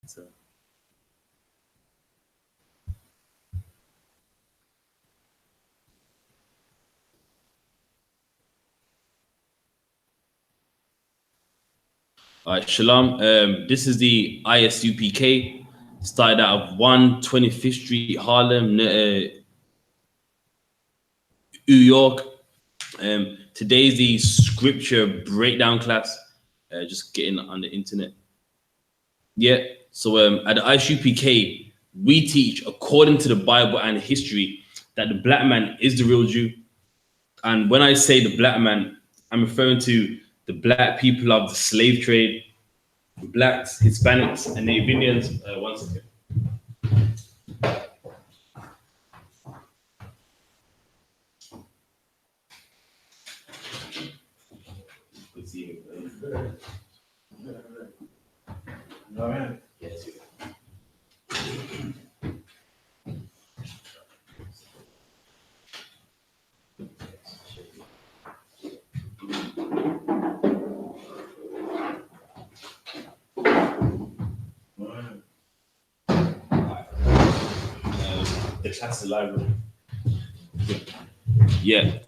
So. All right, Shalom. This is the I.S.U.P.K. Started out of 125th Street, Harlem, New York. Today's the scripture breakdown class. Just getting on the internet. Yeah. So at the I.S.U.P.K, we teach according to the Bible and history that the black man is the real Jew. And when I say the black man, I'm referring to the black people of the slave trade, blacks, Hispanics, and Native Indians. One second. All right. Yes. The class is library. Yeah.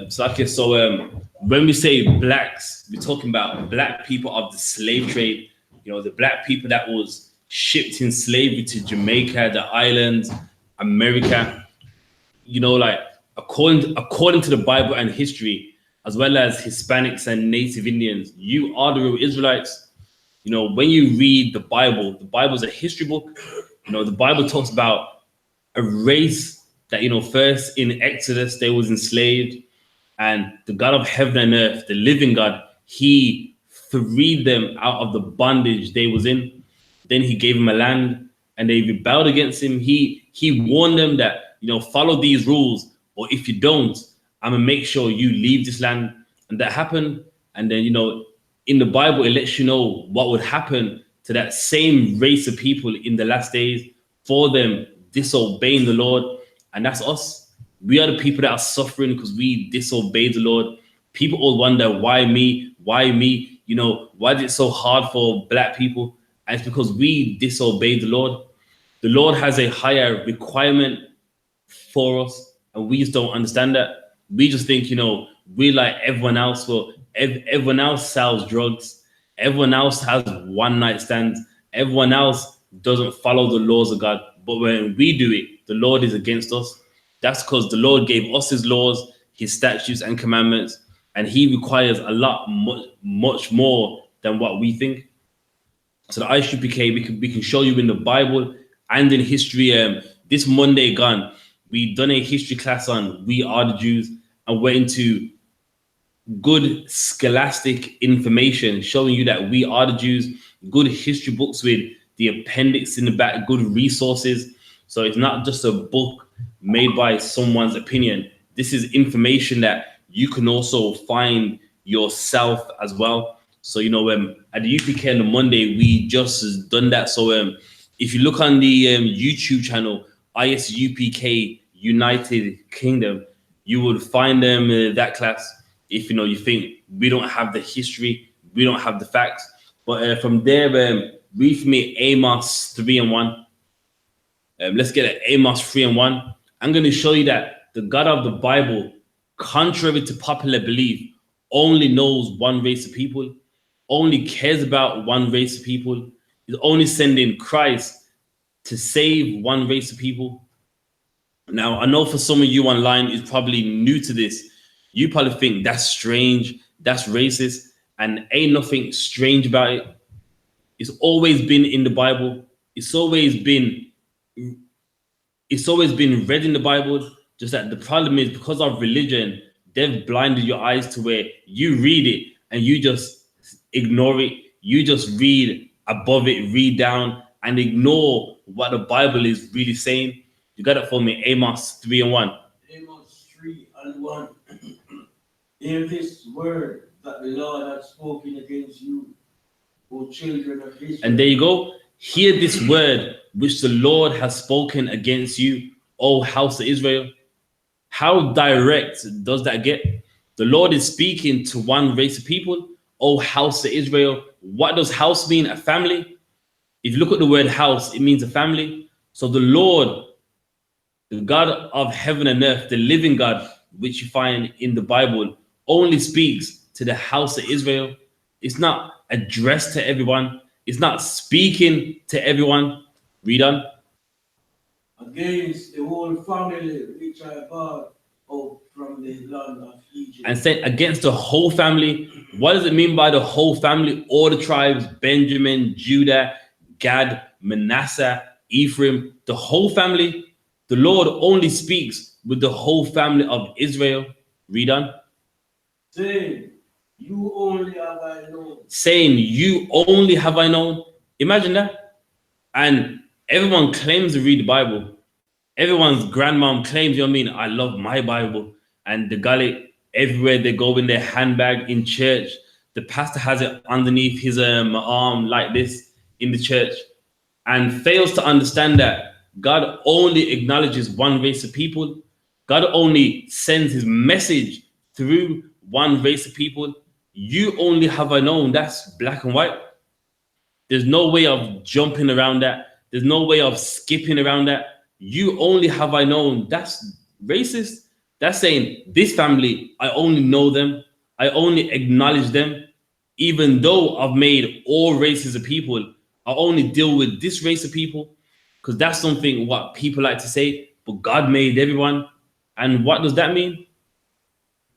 So when we say blacks, we're talking about black people of the slave trade. You know, the black people that was shipped in slavery to Jamaica, the islands, America. You know, like according to the Bible and history, as well as Hispanics and Native Indians, you are the real Israelites. You know, when you read the Bible is a history book. You know, the Bible talks about a race that, you know, first in Exodus, they was enslaved, and the God of heaven and earth, the living God, he freed them out of the bondage they was in. Then he gave them a land, and they rebelled against him. He warned them that, you know, follow these rules, or if you don't, I'm gonna make sure you leave this land. And that happened. And then, you know, in the Bible, it lets you know what would happen to that same race of people in the last days for them disobeying the Lord. And that's us. We are the people that are suffering because we disobeyed the Lord. People all wonder, why me? Why me? You know, why is it so hard for black people? And it's because we disobeyed the Lord. The Lord has a higher requirement for us, and we just don't understand that. We just think, you know, we like everyone else. Well, everyone else sells drugs. Everyone else has one night stands. Everyone else doesn't follow the laws of God. But when we do it, the Lord is against us. That's because the Lord gave us his laws, his statutes and commandments, and he requires a lot, much more than what we think. So the I.S.U.P.K, we can show you in the Bible and in history. This Monday gone, we done a history class on We Are the Jews, and went into good scholastic information showing you that we are the Jews, good history books with the appendix in the back, good resources. So it's not just a book made by someone's opinion. This is information that you can also find yourself as well. So, you know, at the UPK on the Monday, we just done that. So if you look on the YouTube channel, I.S.U.P.K United Kingdom, you would find them that class. If, you know, you think we don't have the history, we don't have the facts. But from there, read for me Amos 3:1. Let's get it. Amos 3:1. I'm going to show you that the God of the Bible, contrary to popular belief, only knows one race of people, only cares about one race of people, is only sending Christ to save one race of people. Now, I know for some of you online is probably new to this. You probably think that's strange, that's racist, and ain't nothing strange about it. It's always been in the Bible. It's always been read in the Bible. Just that the problem is, because of religion, they've blinded your eyes to where you read it and you just ignore it. You just read above it, read down, and ignore what the Bible is really saying. You got it for me, Amos 3:1. Amos 3:1. Hear this word that the Lord has spoken against you, O children of Israel. And there you go. Hear this word which the Lord has spoken against you, O house of Israel. How direct does that get? The Lord is speaking to one race of people, O house of Israel. What does house mean? A family. If you look at the word house, it means a family. So the Lord, the God of heaven and earth, the living God, which you find in the Bible, only speaks to the house of Israel. It's not addressed to everyone. It's not speaking to everyone. Read on. Against the whole family which I brought out from the land of Egypt. And said against the whole family. What does it mean by the whole family? All the tribes: Benjamin, Judah, Gad, Manasseh, Ephraim, the whole family. The Lord only speaks with the whole family of Israel. Read on. Saying, you only have I known. Saying, you only have I known. Imagine that. And everyone claims to read the Bible. Everyone's grandmom claims, you know what I mean? I love my Bible. And the gully, everywhere they go in their handbag in church, the pastor has it underneath his arm like this in the church, and fails to understand that God only acknowledges one race of people. God only sends his message through one race of people. You only have I known. That's black and white. There's no way of jumping around that. There's no way of skipping around that. You only have I known. That's racist. That's saying this family, I only know them. I only acknowledge them. Even though I've made all races of people, I only deal with this race of people, because that's something what people like to say. But God made everyone. And what does that mean?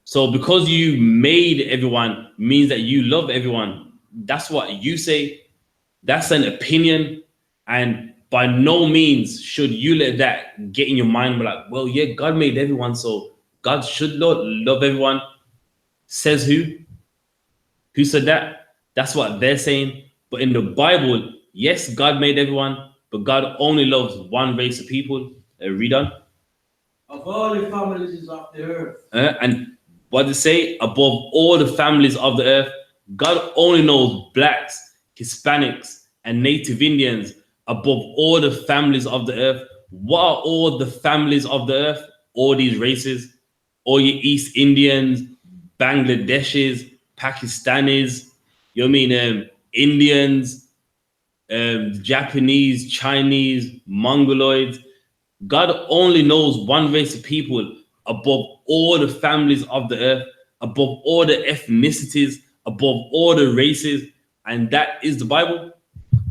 So because you made everyone means that you love everyone. That's what you say. That's an opinion, and by no means should you let that get in your mind. But like, well, yeah, God made everyone, so God should love everyone. Says who? Who said that? That's what they're saying. But in the Bible, yes, God made everyone, but God only loves one race of people. Read on. Of all the families of the earth. And what they say, above all the families of the earth, God only knows blacks, Hispanics, and Native Indians above all the families of the earth. What are all the families of the earth? All these races, all your East Indians, Bangladeshis, Pakistanis, you know what I mean? Indians, Japanese, Chinese, Mongoloids. God only knows one race of people above all the families of the earth, above all the ethnicities, above all the races, and that is the Bible.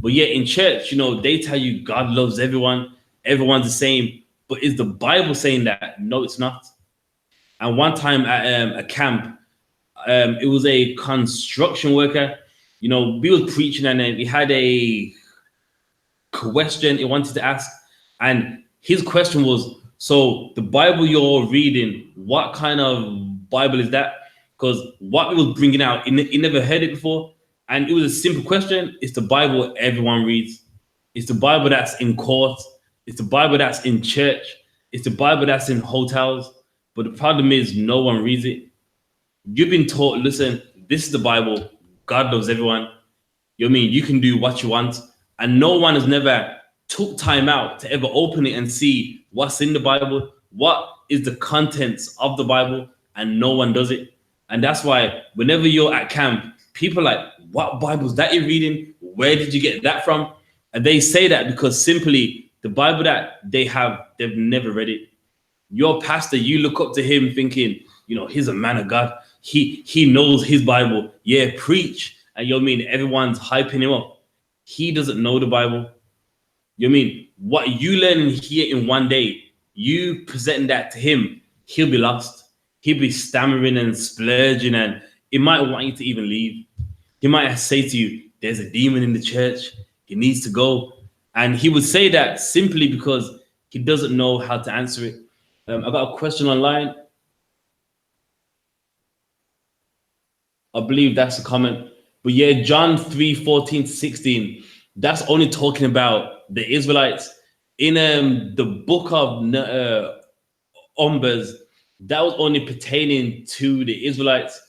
But yet in church, you know, they tell you God loves everyone, everyone's the same. But is the Bible saying that? No, it's not. And one time at a camp, it was a construction worker. You know, we was preaching, and then he had a question he wanted to ask, and his question was, so the Bible you're reading, what kind of Bible is that? Because what we was bringing out, he never heard it before. And it was a simple question. It's the Bible everyone reads. It's the Bible that's in court. It's the Bible that's in church. It's the Bible that's in hotels. But the problem is no one reads it. You've been taught, listen, this is the Bible. God loves everyone. You know what I mean? You can do what you want. And no one has never took time out to ever open it and see what's in the Bible, what is the contents of the Bible, and no one does it. And that's why whenever you're at camp, people are like, what Bible's that you're reading? Where did you get that from? And they say that because simply the Bible that they have, they've never read it. Your pastor, you look up to him thinking, you know, he's a man of God. He knows his Bible. Yeah, preach. And you know what I mean? Everyone's hyping him up. He doesn't know the Bible. You know what I mean? What you learn here in one day, you presenting that to him, he'll be lost. He'll be stammering and splurging, and he might want you to even leave. He might say to you, there's a demon in the church. He needs to go. And he would say that simply because he doesn't know how to answer it. I got a question online. I believe that's a comment. But yeah, John 3:14-16, that's only talking about the Israelites. In the book of Numbers, that was only pertaining to the Israelites.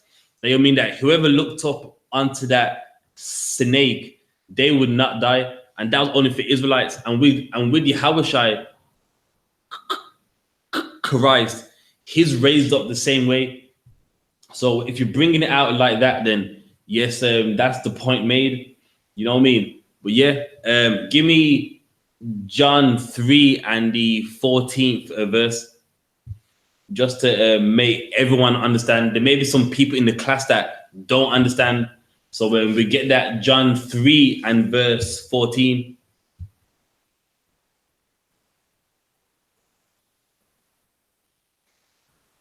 They mean that whoever looked up onto that snake, they would not die. And that was only for Israelites. And with Yahushua, Christ, he's raised up the same way. So if you're bringing it out like that, then yes, that's the point made. You know what I mean? But yeah, give me John 3 and the 14th verse, just to make everyone understand. There may be some people in the class that don't understand. So when we get that John 3 and verse 14.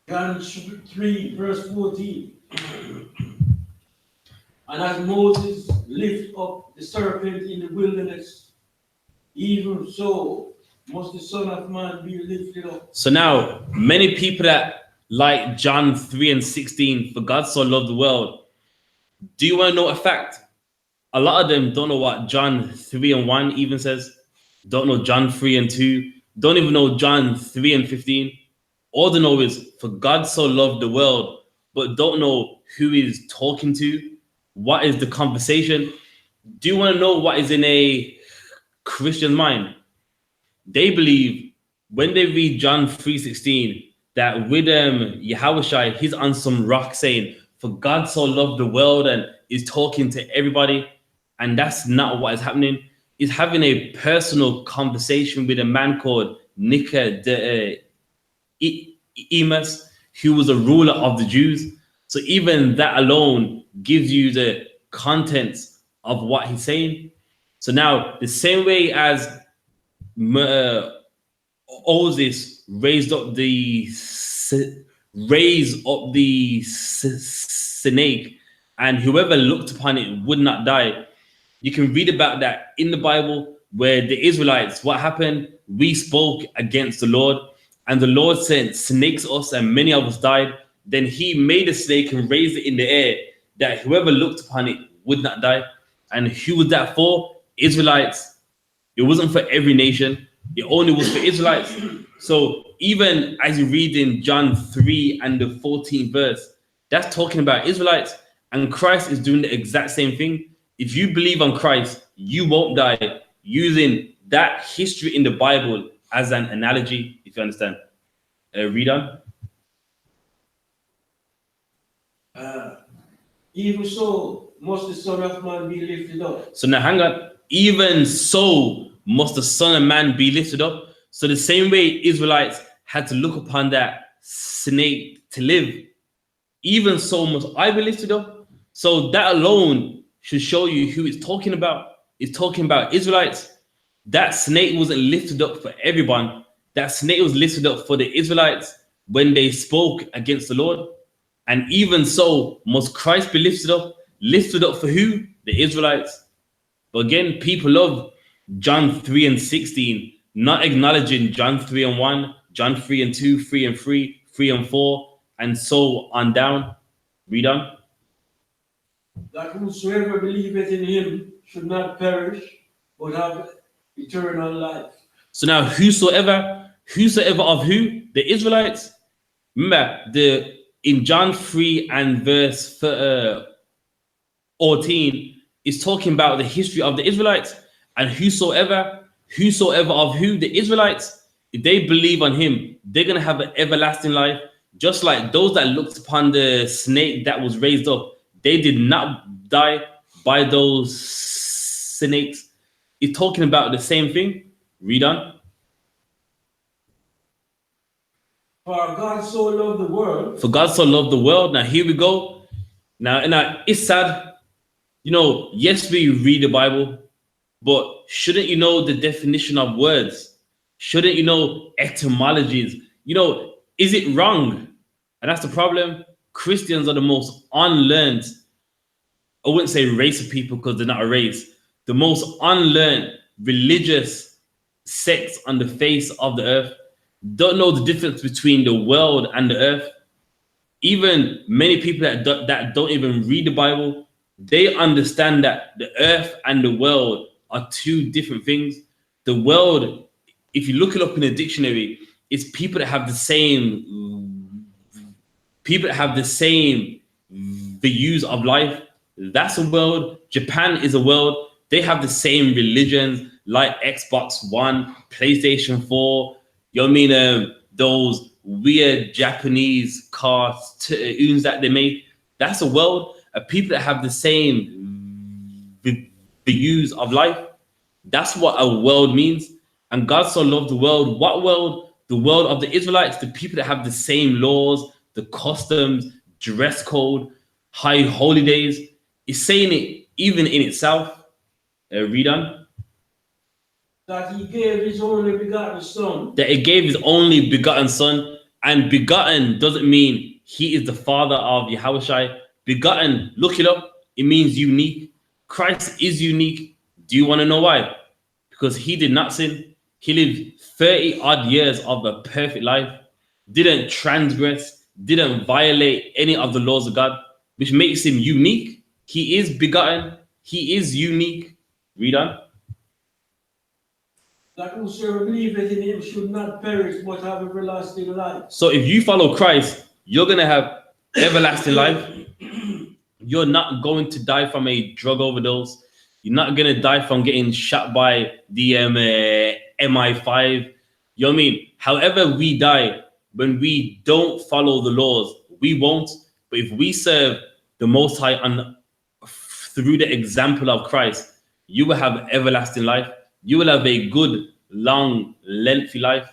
John 3, verse 14. And as Moses lifted up the serpent in the wilderness, even so must the Son of Man be lifted up. So now, many people that like John 3 and 16, for God so loved the world. Do you want to know a fact? A lot of them don't know what John 3 and 1 even says. Don't know John 3 and 2. Don't even know John 3 and 15. All they know is, for God so loved the world, but don't know who he's talking to. What is the conversation? Do you want to know what is in a Christian mind? They believe when they read John 3:16 that with Yahushua, he's on some rock saying, for God so loved the world, and is talking to everybody. And that's not what is happening. He's having a personal conversation with a man called Nicodemus, who was a ruler of the Jews. So even that alone gives you the contents of what he's saying. So now, the same way as Moses raised up the snake, and whoever looked upon it would not die. You can read about that in the Bible, where the Israelites, what happened? We spoke against the Lord, and the Lord sent snakes to us, and many of us died. Then he made a snake and raised it in the air, that whoever looked upon it would not die. And who was that for? Israelites. It wasn't for every nation. It only was for Israelites. So even as you read in John 3 and the 14th verse, that's talking about Israelites. And Christ is doing the exact same thing. If you believe on Christ, you won't die, using that history in the Bible as an analogy, if you understand. Read on. Even so must the Son of Man be lifted up. So now hang on. Even so must the Son of Man be lifted up. So the same way Israelites had to look upon that snake to live, even so must I be lifted up. So that alone should show you who it's talking about. It's talking about Israelites. That snake wasn't lifted up for everyone. That snake was lifted up for the Israelites when they spoke against the Lord. And even so must Christ be lifted up. Lifted up for who? The Israelites. But again, people love John 3 and 16, not acknowledging John 3 and 1, John 3 and 2, 3 and 3, 3 and 4, and so on down. Read on. That whosoever believeth in him should not perish, but have eternal life. So now, whosoever of who? The Israelites. Remember, in John 3 and verse 14, is talking about the history of the Israelites. And whosoever of who? The Israelites. If they believe on him, they're going to have an everlasting life. Just like those that looked upon the snake that was raised up, they did not die by those snakes. It's talking about the same thing. Read on. For God so loved the world. For God so loved the world. Now here we go. Now it's sad. You know, yes, we read the Bible, but shouldn't you know the definition of words? Shouldn't you know etymologies? You know, is it wrong? And that's the problem. Christians are the most unlearned, I wouldn't say race of people because they're not a race, the most unlearned religious sects on the face of the earth. Don't know the difference between the world and the earth. Even many people that don't even read the Bible, they understand that the earth and the world are two different things. The world, if you look it up in a dictionary, it's people that have the same views of life. That's a world. Japan is a world. They have the same religions like Xbox One, PlayStation 4. You know what I mean? Those weird Japanese cartoons that they make. That's a world of people that have the same views of life. That's what a world means. And God so loved the world. What world? The world of the Israelites, the people that have the same laws, the customs, dress code, high holidays. It's saying it even in itself. Read on. That he gave his only begotten son. That it gave his only begotten son. And begotten doesn't mean he is the father of Yahushua. Begotten, look it up. It means unique. Christ is unique. Do you want to know why? Because he did not sin. He lived 30 odd years of a perfect life, didn't transgress, didn't violate any of the laws of God, which makes him unique. He is begotten. He is unique. Read on. That whosoever believeth in him should not perish but have everlasting life. So if you follow Christ, you're going to have everlasting life. You're not going to die from a drug overdose. You're not going to die from getting shot by the MI5. You know what I mean? However we die, when we don't follow the laws, we won't. But if we serve the Most High through the example of Christ, you will have everlasting life. You will have a good, long, lengthy life.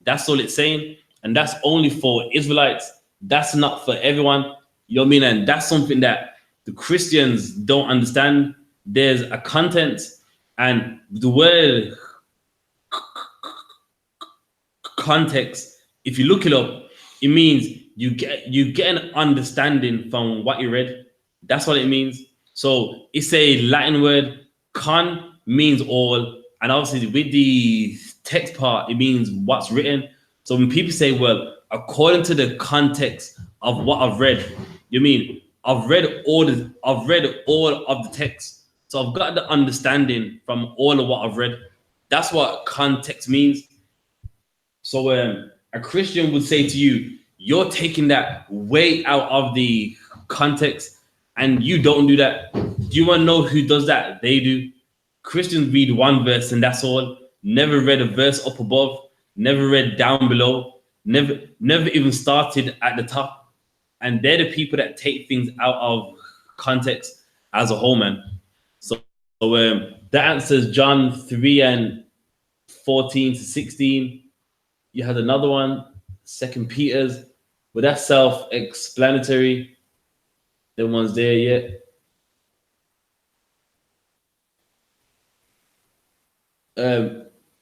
That's all it's saying. And that's only for Israelites. That's not for everyone. You know what I mean? And that's something that the Christians don't understand. There's a content, and the word context, if you look it up, it means you get an understanding from what you read. That's what it means. So it's a Latin word. Con means all, and obviously with the text part, it means what's written. So when people say, well, according to the context of what I've read, you mean I've read all of the text. So I've got the understanding from all of what I've read. That's what context means. So a Christian would say to you, you're taking that way out of the context, and you don't do that. Do you want to know who does that? They do. Christians read one verse and that's all. Never read a verse up above. Never read down below. Never even started at the top. And they're the people that take things out of context as a whole, man. So that answers John 3 and 14 to 16. You had another one, 2 Peter's, but that's self-explanatory. The one's there yet.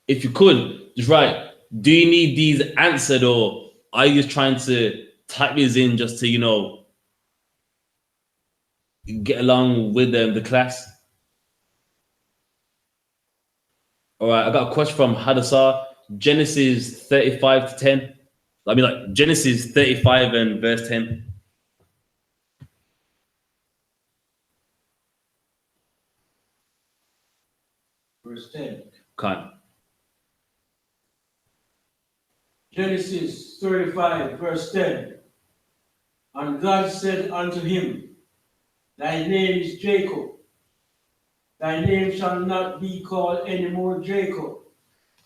If you could, just write, do you need these answered, or are you just trying to type these in just to, you know, get along with the class? All right, I got a question from Hadassah. Genesis 35 to 10. I mean, like Genesis 35 and verse 10. Verse 10. Can't. Genesis 35, verse 10. And God said unto him, thy name is Jacob. Thy name shall not be called any more Jacob,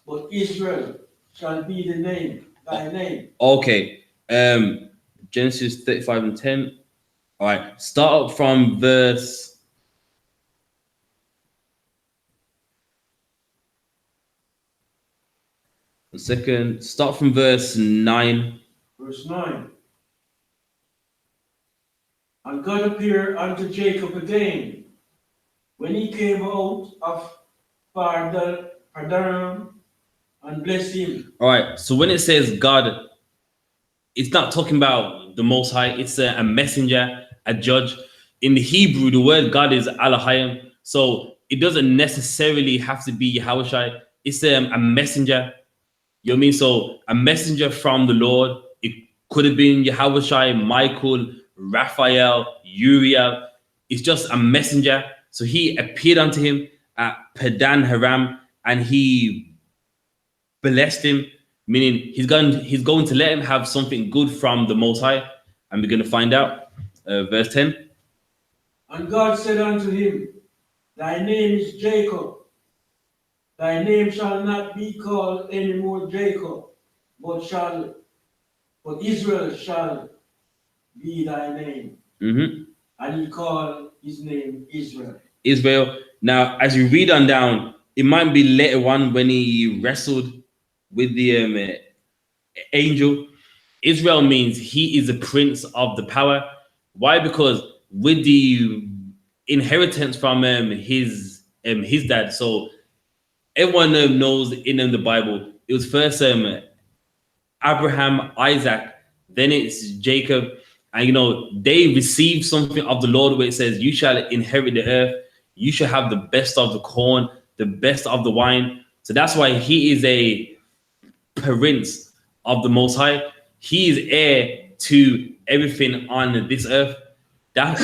but Israel shall be the name, thy name. Okay. Genesis 35 and 10. All right. Start up from verse. A second. Start from verse 9. Verse 9. And God appeared unto Jacob again, when he came out of Padan, and blessed him. All right. So when it says God, it's not talking about the Most High. It's a messenger, a judge. In the Hebrew, the word God is Elohim. So it doesn't necessarily have to be Yahushua. It's a messenger. You know what I mean? So a messenger from the Lord. It could have been Yahushua, Michael, Raphael, Uriel. It's just a messenger. So he appeared unto him at Padan Haram, and he blessed him, meaning he's going to let him have something good from the Most High, and we're going to find out. Verse 10. And God said unto him, thy name is Jacob. Thy name shall not be called any more Jacob, but Israel shall be thy name. And he called his name Israel. Israel. Now, as you read on down, it might be later on when he wrestled with the angel. Israel means he is the prince of the power. Why? Because with the inheritance from his dad. So everyone knows in the Bible, it was first Abraham, Isaac, then it's Jacob. And they received something of the Lord where it says, you shall inherit the earth, you shall have the best of the corn, the best of the wine. So that's why he is a prince of the Most High. He is heir to everything on this earth. That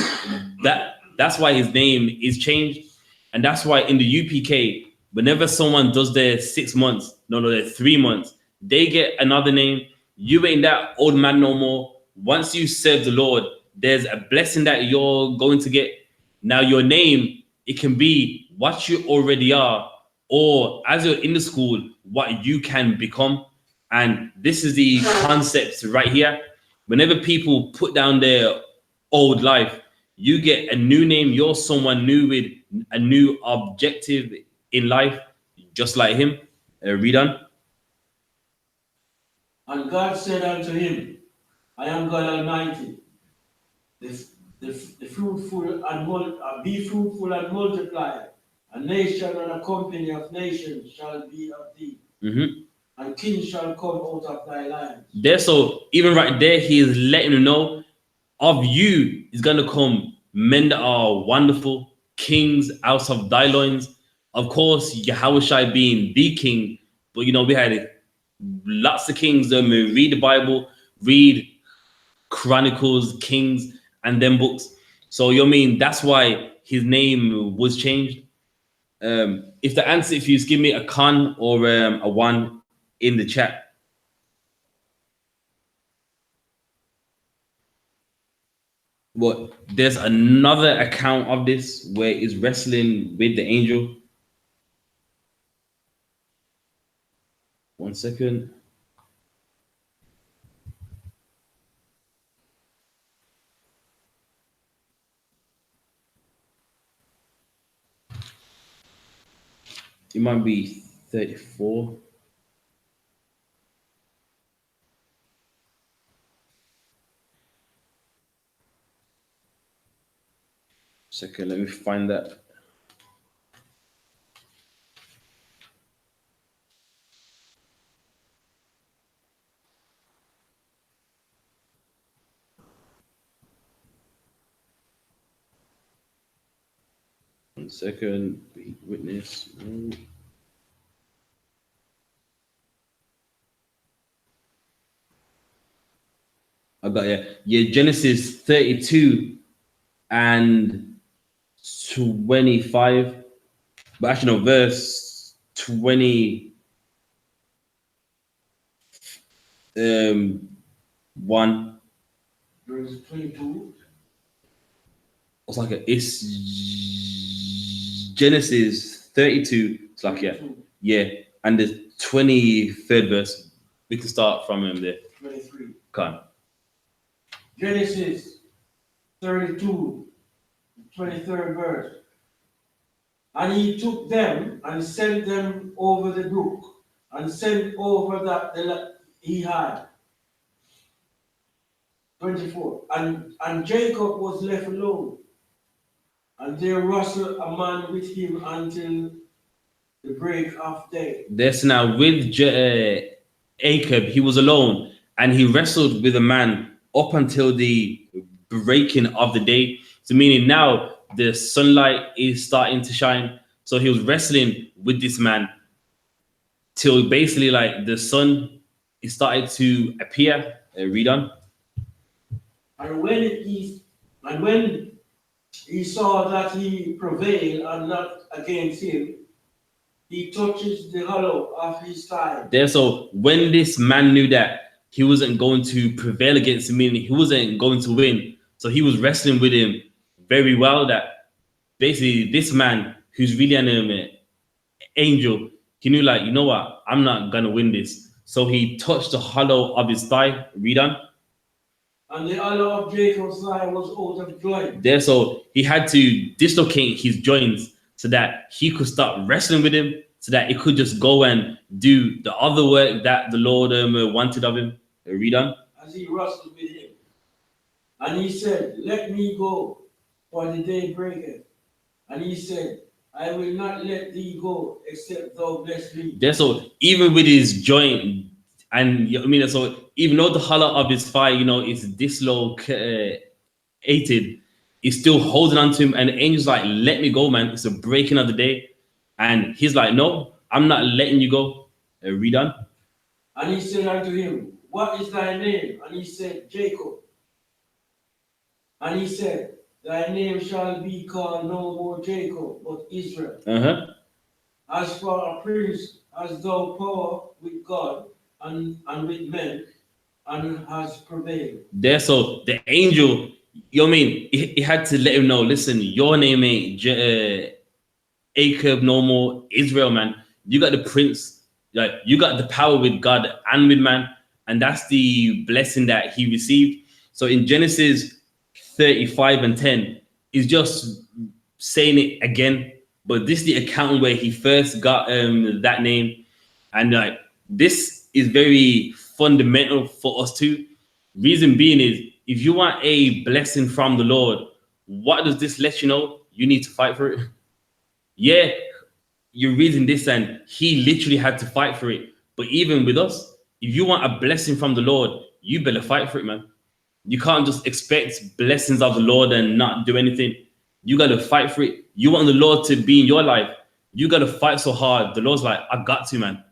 that's why his name is changed. And that's why in the UPK, whenever someone does their 6 months, no, their 3 months, they get another name. You ain't that old man no more. Once you serve the Lord, there's a blessing that you're going to get. Now, your name, it can be what you already are, or as you're in the school, what you can become. And this is the concept right here. Whenever people put down their old life, you get a new name. You're someone new with a new objective in life, just like him. Read on. And God said unto him, I am God Almighty, the fruitful and be fruitful and multiply. A nation and a company of nations shall be of thee, and kings shall come out of thy line. There, so even right there, he is letting you know of you is going to come men that are wonderful, kings out of thy loins. Of course, Yahushua being the king, but we had lots of kings. Read the Bible, read Chronicles, Kings, and them books. So that's why his name was changed. If the answer, if you just give me a con or a one in the chat. What? There's another account of this where he's wrestling with the angel. 1 second. It might be 34. Second, let me find that. One second, witness. I got Genesis 32 and 25, but actually no, verse 20 1. Verse 22. It's like it's Genesis 32. It's like and the 23rd verse. We can start from there. 23. Come. Genesis 32, 23rd verse. And he took them and sent them over the brook, and sent over that he had. 24. And Jacob was left alone, and there wrestled a man with him until the break of day. There's now with Jacob, he was alone, and he wrestled with a man up until the breaking of the day. So meaning now the sunlight is starting to shine. So he was wrestling with this man till basically like the sun is started to appear. Read on. And when he saw that he prevailed and not against him, he touches the hollow of his thigh. There, so when this man knew that he wasn't going to prevail against him, meaning he wasn't going to win, so he was wrestling with him very well. That basically this man, who's really an angel, he knew like, you know what, I'm not gonna win this. So he touched the hollow of his thigh. Read on. And the hollow of Jacob's thigh was out of joint. There, so he had to dislocate his joints. so that he could start wrestling with him, so that he could just go and do the other work that the Lord wanted of him. Read on. As he wrestled with him. And he said, let me go, for the day breaketh. And he said, I will not let thee go, except thou bless me. So even with his joint, and I mean, so even though the hollow of his thigh, is dislocated, he's still holding on to him. And the angel's like, let me go, man. It's a breaking of the day. And he's like, no, I'm not letting you go. Read on. And he said unto him, what is thy name? And he said, Jacob. And he said, thy name shall be called no more Jacob, but Israel. As for a prince, as thou power with God and with men, and has prevailed. So the angel, he had to let him know, listen, your name ain't Jacob no more, Israel, man. You got the prince, like you got the power with God and with man, and that's the blessing that he received. So in Genesis 35 and 10, he's just saying it again, but this is the account where he first got that name, and this is very fundamental for us too. Reason being is, if you want a blessing from the Lord, what does this let you know? You need to fight for it. Yeah, you're reading this and he literally had to fight for it. But even with us, if you want a blessing from the Lord, you better fight for it, man. You can't just expect blessings of the Lord and not do anything. You got to fight for it. You want the Lord to be in your life. You got to fight so hard. The Lord's like, I got to, man.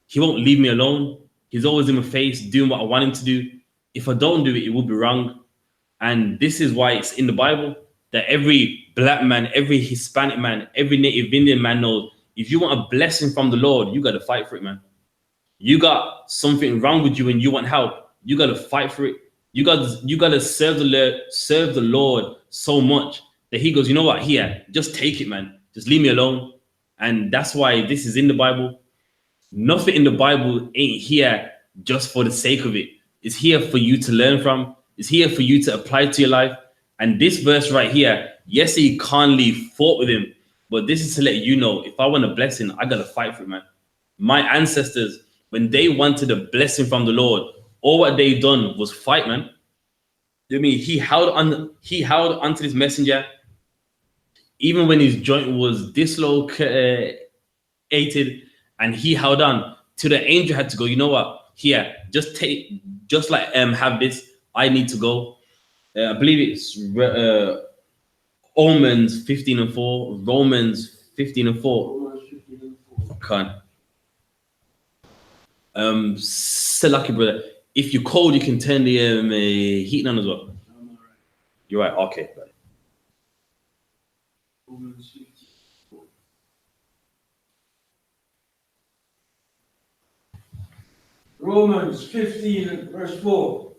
He won't leave me alone. He's always in my face doing what I want him to do. If I don't do it, it will be wrong. And this is why it's in the Bible that every black man, every Hispanic man, every Native Indian man knows, if you want a blessing from the Lord, you got to fight for it, man. You got something wrong with you and you want help, you got to fight for it. You got to serve the Lord so much that he goes, you know what, here, just take it, man. Just leave me alone. And that's why this is in the Bible. Nothing in the Bible ain't here just for the sake of it. It's here for you to learn from. It's here for you to apply to your life. And this verse right here, yes, he kindly fought with him, but this is to let you know, if I want a blessing, I got to fight for it, man. My ancestors, when they wanted a blessing from the Lord, all what they done was fight, man. I mean, he held onto this messenger, even when his joint was dislocated, and he held on till the angel had to go, you know what? Here, just have this. I need to go. I believe it's Romans 15 and 4. Romans 15 and 4. Can't. So lucky, brother. If you're cold, you can turn the heat on as well. You're right. Okay. Romans 15 verse 4.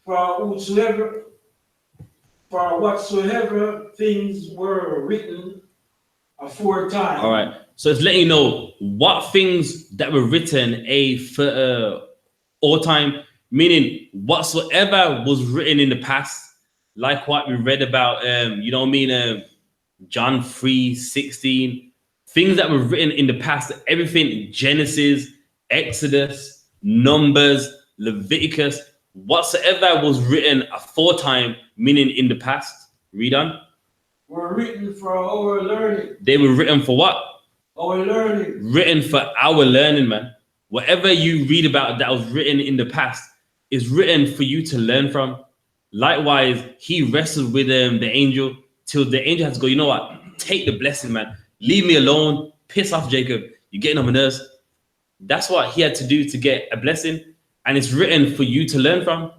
For whatsoever things were written aforetime. All right. So it's letting you know what things that were written for all time, meaning whatsoever was written in the past, like what we read about, John 3:16, things that were written in the past, everything, Genesis, Exodus, Numbers, Leviticus, whatsoever was written aforetime, meaning in the past. Read on. Were written for our learning. They were written for what? Our learning. Written for our learning, man. Whatever you read about that was written in the past is written for you to learn from. Likewise, he wrestled with the angel till the angel has to go, you know what? Take the blessing, man. Leave me alone. Piss off, Jacob. You're getting on my nerves. That's what he had to do to get a blessing. And it's written for you to learn from.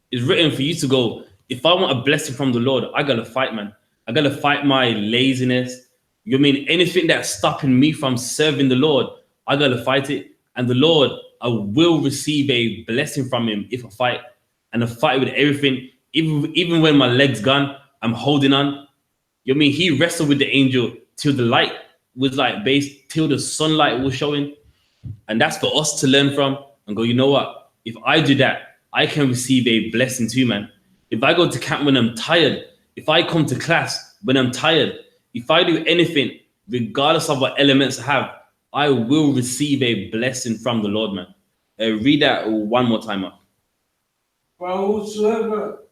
It's written for you to go, if I want a blessing from the Lord, I got to fight, man. I got to fight my laziness. You mean anything that's stopping me from serving the Lord, I got to fight it. And the Lord, I will receive a blessing from him if I fight. And I fight with everything. Even when my leg's gone, I'm holding on. You mean he wrestled with the angel till the light was till the sunlight was showing. And that's for us to learn from and go, you know what? If I do that, I can receive a blessing too, man. If I go to camp when I'm tired, if I come to class when I'm tired, if I do anything regardless of what elements I have, I will receive a blessing from the Lord, man. Read that one more time up. For whosoever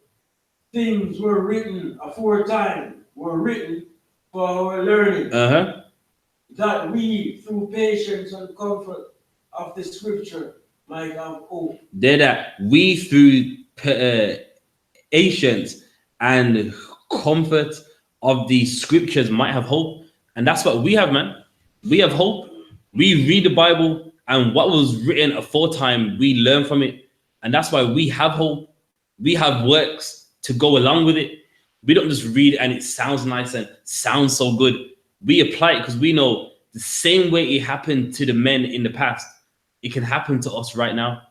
things were written aforetime were written for our learning, that we, through patience and comfort of the scripture, might have hope. There that we, through patience and comfort of the scriptures, might have hope. And that's what we have, man. We have hope. We read the Bible, and what was written aforetime, we learn from it. And that's why we have hope. We have works to go along with it. We don't just read and it sounds nice and sounds so good. We apply it because we know the same way it happened to the men in the past, it can happen to us right now.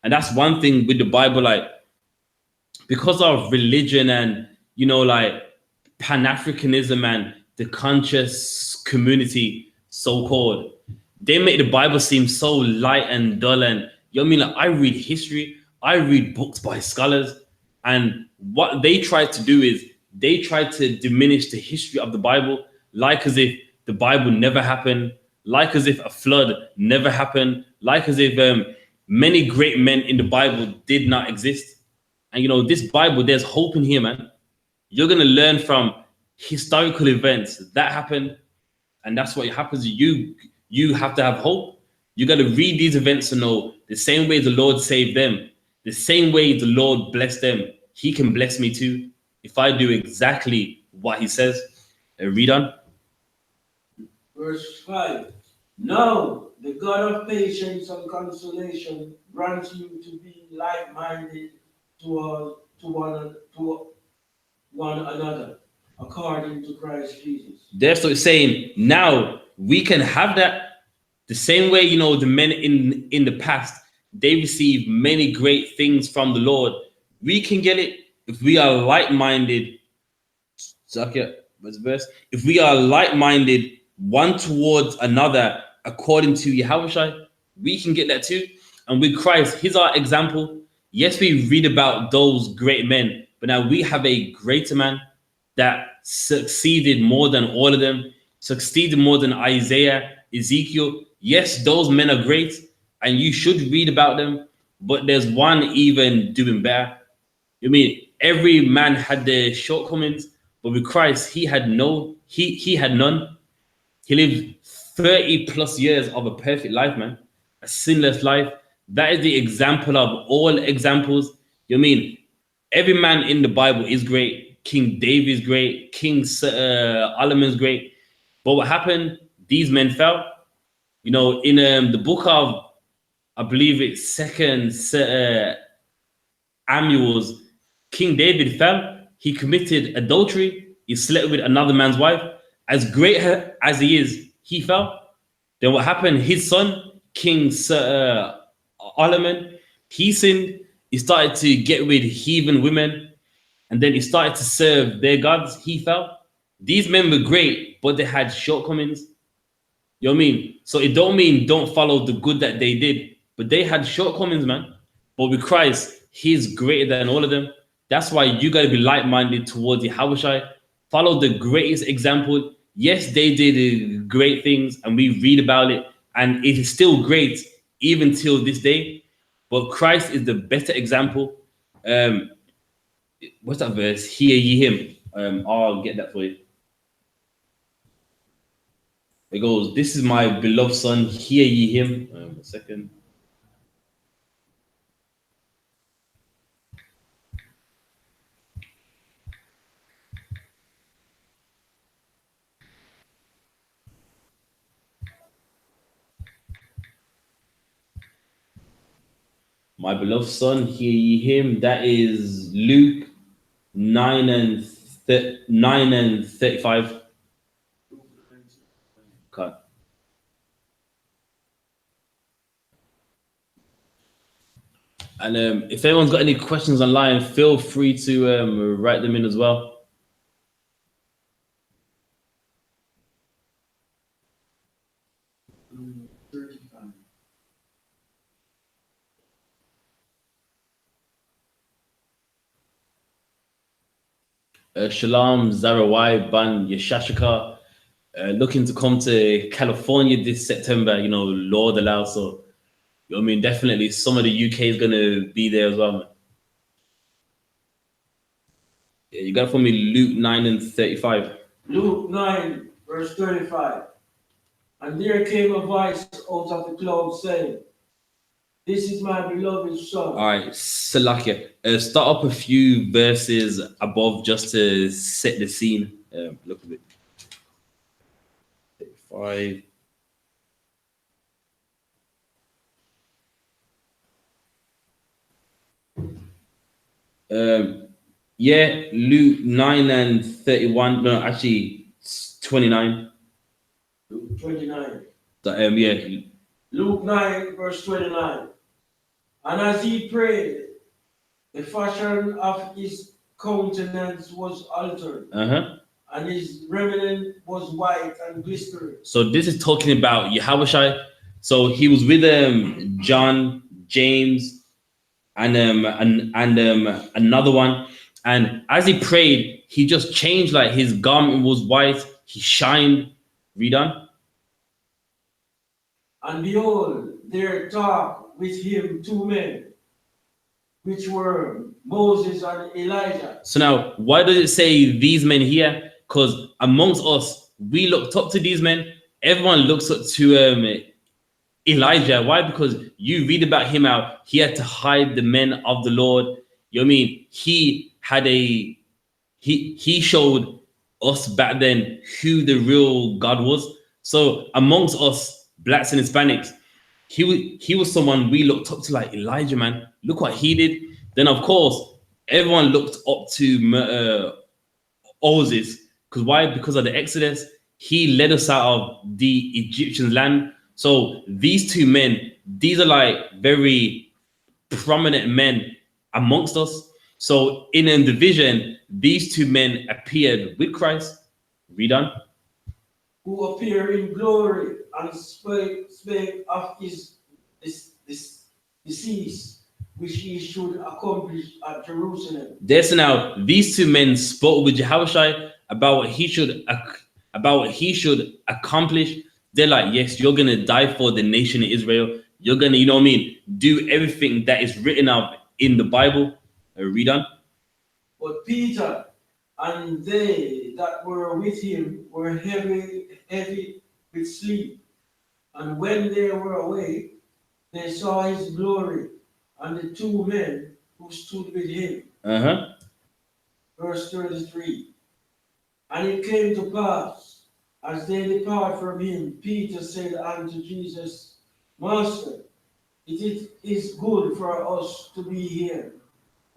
And that's one thing with the Bible, like, because of religion and, like Pan-Africanism and the conscious community, so-called, they make the Bible seem so light and dull. And you know what I mean? Like, I read history, I read books by scholars, and what they try to do is they try to diminish the history of the Bible, like as if the Bible never happened, like as if a flood never happened, like as if many great men in the Bible did not exist. And this Bible, there's hope in here, man. You're gonna learn from historical events that happened, and that's what happens. You have to have hope. You got to read these events to know the same way the Lord saved them, the same way the Lord blessed them, He can bless me too if I do exactly what He says. Read on. Verse 5. Now the God of patience and consolation grant you to be like-minded to one another, according to Christ Jesus. Therefore, it's saying now we can have that the same way, the men in the past, they received many great things from the Lord. We can get it if we are like-minded. What's the verse? If we are like-minded one towards another, according to Yahushua, we can get that too. And with Christ, He's our example. Yes, we read about those great men, but now we have a greater man that succeeded more than all of them, succeeded more than Isaiah, Ezekiel. Yes, those men are great, and you should read about them, but there's one even doing better. I mean, every man had their shortcomings, but with Christ, he had none. He lived 30 plus years of a perfect life, man, a sinless life. That is the example of all examples. You know what I mean? Every man in the Bible is great. King David is great. King Solomon is great. But what happened? These men fell. In the book of, I believe it's Second Samuel's, King David fell. He committed adultery. He slept with another man's wife. As great as he is, he fell. Then what happened? His son, King Solomon, he sinned. He started to get with heathen women, and then he started to serve their gods. He fell. These men were great, but they had shortcomings. You know what I mean? So it don't mean don't follow the good that they did, but they had shortcomings, man. But with Christ, He's greater than all of them. That's why you got to be like-minded towards the Yahushua. Follow the greatest example. Yes, they did great things, and we read about it, and it is still great even till this day. But Christ is the better example. What's that verse? Hear ye Him. I'll get that for you. It goes, "This is my beloved Son, hear ye Him." A second. My beloved Son, hear ye Him. That is Luke 9 and 35. Okay. And if anyone's got any questions online, feel free to write them in as well. Shalom, Zarawai, Ban, Yeshashika. looking to come to California this September, you know, Lord allow. So, I mean, definitely some of the UK is going to be there as well, man. Yeah, you got it for me, Luke 9 and 35. Luke 9, verse 35. And there came a voice out of the cloud saying, "This is my beloved son." All right, Salakia. Start up a few verses above just to set the scene. Look at it. 35. Yeah, Luke 9 and 31. No, actually, it's 29. Luke 29. Yeah. Luke 9, verse 29. And as he prayed, the fashion of his countenance was altered, and his remnant was white and glistering. So this is talking about Yahushua. So he was with John, James, and another one. And as he prayed, he just changed, like his garment was white, he shined. Read on. And behold, there talked with him two men, which were Moses and Elijah. So now, why does it say these men here? Because amongst us, we looked up to these men. Everyone looks up to Elijah. Why? Because you read about him how he had to hide the men of the Lord. You know what I mean? He showed us back then who the real God was. So amongst us, blacks and Hispanics, he was someone we looked up to, like Elijah, man. Look what he did. Then of course, everyone looked up to Moses. Because why? Because of the Exodus. He led us out of the Egyptian land. So these two men, these are like very prominent men amongst us. So in a division, these two men appeared with Christ. Read on. Who appear in glory and spake of this decease, which he should accomplish at Jerusalem. There's now these two men spoke with Yahushua about what he should accomplish. They're like, yes, you're gonna die for the nation of Israel. You're gonna, you know what I mean, do everything that is written of in the Bible. Read on. But Peter and they that were with him were heavy with sleep. And when they were awake, they saw his glory and the two men who stood with him. Verse 33. And it came to pass, as they depart from him, Peter said unto Jesus, Master, it is good for us to be here.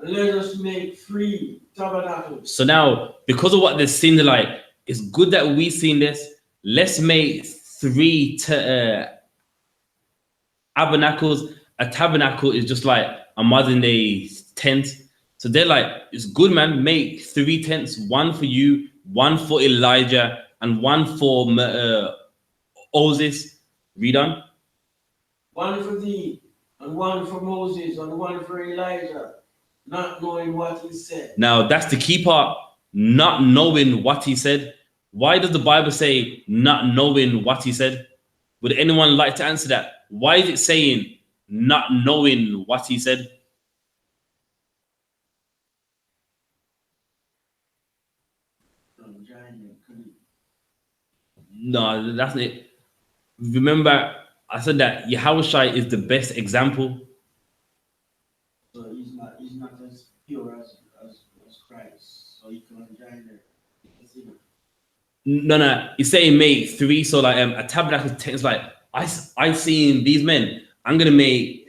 Let us make 3 tabernacles. So now, because of what this seemed like, it's good that we seen this. Let's make 3 tabernacles. A tabernacle is just like a modern day tent. So they're like, it's good, man. Make 3 tents, one for you, one for Elijah, and one for Moses. Read on. One for thee, and one for Moses, and one for Elijah, not knowing what he said. Now, that's the key part, not knowing what he said. Why does the Bible say not knowing what he said? Would anyone like to answer that? Why is it saying not knowing what he said? No, that's it. Remember, I said that Yahushua is the best example. So he's not as pure as Christ. So he can join there. No. He's saying make 3. So like a tabernacle tent is like I seen these men. I'm gonna make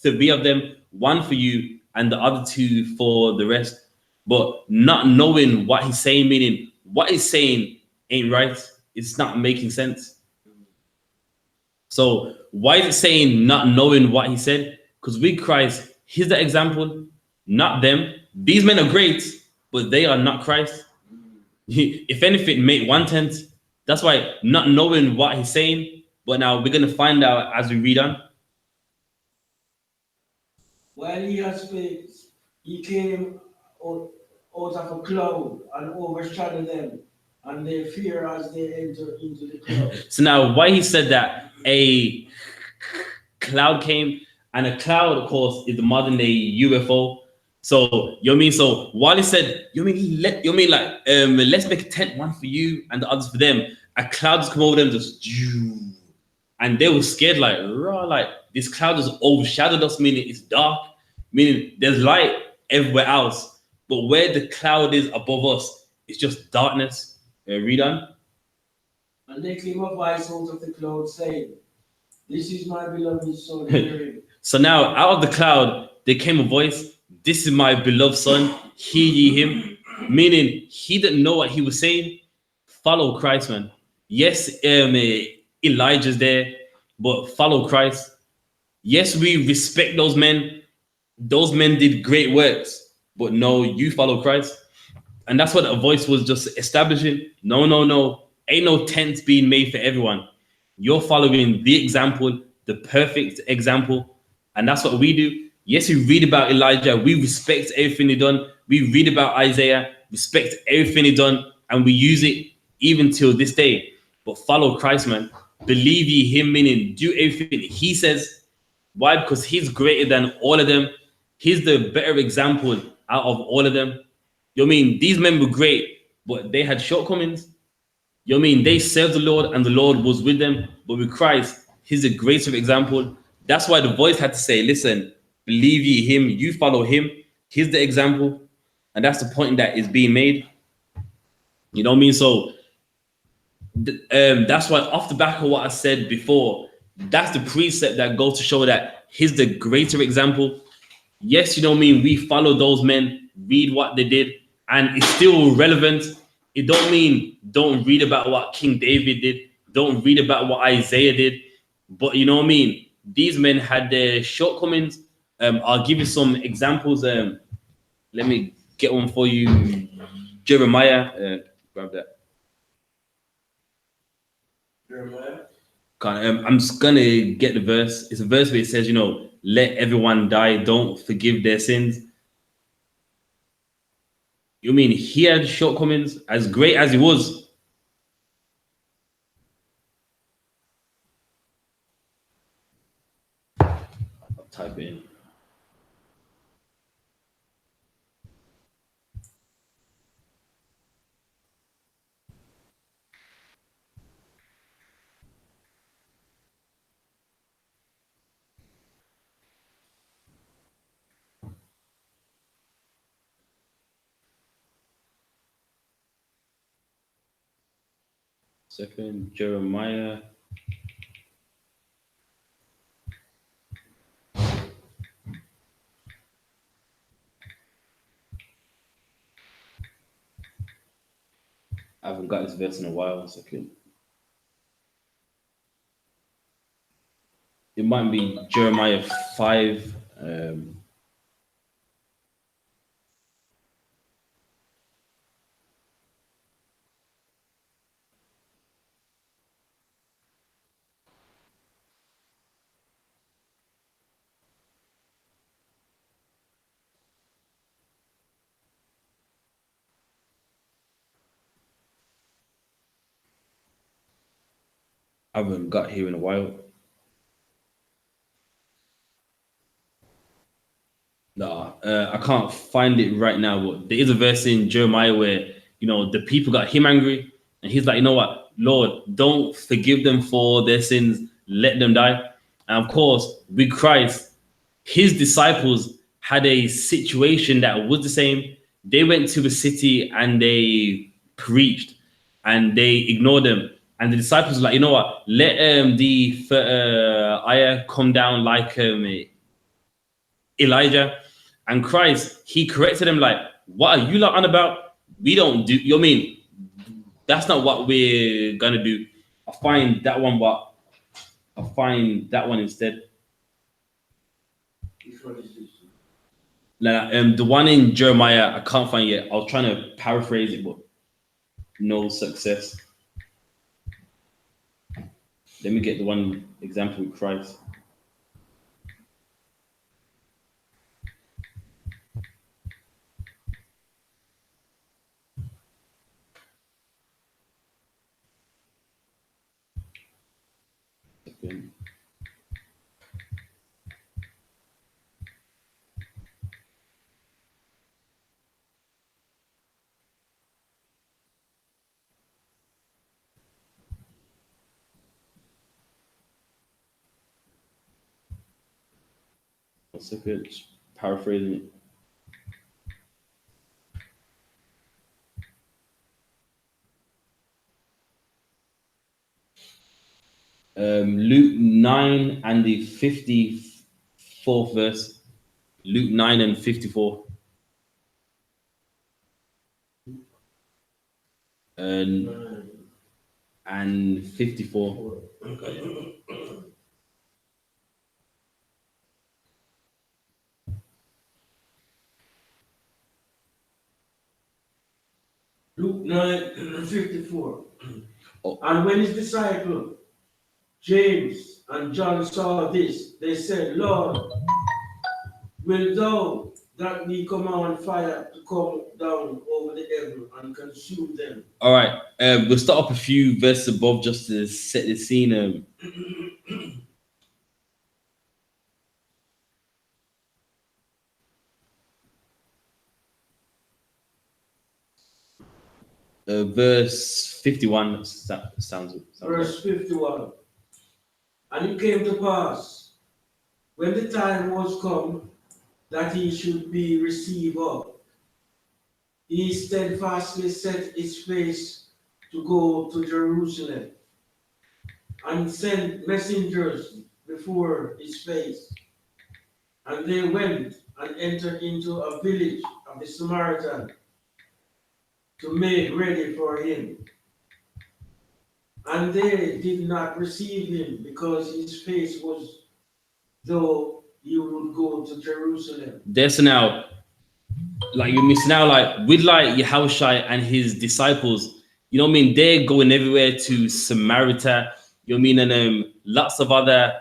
3 of them, one for you and the other 2 for the rest. But not knowing what he's saying, meaning what he's saying ain't right. It's not making sense. So why is it saying not knowing what he said? Because with Christ, he's the example, not them. These men are great, but they are not Christ. If anything, make 1 tent. That's why not knowing what he's saying. But now we're going to find out as we read on. While he had spake, he came out of a cloud and overshadowed them. and they fear as they enter into the cloud. So now, why he said that a cloud came, and a cloud, of course, is the modern day UFO. So you know what I mean. So while he said, you know what I mean, let's make a tent, one for you and the others for them. A cloud just come over them, just, and they were scared, like, raw, like this cloud just overshadowed us, meaning it's dark, meaning there's light everywhere else, but where the cloud is above us, it's just darkness. Read on. And there came a voice out of the cloud saying, "This is my beloved son, hear him." So now, out of the cloud, there came a voice. This is my beloved son. Hear ye him. Meaning, he didn't know what he was saying. Follow Christ, man. Yes, Elijah's there, but follow Christ. Yes, we respect those men. Those men did great works, but no, you follow Christ. And that's what a voice was just establishing. No, no, no. Ain't no tents being made for everyone. You're following the example, the perfect example. And that's what we do. Yes, we read about Elijah. We respect everything he done. We read about Isaiah, respect everything he done, and we use it even till this day. But follow Christ, man. Believe ye him, meaning do everything he says. Why? Because he's greater than all of them. He's the better example out of all of them. You know what I mean? These men were great, but they had shortcomings. You know what I mean? They served the Lord and the Lord was with them. But with Christ, he's a greater example. That's why the voice had to say, listen, believe ye him, you follow him. He's the example. And that's the point that is being made. You know what I mean? So that's why off the back of what I said before, that's the precept that goes to show that he's the greater example. Yes, you know what I mean? We follow those men, read what they did, and it's still relevant. It don't mean don't read about what King David did, don't read about what Isaiah did. But you know what I mean? These men had their shortcomings. I'll give you some examples. Let me get one for you. Jeremiah, grab that. Jeremiah. I'm just gonna get the verse. It's a verse where it says, you know, let everyone die, don't forgive their sins. You mean he had shortcomings as great as he was? I'll type it in. Second, Jeremiah. I haven't got this verse in a while. Second. It might be Jeremiah 5. I haven't got here in a while. No, I can't find it right now. But there is a verse in Jeremiah where, you know, the people got him angry, and he's like, you know what, Lord, don't forgive them for their sins, let them die. And of course, with Christ, his disciples had a situation that was the same. They went to the city and they preached, and they ignored them. And the disciples were like, you know what, let the ayah come down like Elijah. And Christ, he corrected them like, what are you lot on about? We don't do, you know what I mean? That's not what we're gonna do. I find that one, but I find that one instead. Which one is this? Like, the one in Jeremiah, I can't find yet. I was trying to paraphrase it, but no success. Let me get the one example with Christ. second. One second. Just paraphrasing it. Luke 9 and the 54th verse. Luke 9 and 54. And 54. Luke 9:54. Oh. And when his disciples, James and John, saw this, they said, Lord, will thou that we command fire to come down over the heaven and consume them? All right. We'll start up a few verses above just to set the scene. Verse 51 sounds. Verse 51. And it came to pass, when the time was come that he should be received up, he steadfastly set his face to go to Jerusalem, and sent messengers before his face. And they went and entered into a village of the Samaritans to make ready for him. And they did not receive him, because his face was though he would go to Jerusalem. There's now, like you're missing out, like with like Yahushua and his disciples, you know what I mean? They're going everywhere to Samaria, you know what I mean? And lots of other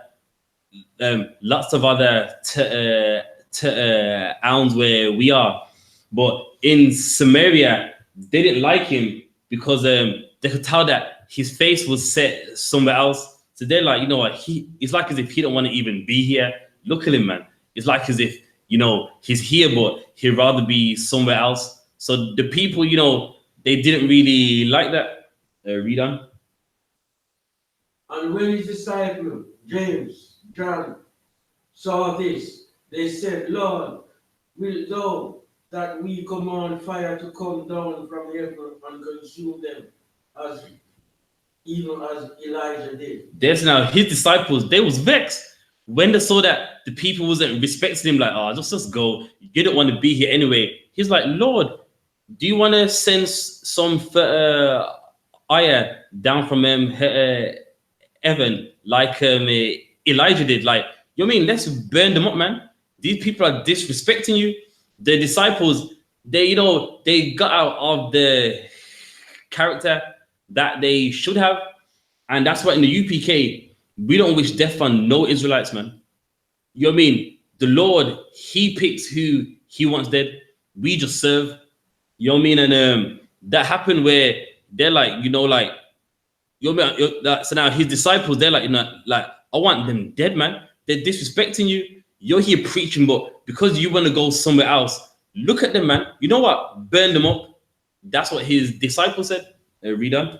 towns where we are. But in Samaria, they didn't like him because they could tell that his face was set somewhere else. So they're like, you know what? It's like as if he don't want to even be here. Look at him, man. It's like as if, you know, he's here, but he'd rather be somewhere else. So the people, you know, they didn't really like that. Read on. And when his disciples, James, John, saw this, they said, Lord, wilt thou that we command fire to come down from heaven and consume them, as even as Elijah did? There's now his disciples, they was vexed when they saw that the people wasn't respecting him, like, oh, just go. You don't want to be here anyway. He's like, Lord, do you want to send some fire down from heaven like Elijah did? Like, you know what I mean? Let's burn them up, man. These people are disrespecting you. The disciples, they, you know, they got out of the character that they should have. And that's why in the UPK, we don't wish death on no Israelites, man. You know what I mean? The Lord, he picks who he wants dead. We just serve. You know what I mean? And that happened where they're like, you know, like, you know what I mean? So now his disciples, they're like, you know, like, I want them dead, man. They're disrespecting you. You're here preaching, but because you want to go somewhere else, look at them, man. You know what? Burn them up. That's what his disciples said. Read on.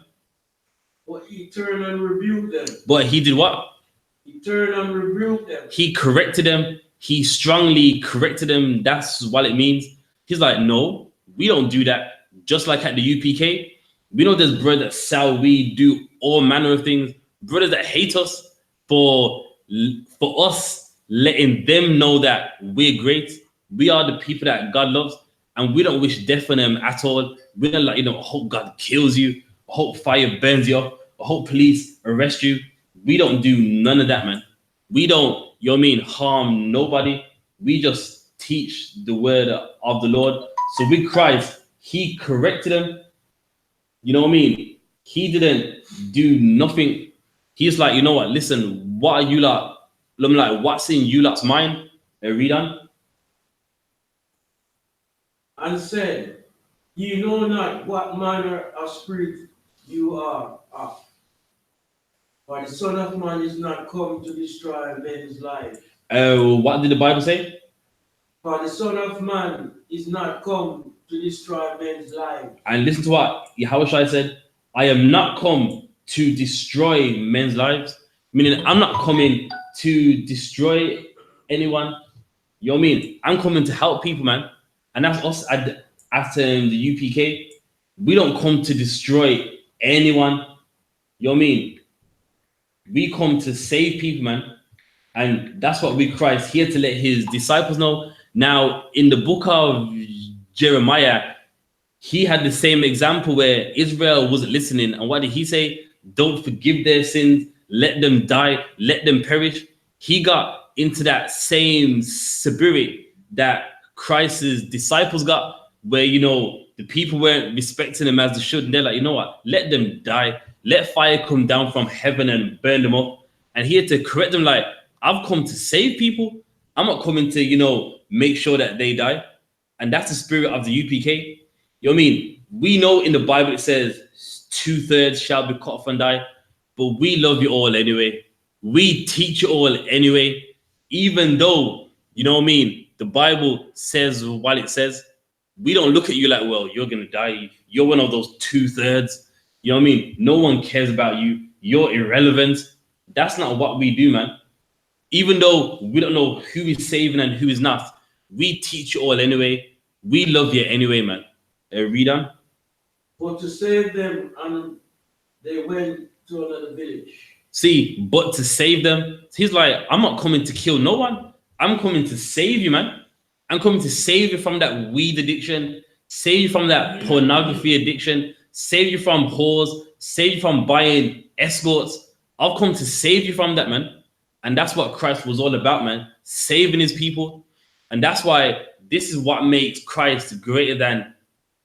But he turned and rebuked them. But he did what? He turned and rebuked them. He corrected them. He strongly corrected them. That's what it means. He's like, no, we don't do that. Just like at the UPK, we know there's brothers that sell weed, do all manner of things. Brothers that hate us for us letting them know that we're great. We are the people that God loves, and we don't wish death on them at all. We don't like, you know, I hope God kills you. I hope fire burns you up. I hope police arrest you. We don't do none of that, man. We don't, you know what I mean, harm nobody. We just teach the word of the Lord. So with Christ, he corrected them. You know what I mean? He didn't do nothing. He's like, you know what? Listen, what are you like? I'm like, what's in you lot's mind? Read on. And said, ye know not what manner of spirit you are of. For the Son of Man is not come to destroy men's lives. What did the Bible say? For the Son of Man is not come to destroy men's lives. And listen to what Yahushua said. I am not come to destroy men's lives. Meaning I'm not coming to destroy anyone. You know what I mean? I'm coming to help people, man. And that's us at the UPK. We don't come to destroy anyone. You know what I mean? We come to save people, man. And that's what we Christ here to let his disciples know. Now, in the book of Jeremiah, he had the same example where Israel wasn't listening. And what did he say? Don't forgive their sins. Let them die. Let them perish. He got into that same spirit that Christ's disciples got, where, you know, the people weren't respecting him as they should. And they're like, you know what? Let them die. Let fire come down from heaven and burn them up. And he had to correct them like, I've come to save people. I'm not coming to, you know, make sure that they die. And that's the spirit of the UPK. You know what I mean? We know in the Bible it says 2/3 shall be cut off and die, but we love you all anyway. We teach you all anyway, even though, you know what I mean, the Bible says what it says. We don't look at you like, well, you're going to die. You're one of those 2/3. You know what I mean? No one cares about you. You're irrelevant. That's not what we do, man. Even though we don't know who is saving and who is not, we teach you all anyway. We love you anyway, man. Read on. But to save them, and they went to another village. See, but to save them, he's like, I'm not coming to kill no one. I'm coming to save you, man. I'm coming to save you from that weed addiction, save you from that pornography addiction, save you from whores, save you from buying escorts. I've come to save you from that, man. And that's what Christ was all about, man. Saving his people. And that's why this is what makes Christ greater than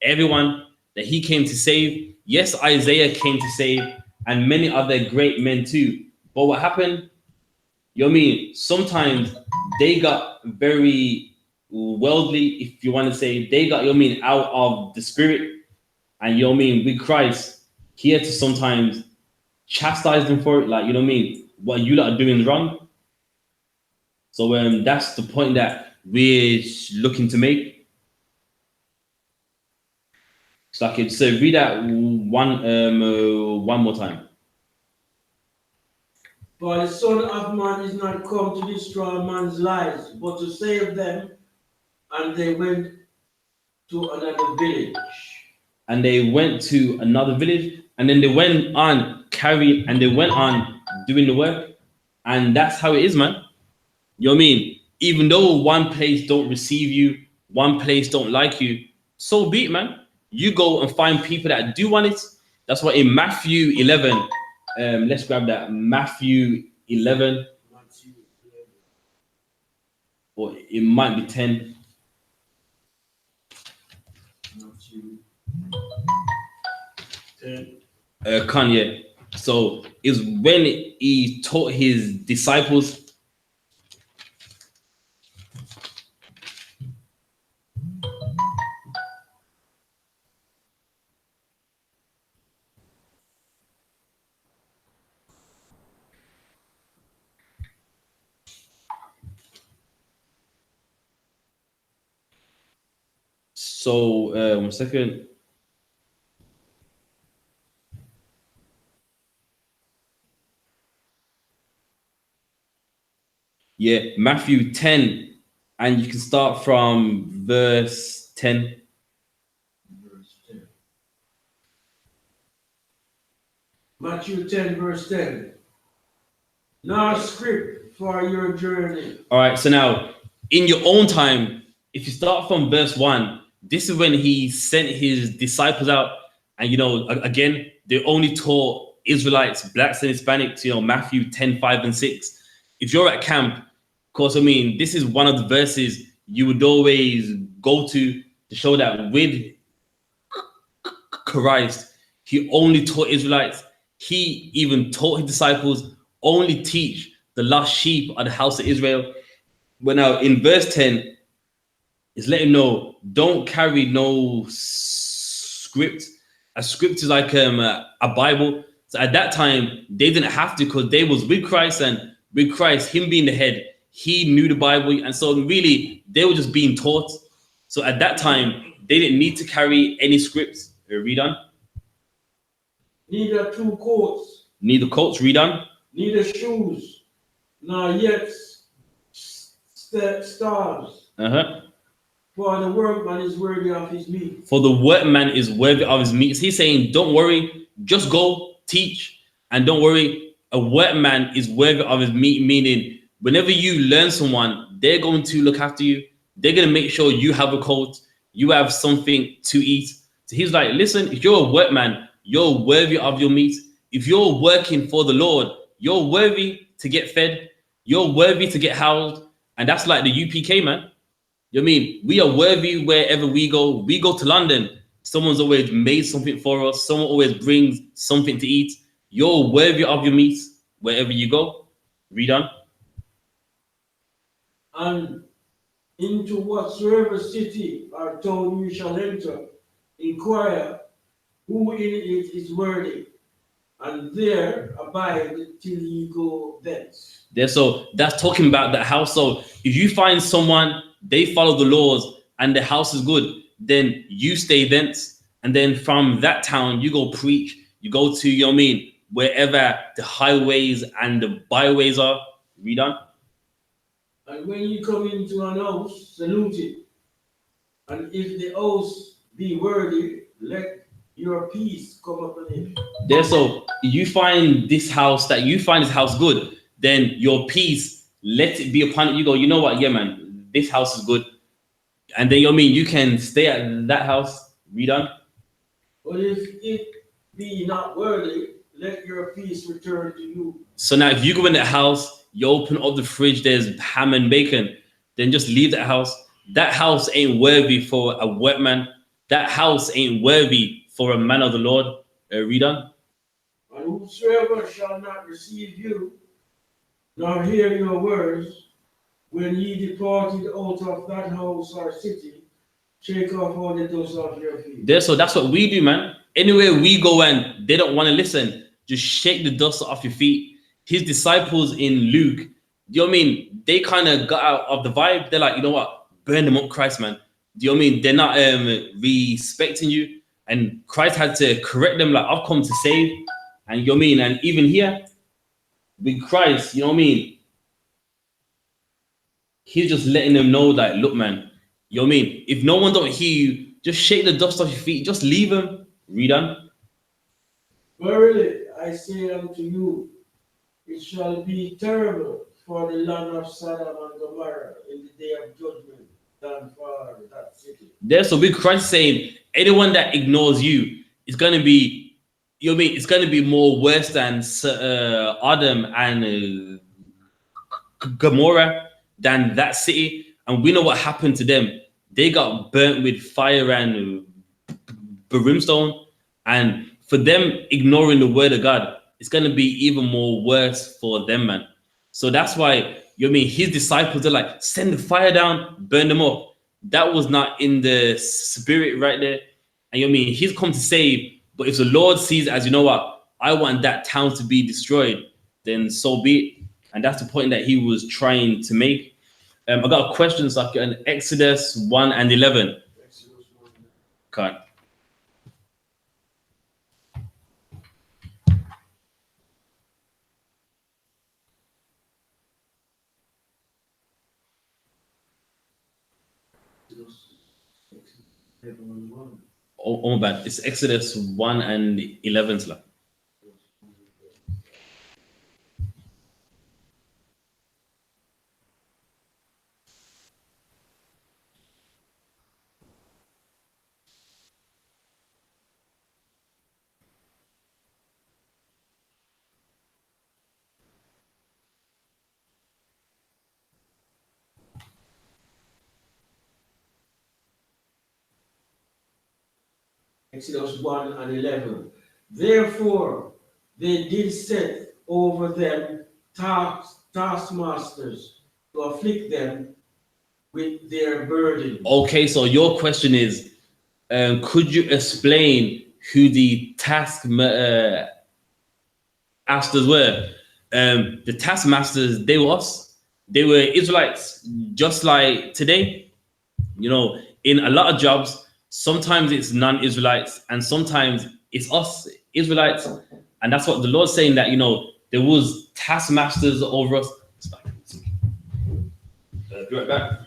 everyone that he came to save. Yes, Isaiah came to save, and many other great men too. But what happened? You know what I mean? Sometimes they got very worldly, if you want to say. They got, you know what I mean, out of the spirit. And you know what I mean? With Christ, he had to sometimes chastise them for it. Like, you know what I mean? What you lot are doing is wrong. So that's the point that we're looking to make. So I could say read that one more time. For the Son of Man is not come to destroy man's lives, but to save them. And they went to another village. And they went to another village, and then they went on carrying, and they went on doing the work. And that's how it is, man. You know what I mean? Even though one place don't receive you, one place don't like you, so be it, man. You go and find people that do want it. That's why in Matthew 11, let's grab that. Matthew 11. Or it might be 10. Matthew 10. Kanye. So it's when he taught his disciples. So 1 second. Yeah, Matthew 10, and you can start from verse 10. Verse 10. Matthew 10, verse 10. Now script for your journey. All right, so now in your own time, if you start from verse 1, this is when he sent his disciples out, and you know, again, they only taught Israelites, blacks and Hispanics, you know, Matthew 10, 5 and 6. If you're at camp, of course, I mean, this is one of the verses you would always go to show that with Christ, he only taught Israelites. He even taught his disciples only teach the lost sheep of the house of Israel. But now in verse 10, it's letting know, don't carry no script. A script is like a Bible. It's So at that time, they didn't have to because they was with Christ, and with Christ, him being the head, he knew the Bible. And so really, they were just being taught. So at that time, they didn't need to carry any scripts. Read on. Neither two coats, Neither coats. Read on. neither shoes, nor yet stars. For the workman is worthy of his meat. For the workman is worthy of his meat. He's saying, don't worry, just go teach. And don't worry, a workman is worthy of his meat, meaning whenever you learn someone, they're going to look after you. They're going to make sure you have a coat, you have something to eat. So he's like, listen, if you're a workman, you're worthy of your meat. If you're working for the Lord, you're worthy to get fed. You're worthy to get housed. And that's like the UPK, man. You know what I mean? We are worthy wherever we go. We go to London, someone's always made something for us. Someone always brings something to eat. You're worthy of your meat wherever you go. Read on. And into whatsoever city or town you shall enter, inquire who in it is worthy, and there abide till ye go thence. There, so that's talking about that house. So if you find someone, they follow the laws, and the house is good, then you stay thence. And then from that town, you go preach. You go to, you know what I mean, wherever the highways and the byways are. Read on. And when you come into an house, salute it. And if the house be worthy, let your peace come upon it. There, so you find this house good, then your peace, let it be upon it. You go, you know what? Yeah, man, this house is good. And then, you know what I mean, you can stay at that house. Read on. But if it be not worthy, let your peace return to you. So now if you go in that house, you open up the fridge, there's ham and bacon, then just leave that house. That house ain't worthy for a workman. That house ain't worthy for a man of the Lord. Read on. And whosoever shall not receive you, nor hear your words, when ye departed out of that house or city, shake off all the dust off your feet. There, so that's what we do, man. Anywhere we go and they don't want to listen, just shake the dust off your feet. His disciples in Luke, do you know what I mean? They kind of got out of the vibe. They're like, you know what? Burn them up, Christ, man. Do you know what I mean? They're not respecting you. And Christ had to correct them, like, I've come to save. And you know what I mean? And even here, with Christ, you know what I mean? He's just letting them know that, look, man, you know what I mean? If no one don't hear you, just shake the dust off your feet. Just leave them. Read on. Verily, I say unto you, it shall be terrible for the land of Sodom and Gomorrah in the day of judgment than for that city. There, so with Christ saying, anyone that ignores you is going to be, you know what I mean? It's going to be more worse than Adam and Gomorrah, than that city. And we know what happened to them. They got burnt with fire and brimstone. And for them ignoring the word of God, it's going to be even more worse for them, man. So that's why, you know what I mean, his disciples are like, send the fire down, burn them up. That was not in the spirit right there. And you know what I mean, he's come to save. But if the Lord sees, as you know what, I want that town to be destroyed, then so be it. And that's the point that he was trying to make. I got a question, so in Exodus 1 and 11. Okay. Oh, my bad. It's Exodus 1 and 11. Sla. Exodus 1 and 11. Therefore, they did set over them taskmasters to afflict them with their burden. Okay, so your question is, could you explain who the taskmasters were. The taskmasters, they were us. They were Israelites, just like today. You know, in a lot of jobs, sometimes it's non-Israelites and sometimes it's us, Israelites. And that's what the Lord's saying, that, you know, there was taskmasters over us. Be right back.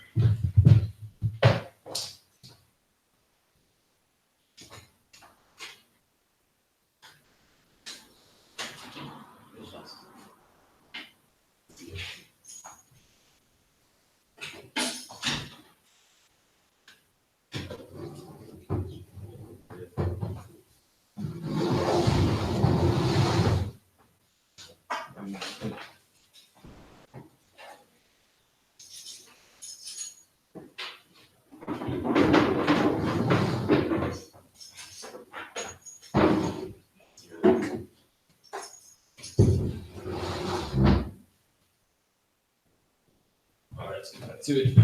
Let's get back to it.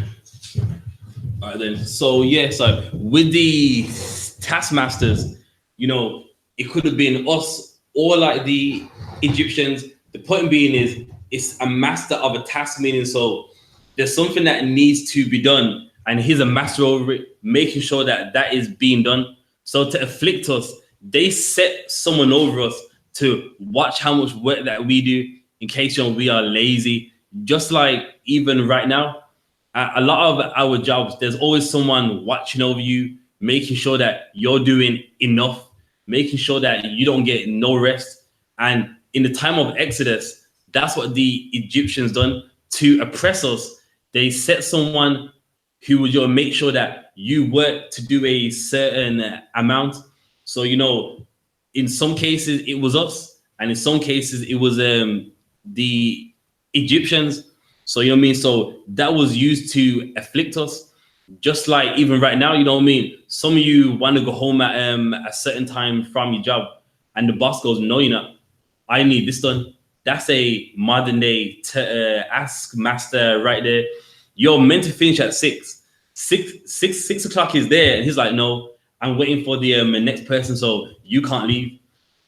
All right, then. So yeah, so with the taskmasters, you know, it could have been us or like the Egyptians. The point being is, it's a master of a task, meaning so there's something that needs to be done, and he's a master over it, making sure that that is being done. So to afflict us, they set someone over us to watch how much work that we do in case, you know, we are lazy. Just like even right now, a lot of our jobs, there's always someone watching over you, making sure that you're doing enough, making sure that you don't get no rest. And in the time of Exodus, that's what the Egyptians done to oppress us. They set someone who would, you know, make sure that you work to do a certain amount. So, you know, in some cases it was us, and in some cases it was the Egyptians. So, you know what I mean? So that was used to afflict us. Just like even right now, you know what I mean? Some of you want to go home at a certain time from your job, and the boss goes, no, you're not. I need this done. That's a modern day ask master right there. You're meant to finish at 6. 6 o'clock is there, and he's like, no, I'm waiting for the next person, so you can't leave.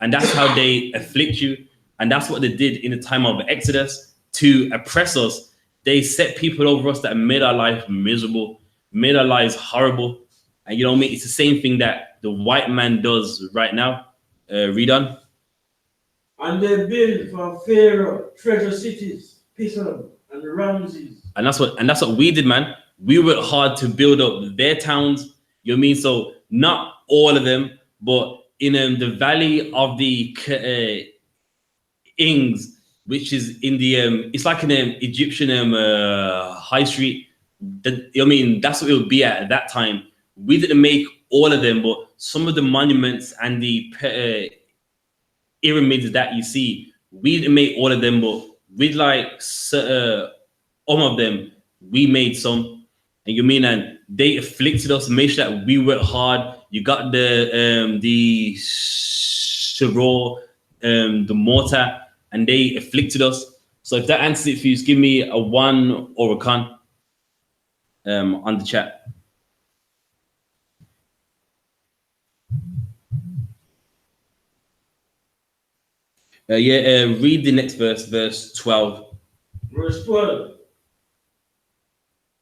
And that's how they afflict you. And that's what they did in the time of Exodus to oppress us. They set people over us that made our life miserable, made our lives horrible. And you know what I mean? It's the same thing that the white man does right now. Read on. And they built for Pharaoh treasure cities, Pithom and Ramses. And that's what we did, man. We worked hard to build up their towns. You know what I mean? So not all of them, but in the valley of the Ings, which is in the it's like an Egyptian high street. You know what I mean? That's what it would be at that time. We didn't make all of them, but some of the monuments and the pyramids that you see, we didn't make all of them, but with like some of them, we made some. And you mean, and they afflicted us, made sure that we worked hard. You got the shiro, the mortar, and they afflicted us. So if that answers it for you, just give me a 1 or a con on the chat. Read the next verse, verse 12. Verse 12.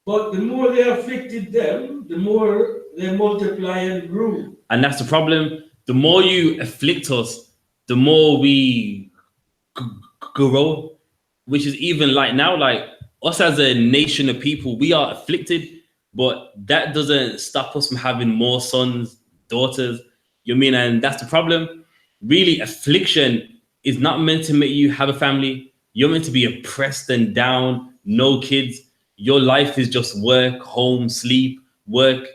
But the more they afflicted them, the more they multiply and grew. And that's the problem. The more you afflict us, the more we grow, which is even like now, like us as a nation of people, we are afflicted, but that doesn't stop us from having more sons, daughters. You know what I mean? And that's the problem. Really, affliction is not meant to make you have a family. You're meant to be oppressed and down, no kids. Your life is just work, home, sleep, work.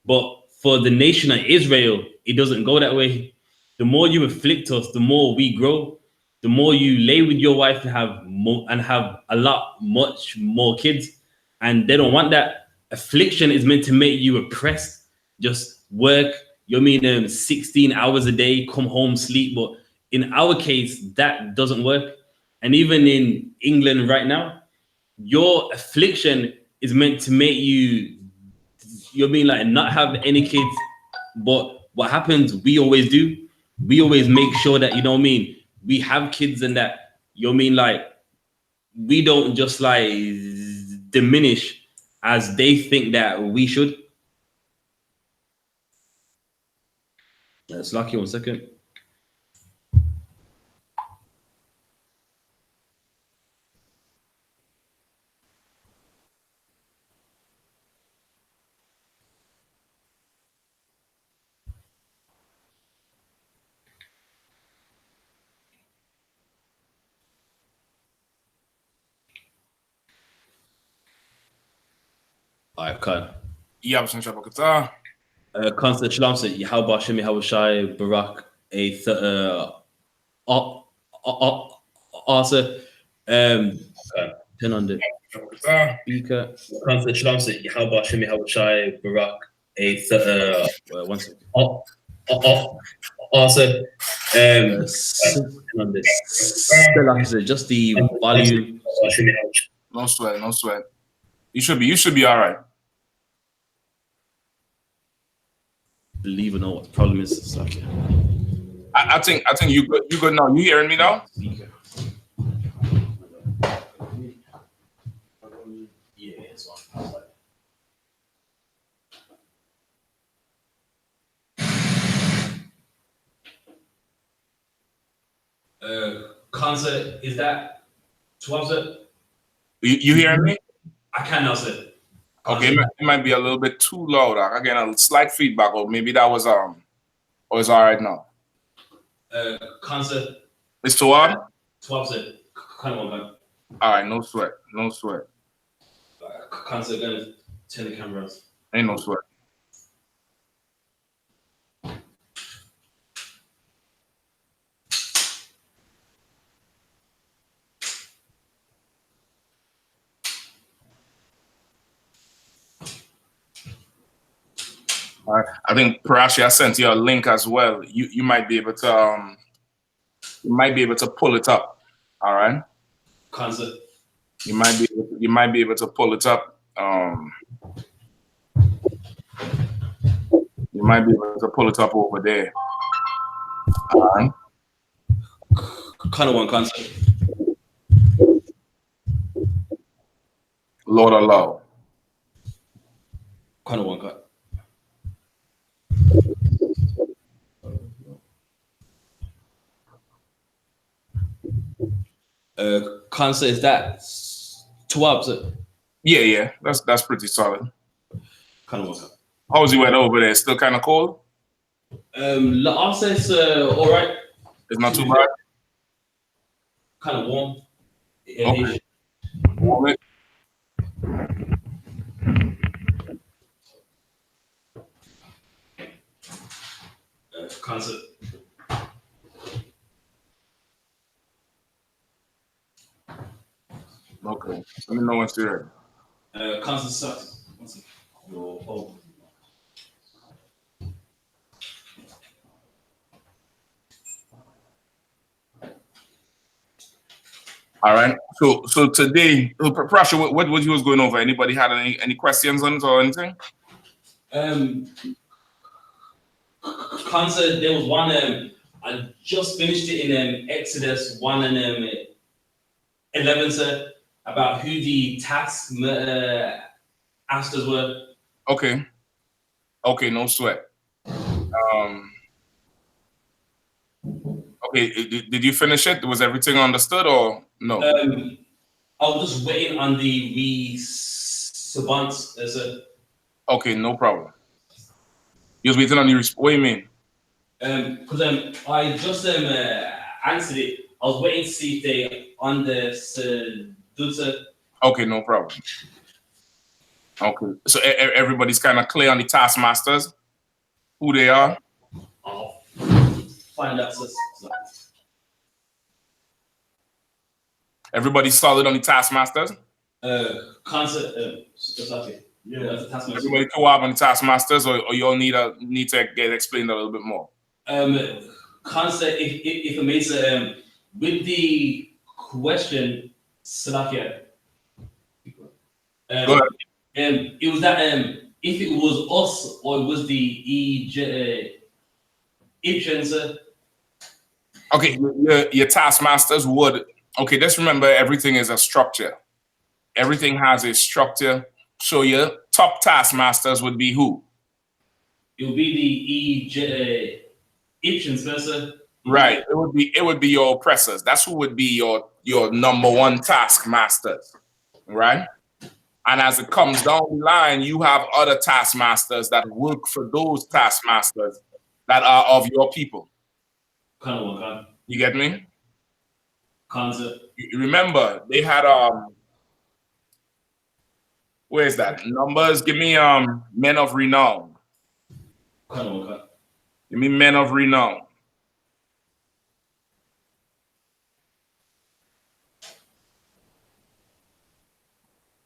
But for the nation of Israel, it doesn't go that way. The more you afflict us, the more we grow. The more you lay with your wife and have much more kids, and they don't want that. Affliction is meant to make you oppressed. Just work. You know what I mean? 16 hours a day, come home, sleep. But in our case, that doesn't work. And even in England right now, your affliction is meant to make you, you're being like not have any kids. But what happens, we always do. We always make sure that, you know what I mean, we have kids and that, you mean like we don't just like diminish as they think that we should. It's lucky 1 second. All right, cut. I.S.U.P.K. Constant Shalom said, Yahweh Hashem, Yahweh Shai, Barak, Asa, 10 on the speaker. Constant Shalom said, Yahweh Hashem, Yahweh Shai, Barak, 1 second. Asa, 10 on the still like just the volume. No sweat, no sweat. You should be all right. Believe or not, what the problem is. It's like, I think you good now. You hearing me now? Speaker. Yeah, it's on. Concert, is that 12? You hearing me? I can now say. Okay, it might be a little bit too loud. I get a slight feedback, or maybe that was or it's all right now. Concert. It's too hard? 12. Kind of one. All right, no sweat, no sweat. Concert gonna turn the cameras. Ain't no sweat. All right. I think Parashi, I sent you a link as well. You might be able to pull it up. All right. Concert. You might be able to pull it up. You might be able to pull it up over there. All right. Kind of one concert. Lord allow. Kind of one cut. Concert, is that 12? Yeah. That's pretty solid. Kind of one cut. How's the weather over there? Still kind of cold? I'll say it's all right. It's not too bad? Kind of warm. Okay. Warm it. Concert. Okay. Let me know once you're ready. Concert sucks. Your phone. All right. So today, Prasha, what you was going over? Anybody had any questions on it or anything? Concert, there was one. I just finished it in Exodus 1 and 11, sir, about who the taskmasters were. Okay. Okay, no sweat. Okay, did you finish it? Was everything understood or no? I was just waiting on the response, sir. Okay, no problem. You was waiting on the response. What do you mean? Because I just answered it. I was waiting to see if they understood, sir. Okay, no problem. Okay, so everybody's kind of clear on the taskmasters, who they are. I'll find out, sir. Everybody's solid on the taskmasters. Concert, okay. Yeah, that's a taskmaster. Everybody co-op on the taskmasters, or you all need to get explained a little bit more. Concert, if it makes with the question, Salakia. Go ahead. It was that if it was us or it was the Egyptians. Okay, your taskmasters would. Okay, just remember everything is a structure. Everything has a structure. So your top taskmasters would be who? It will be the Egyptians, Spencer. Right. It would be your oppressors. That's who would be your number one taskmasters. Right? And as it comes down the line, you have other taskmasters that work for those taskmasters that are of your people. You get me? Concept. Remember, they had where is that? Numbers. Give me men of renown. Give me men of renown.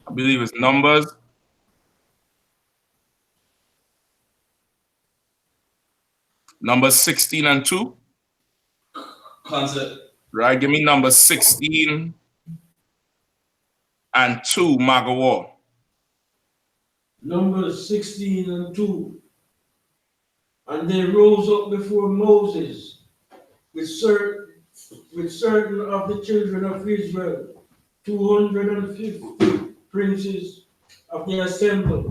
I believe it's Numbers. Numbers 16 and 2. Concept. Right? Give me number 16 and 2, Magawa. Numbers 16 and 2. And they rose up before Moses with certain of the children of Israel, 250 princes of the assembly,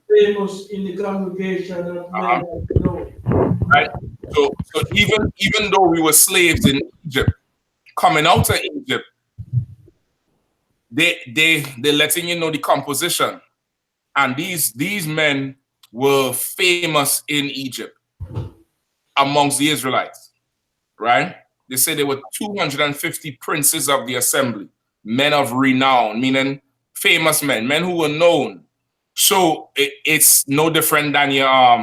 famous in the congregation of men that know. Right. So even though we were slaves in Egypt, coming out of Egypt, they're letting you know the composition. And these men were famous in Egypt amongst the Israelites. Right? They say there were 250 princes of the assembly, men of renown, meaning famous men, men who were known. So it's no different than your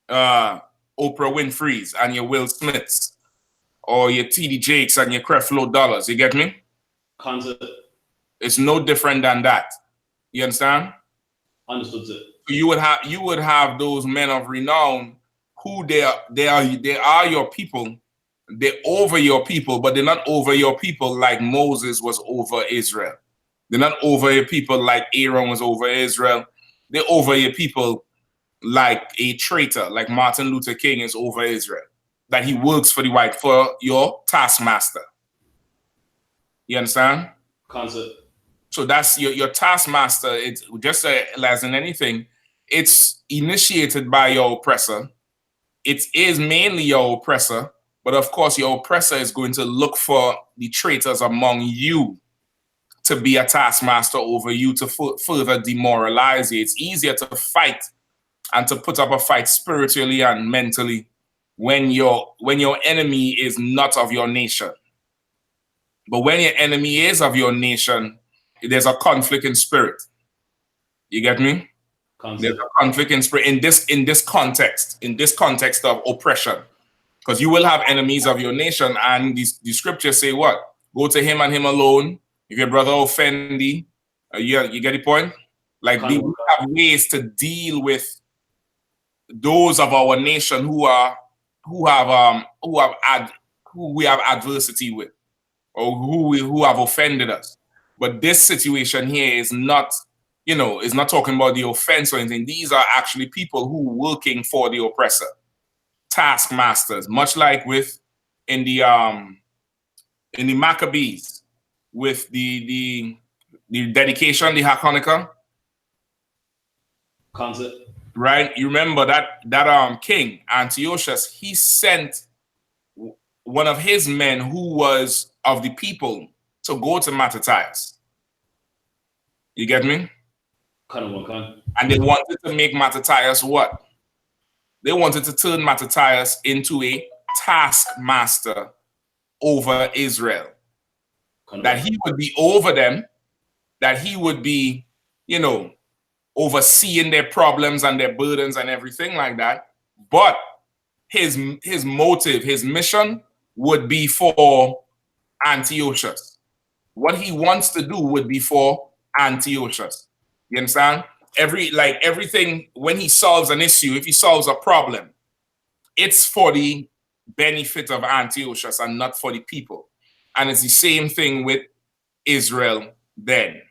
Oprah Winfrey's and your Will Smiths or your TD Jakes and your Creflo Dollars. You get me? Concept. It's no different than that. You understand? Understood, sir. You would have those men of renown who they are your people. They're over your people, but they're not over your people like Moses was over Israel. They're not over your people like Aaron was over Israel. They're over your people like a traitor, like Martin Luther King is over Israel. That he works for your taskmaster. You understand? Concept. So that's your taskmaster. It's just as in anything, it's initiated by your oppressor. It is mainly your oppressor, but of course your oppressor is going to look for the traitors among you to be a taskmaster over you to further demoralize you. It's easier to fight and to put up a fight spiritually and mentally when your enemy is not of your nation. But when your enemy is of your nation, there's a conflict in spirit. You get me? Concept. There's a conflict in spirit in this context of oppression. Because you will have enemies of your nation, and the scriptures say what? Go to him and him alone. If your brother offend thee, you get the point? Like we have ways to deal with those of our nation who we have adversity with, or who have offended us. But this situation here is not, is not talking about the offense or anything. These are actually people who are working for the oppressor, taskmasters, much like in the Maccabees with the dedication, the Hanukkah. Concept. Right? You remember that king Antiochus, he sent one of his men who was of the people to go to Mattathias. You get me? And they wanted to make Mattathias what? They wanted to turn Mattathias into a taskmaster over Israel. That he would be over them, that he would be, overseeing their problems and their burdens and everything like that. But his motive, his mission would be for Antiochus. What he wants to do would be for Antiochus. You understand? Everything, when he solves an issue, if he solves a problem, it's for the benefit of Antiochus and not for the people. And it's the same thing with Israel then.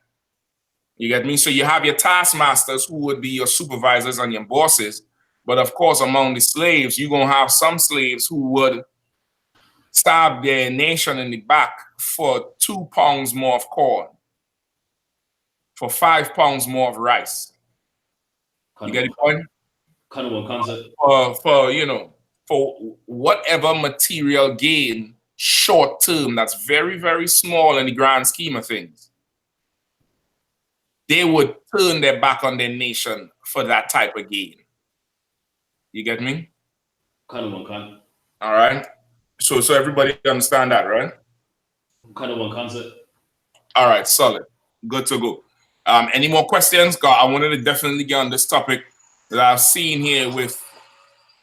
You get me? So you have your taskmasters who would be your supervisors and your bosses, But of course, among the slaves, you're going to have some slaves who would stab their nation in the back for 2 pounds more of corn, for 5 pounds more of rice. You get the point? Kind of one concept. For you know, for whatever material gain, short term, that's very, very small in the grand scheme of things, they would turn their back on their nation for that type of gain. You get me? Kind of one concept. All right. So everybody understand that, right? Kind of one concept. All right, solid. Good to go. Any more questions? God, I wanted to definitely get on this topic that I've seen here with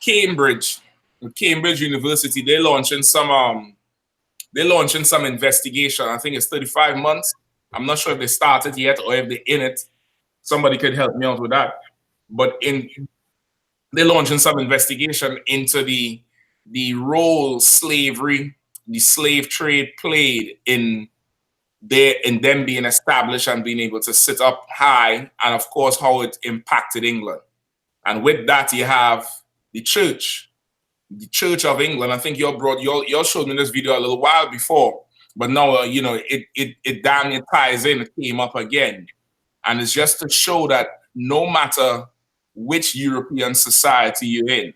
Cambridge University. They're launching some investigation. I think it's 35 months. I'm not sure if they started yet or if they're in it. Somebody could help me out with that. But they're launching some investigation into the role slavery, the slave trade played in them being established and being able to sit up high, and of course how it impacted England. And with that, you have the Church of England. I think you showed me this video a little while before, but now it damn near ties in. It came up again, and it's just to show that no matter which European society you're in,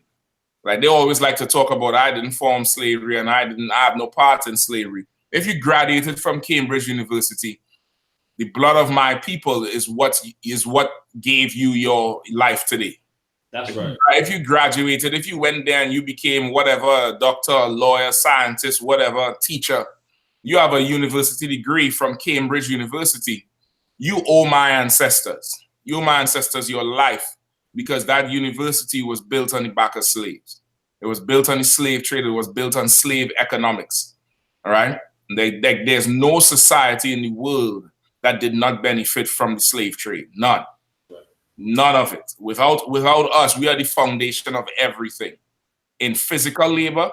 like they always like to talk about, I didn't form slavery and I have no part in slavery. If you graduated from Cambridge University, the blood of my people is what gave you your life today. That's right. If you graduated, if you went there and you became whatever, doctor, lawyer, scientist, whatever, teacher, you have a university degree from Cambridge University, you owe my ancestors. You owe my ancestors your life, because that university was built on the back of slaves. It was built on the slave trade. It was built on slave economics. All right? There's no society in the world that did not benefit from the slave trade. None. None of it. Without us, we are the foundation of everything in physical labor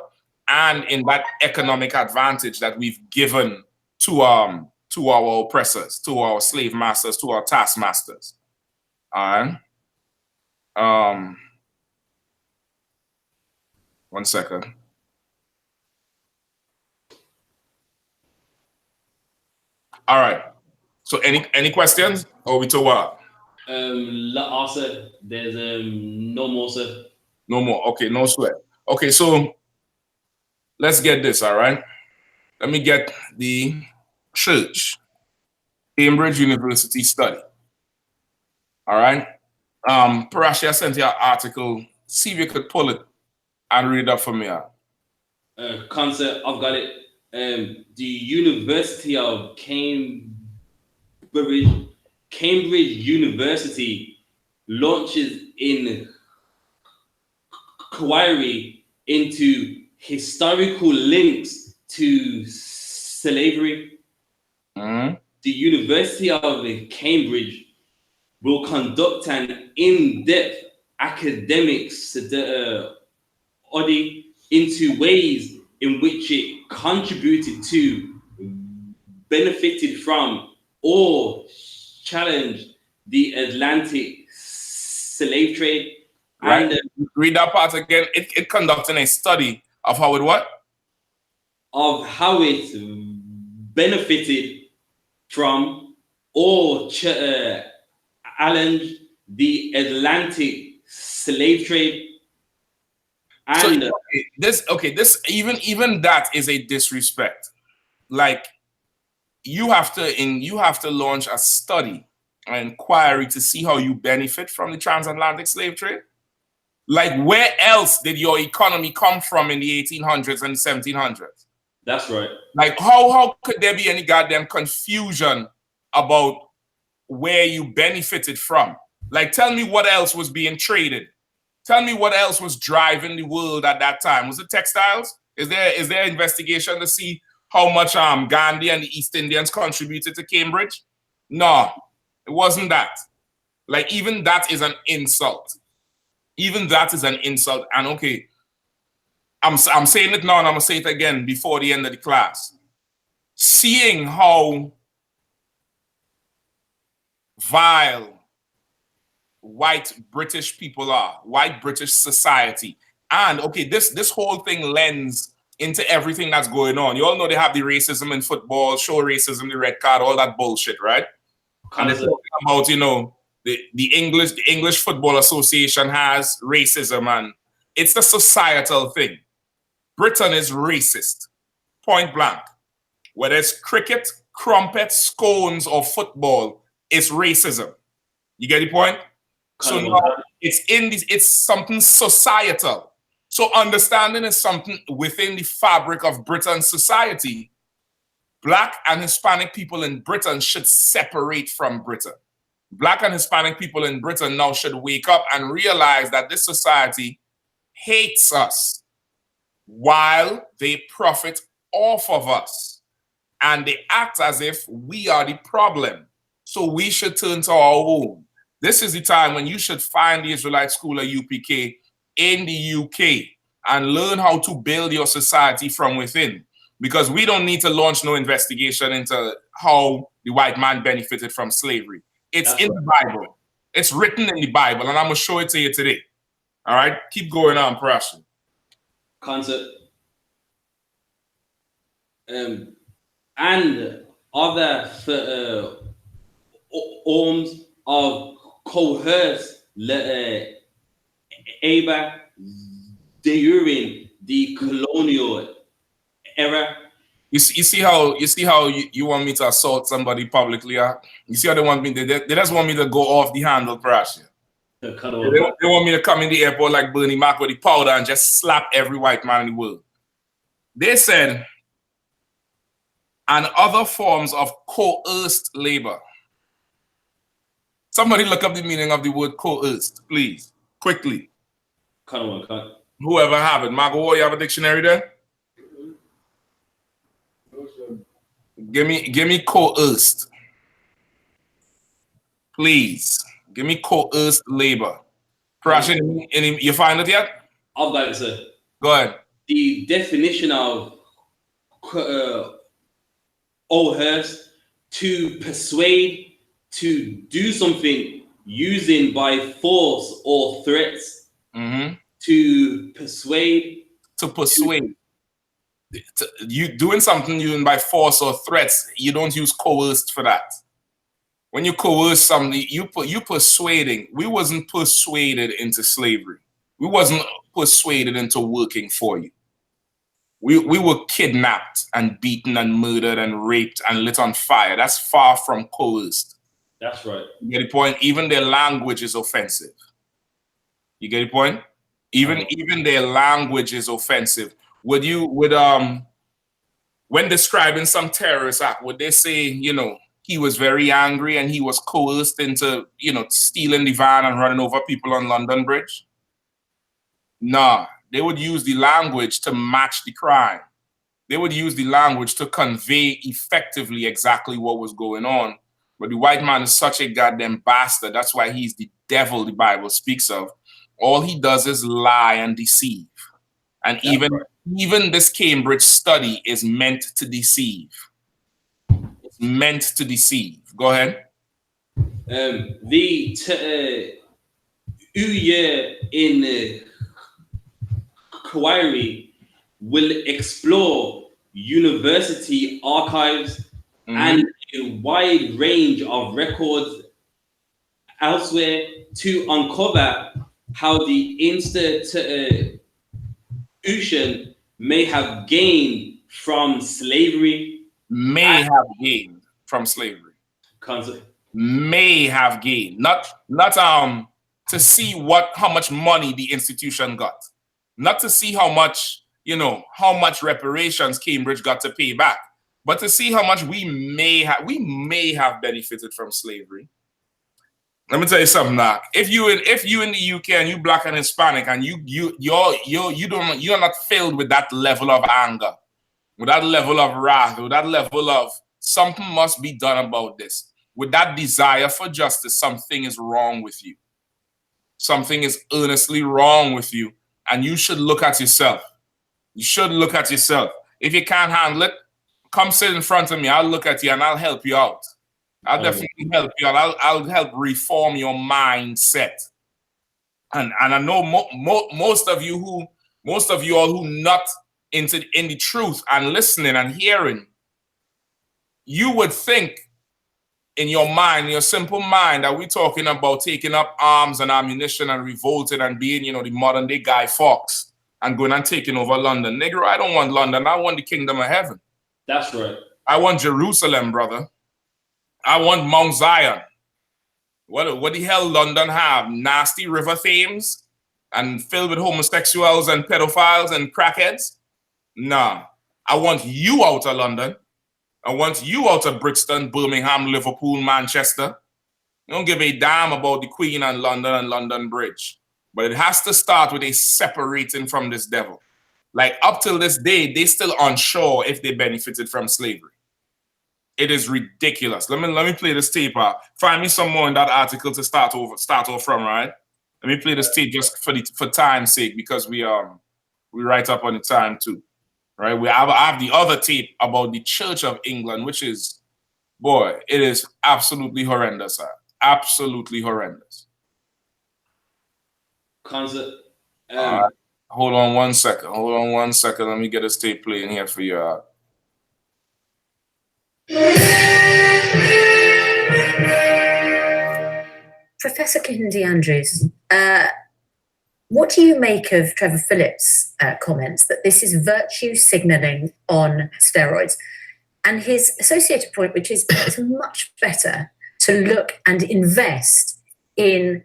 and in that economic advantage that we've given to our oppressors, to our slave masters, to our taskmasters. All right. One second. All right. So any questions? Or we to what? Also, there's no more, sir. No more. Okay, no sweat. Okay, so let's get this, all right? Let me get the Church, Cambridge University study. All right. Parashi, I sent you an article. See if you could pull it and read it up for me. Concept, I've got it. The University of Cambridge University launches inquiry into historical links to slavery. Mm-hmm. The University of Cambridge will conduct an in-depth academic study into ways in which it contributed to, benefited from, or challenged the Atlantic slave trade. Right. And read that part again. It conducting a study of how it what? Of how it benefited from or challenged the Atlantic slave trade. And so, this even that is a disrespect. Like you have to launch a study, an inquiry to see how you benefit from the transatlantic slave trade. Like where else did your economy come from in the 1800s and 1700s? That's right. Like how could there be any goddamn confusion about where you benefited from? Like tell me what else was being traded. Tell me what else was driving the world at that time. Was it textiles? Is there investigation to see how much Gandhi and the East Indians contributed to Cambridge? No, it wasn't that. Like even that is an insult. Even that is an insult. And okay, I'm saying it now and I'm gonna say it again before the end of the class. Seeing how vile white British people are, white British society. And okay, this whole thing lends into everything that's going on. You all know they have the racism in football, show racism, the red card, all that bullshit, right? And they're talking about, you know, the English Football Association has racism, and it's a societal thing. Britain is racist, point blank. Whether it's cricket, crumpets, scones, or football, it's racism. You get the point? So now it's something societal. So understanding is something within the fabric of Britain's society. Black and Hispanic people in Britain should separate from Britain. Black and Hispanic people in Britain now should wake up and realize that this society hates us while they profit off of us. And they act as if we are the problem. So we should turn to our home. This is the time when you should find the Israelite School of UPK in the UK and learn how to build your society from within. Because we don't need to launch no investigation into how the white man benefited from slavery. It's in the Bible. It's written in the Bible, and I'm going to show it to you today. All right? Keep going on, Prashan. Concept. And other forms of coerce labor during the colonial era. You see how you want me to assault somebody publicly? You see how they want me? They just want me to go off the handle, Prashan. They want me to come in the airport like Bernie Mac with the powder and just slap every white man in the world. They said, and other forms of coerced labor. Somebody look up the meaning of the word coerced, please, quickly. Whoever have it. Margot, you have a dictionary there? Give me coerced. Please. Give me coerced labor. Prashan, you find it yet? I've got it, sir. Go ahead. The definition of coerce, to persuade, to do something using by force or threats. Mm-hmm. To persuade. To persuade. You doing something using by force or threats, you don't use coerced for that. When you coerce somebody, you persuading. We wasn't persuaded into slavery. We wasn't persuaded into working for you. We were kidnapped and beaten and murdered and raped and lit on fire. That's far from coerced. That's right. You get the point? Even their language is offensive. You get the point? Even their language is offensive. When describing some terrorist act, would they say, you know, he was very angry and he was coerced into, you know, stealing the van and running over people on London Bridge? Nah, they would use the language to match the crime. They would use the language to convey effectively exactly what was going on. But the white man is such a goddamn bastard. That's why he's the devil the Bible speaks of. All he does is lie and deceive. And even this Cambridge study is meant to deceive. It's meant to deceive. Go ahead. The year in inquiry will explore university archives and a wide range of records elsewhere to uncover how the institution may have gained from slavery. May have gained from slavery. May have gained. Not to see how much money the institution got. Not to see how much reparations Cambridge got to pay back, but to see how much we may have benefited from slavery. Let me tell you something now. If you in the UK and you black and Hispanic and you're not filled with that level of anger, with that level of wrath, with that level of something must be done about this, with that desire for justice, something is wrong with you. Something is earnestly wrong with you, and you should look at yourself. You should look at yourself. If you can't handle it, come sit in front of me. I'll look at you and I'll help you out. I'll definitely help you. I'll help reform your mindset. And I know most of you all who not in the truth and listening and hearing, you would think in your mind, your simple mind, that we're talking about taking up arms and ammunition and revolting and being, the modern day Guy Fawkes and going and taking over London. Negro, I don't want London. I want the kingdom of heaven. That's right. I want Jerusalem, brother. I want Mount Zion. What the hell London have? Nasty river Thames and filled with homosexuals and pedophiles and crackheads? Nah. I want you out of London. I want you out of Brixton, Birmingham, Liverpool, Manchester. You don't give a damn about the Queen and London Bridge. But it has to start with a separating from this devil. Like up till this day, they still unsure if they benefited from slavery. It is ridiculous. Let me play this tape out. Find me some more in that article to start off from, right? Let me play this tape just for time's sake, because we write up on the time too. Right? I have the other tape about the Church of England, which is, boy, it is absolutely horrendous. Absolutely horrendous. Concert. Hold on one second. Let me get this tape playing here for you. Professor Kindi Andrews, what do you make of Trevor Phillips' comments that this is virtue signaling on steroids? And his associated point, which is it's much better to look and invest in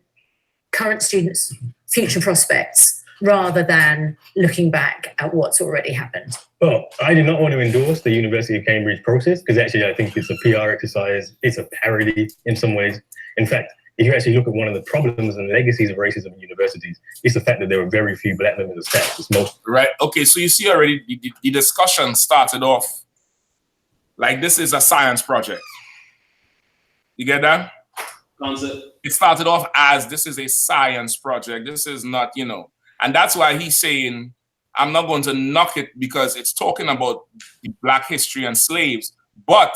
current students' future prospects rather than looking back at what's already happened. Well, I do not want to endorse the University of Cambridge process, because actually I think it's a PR exercise. It's a parody in some ways. In fact, if you actually look at one of the problems and legacies of racism in universities, it's the fact that there are very few black members of staff. It's most right. Okay, so you see already the discussion started off like this is a science project. You get that? Concept. It started off as this is a science project. This is not, and that's why he's saying, I'm not going to knock it because it's talking about the black history and slaves, but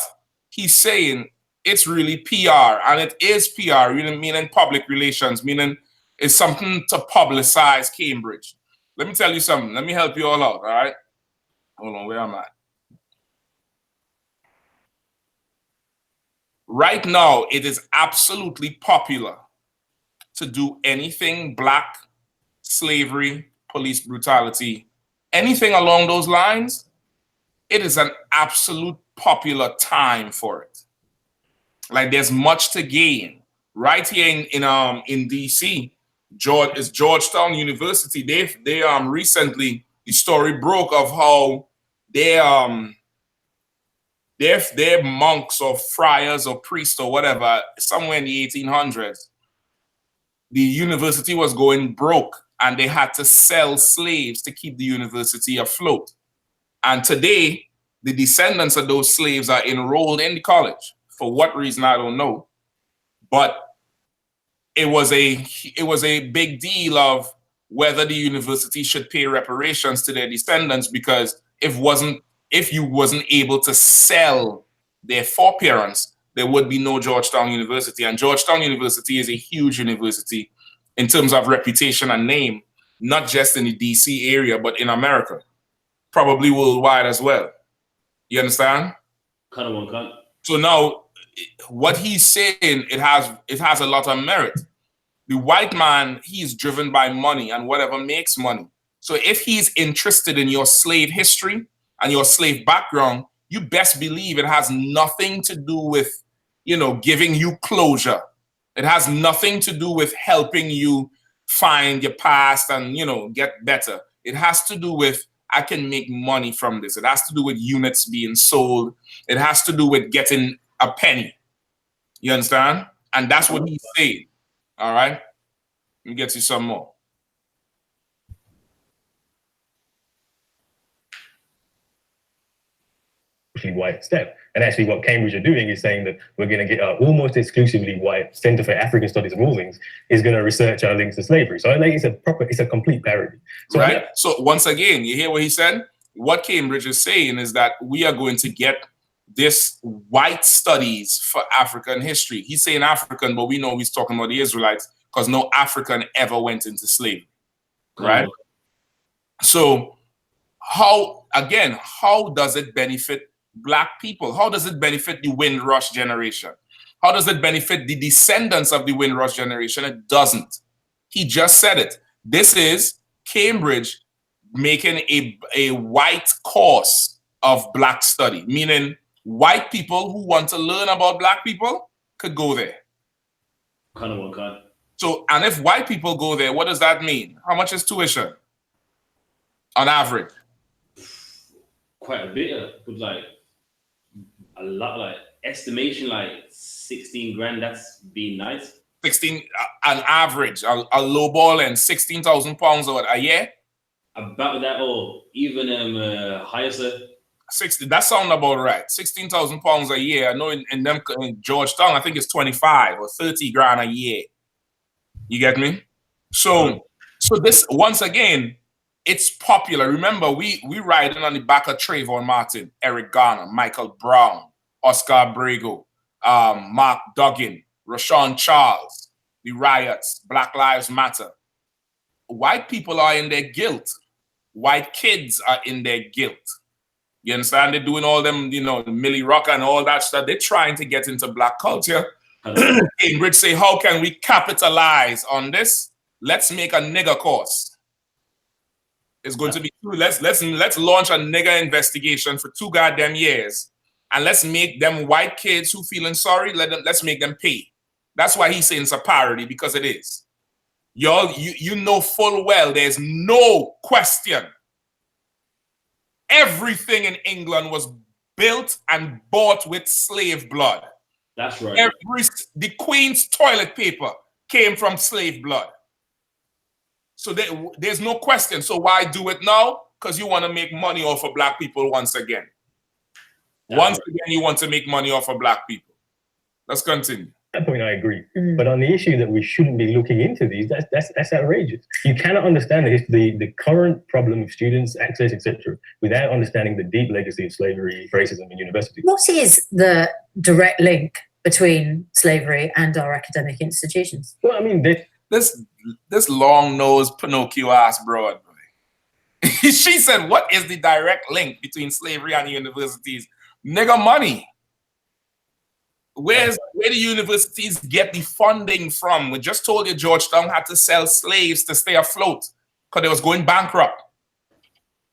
he's saying it's really PR, and it is PR, meaning public relations, meaning it's something to publicize Cambridge. Let me tell you something. Let me help you all out, all right? Hold on, where am I? Right now, it is absolutely popular to do anything black, slavery, police brutality, anything along those lines. It is an absolute popular time for it. Like there's much to gain. Right here in DC, Georgetown University, they recently, the story broke of how they're monks or friars or priests or whatever, somewhere in the 1800s, the university was going broke and they had to sell slaves to keep the university afloat. And today, the descendants of those slaves are enrolled in the college. For what reason, I don't know. But it was a big deal of whether the university should pay reparations to their descendants, because if you wasn't able to sell their foreparents, there would be no Georgetown University. And Georgetown University is a huge university in terms of reputation and name, not just in the DC area, but in America, probably worldwide as well. You understand? So now, what he's saying, it has a lot of merit. The white man, he's driven by money and whatever makes money. So if he's interested in your slave history and your slave background, you best believe it has nothing to do with, giving you closure. It has nothing to do with helping you find your past and, get better. It has to do with, I can make money from this. It has to do with units being sold. It has to do with getting a penny. You understand? And that's what he's saying. All right? Let me get you some more. White step. And actually what Cambridge are doing is saying that we're going to get almost exclusively white Center for African Studies rulings is going to research our links to slavery. So I think it's a complete parody. So, right. Yeah. So once again, you hear what he said? What Cambridge is saying is that we are going to get this white studies for African history. He's saying African, but we know he's talking about the Israelites because no African ever went into slavery, right? So how does it benefit Black people? How does it benefit the Windrush generation? How does it benefit the descendants of the Windrush generation? It doesn't. He just said it. This is Cambridge making a white course of Black study, meaning white people who want to learn about Black people could go there. Kind of one kind. So, and if white people go there, what does that mean? How much is tuition on average? Quite a bit, but like a lot, like estimation, like 16 grand. That's being nice. 16 an average, a low ball and 16,000 pounds a year. About that, or even higher, sir. 60. That sounds about right. 16,000 pounds a year. I know in Georgetown, I think it's 25 or 30 grand a year. You get me? So this, once again, it's popular. Remember, we riding on the back of Trayvon Martin, Eric Garner, Michael Brown, Oscar Abrego, Mark Duggan, Rashawn Charles, the riots, Black Lives Matter. White people are in their guilt. White kids are in their guilt. You understand? They're doing all them, the Millie Rock and all that stuff. They're trying to get into Black culture. Cambridge say, how can we capitalize on this? Let's make a nigger course. It's going to be, let's launch a nigger investigation for 2 goddamn years. And let's make them white kids who feeling sorry, let's make them pay. That's why he's saying it's a parody, because it is. Y'all, you know full well there's no question. Everything in England was built and bought with slave blood. That's right. The Queen's toilet paper came from slave blood. So there's no question. So why do it now? Because you want to make money off of Black people once again. Once again, you want to make money off of Black people. Let's continue. At that point, I agree. But on the issue that we shouldn't be looking into these, that's outrageous. You cannot understand the current problem of students' access, etc., without understanding the deep legacy of slavery, racism in universities. What is the direct link between slavery and our academic institutions? Well, I mean, this long-nosed Pinocchio ass broad. She said, what is the direct link between slavery and universities? Nigga, money. Where the universities get the funding from? We just told you Georgetown had to sell slaves to stay afloat because they was going bankrupt.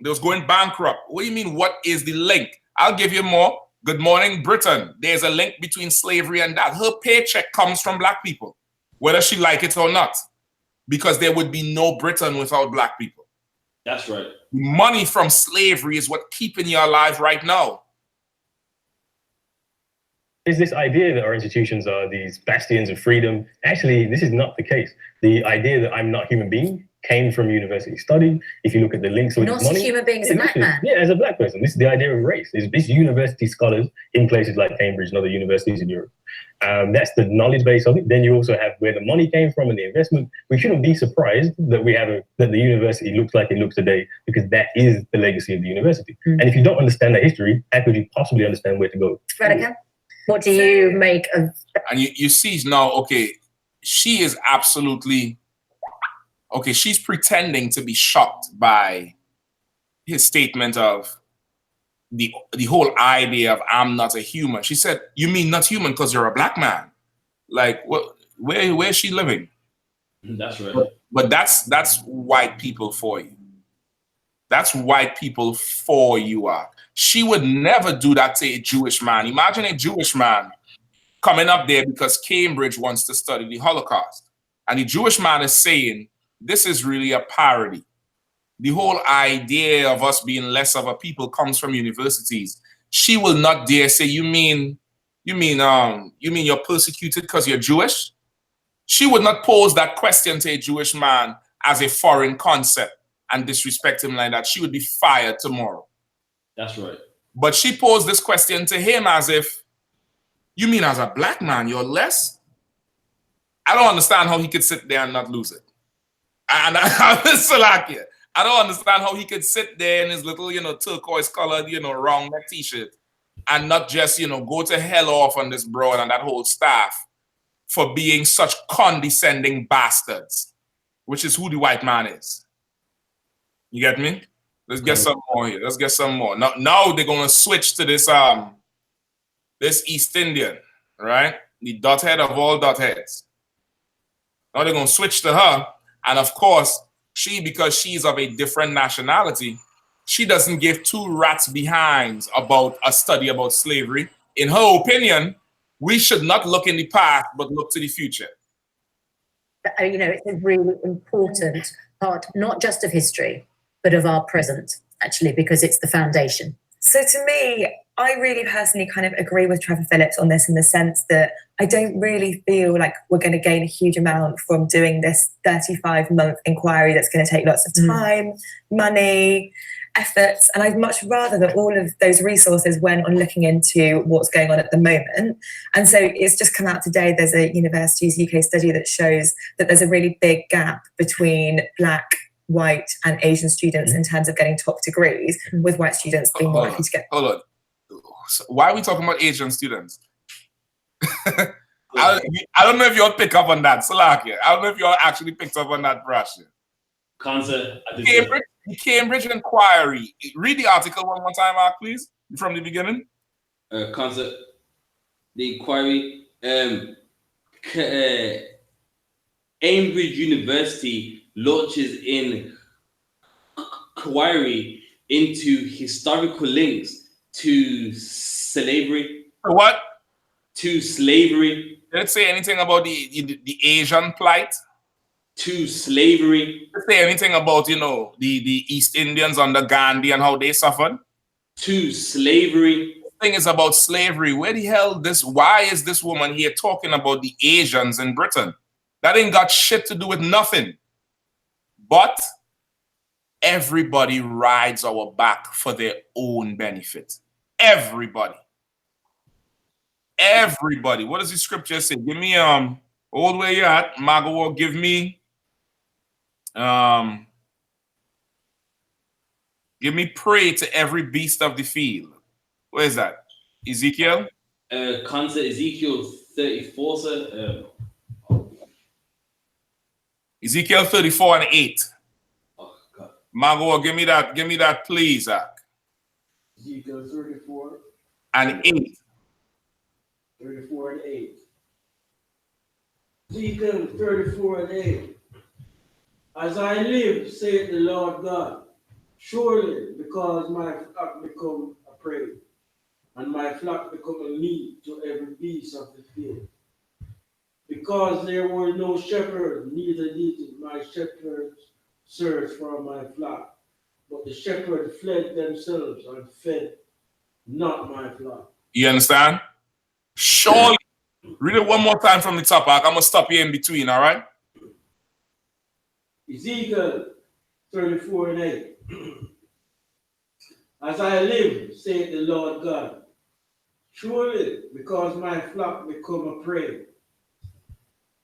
They was going bankrupt. What do you mean, what is the link? I'll give you more. Good morning, Britain. There's a link between slavery and that. Her paycheck comes from Black people, whether she like it or not, because there would be no Britain without Black people. That's right. Money from slavery is what keeping you alive right now. There's this idea that our institutions are these bastions of freedom. Actually, this is not the case. The idea that I'm not a human being came from university study. If you look at the links with Not money, a human being as a Black man. Yeah, as a Black person. This is the idea of race. It's university scholars in places like Cambridge and other universities in Europe. That's the knowledge base of it. Then you also have where the money came from and the investment. We shouldn't be surprised that that the university looks like it looks today, because that is the legacy of the university. And if you don't understand that history, how could you possibly understand where to go? Radhika, what do you make of? And you see now, okay, she is absolutely, okay, she's pretending to be shocked by his statement of the whole idea of I'm not a human. She said, you mean not human because you're a Black man? Like, what? Where is she living? That's right. But that's white people for you. That's white people for you are. She would never do that to a Jewish man. Imagine a Jewish man coming up there because Cambridge wants to study the Holocaust. And the Jewish man is saying, this is really a parody. The whole idea of us being less of a people comes from universities. She will not dare say, you mean you're persecuted because you're Jewish? She would not pose that question to a Jewish man as a foreign concept and disrespect him like that. She would be fired tomorrow. That's right. But she posed this question to him as if, you mean as a Black man, you're less? I don't understand how he could sit there and not lose it. And I don't understand how he could sit there in his little, turquoise colored, round neck t-shirt and not just, you know, go to hell off on this broad and that whole staff for being such condescending bastards, which is who the white man is. You get me? Let's get some more here. Let's get some more. Now they're gonna switch to this this East Indian, right? The dot head of all dot heads. Now they're gonna switch to her, and of course, because she's of a different nationality, she doesn't give two rats behinds about a study about slavery. In her opinion, we should not look in the past, but look to the future. You know, it's a really important part, not just of history, but of our present, actually, because it's the foundation. So to me, I really personally kind of agree with Trevor Phillips on this in the sense that I don't really feel like we're going to gain a huge amount from doing this 35-month inquiry that's going to take lots of time, money, efforts, and I'd much rather that all of those resources went on looking into what's going on at the moment. And so it's just come out today, there's a Universities UK study that shows that there's a really big gap between Black, white and Asian students in terms of getting top degrees, with white students being more likely to get. Hold on. So why are we talking about Asian students? I don't know if you'll pick up on that, Salakia. I don't know if y'all actually picked up on that, brush. The Cambridge Inquiry. Read the article one more time, Mark, please, from the beginning. The inquiry. Cambridge University launches inquiry into historical links to slavery. What? To slavery. Did it say anything about the Asian plight? To slavery. Did it say anything about, you know, the East Indians under Gandhi and how they suffered? To slavery. The thing is about slavery. Where the hell why is this woman here talking about the Asians in Britain? That ain't got shit to do with nothing. But everybody rides our back for their own benefit. Everybody. Everybody. What does the scripture say? Give me old where you at, Magawa, give me prey to every beast of the field. Where is that? Ezekiel? Concept Ezekiel 34, sir. Ezekiel 34 and 8. Oh God. Magawa, give me that, please, Zach. Ezekiel 34 and 8. 34 and 8. Ezekiel 34 and 8. As I live, saith the Lord God, surely because my flock become a prey, and my flock become a meat to every beast of the field. Because there were no shepherds, neither did my shepherds search for my flock, but the shepherds fled themselves and fed not my flock. You understand? Surely. Read it one more time from the top. I'm going to stop you in between, all right? Ezekiel 34 and 8. As I live, saith the Lord God, surely because my flock become a prey,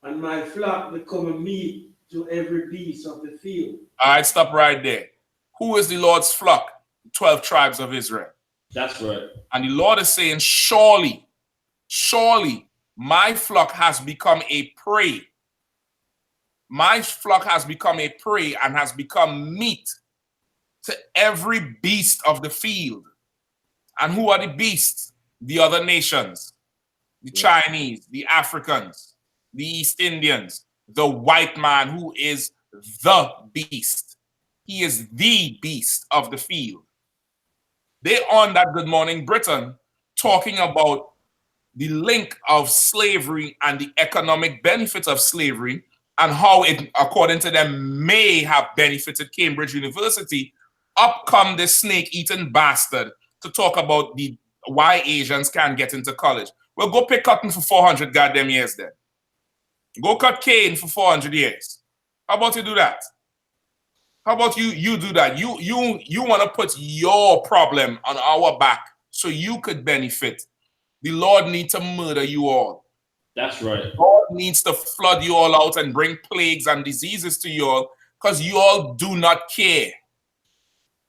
and my flock become a meat to every beast of the field. All right, stop right there. Who is the Lord's flock? 12 tribes of Israel. That's right. And the Lord is saying, surely, surely, my flock has become a prey. My flock has become a prey and has become meat to every beast of the field. And who are the beasts? The other nations, the Chinese, the Africans, the East Indians, the white man who is the beast. He is the beast of the field. They on that Good Morning Britain talking about the link of slavery and the economic benefits of slavery and how it, according to them, may have benefited Cambridge University. Up come this snake-eating bastard to talk about why Asians can't get into college. Well, go pick cotton for 400 goddamn years then. Go cut cane for 400 years. How about you do that? How about you do that? You want to put your problem on our back so you could benefit. The Lord needs to murder you all. That's right. The Lord needs to flood you all out and bring plagues and diseases to you all because you all do not care.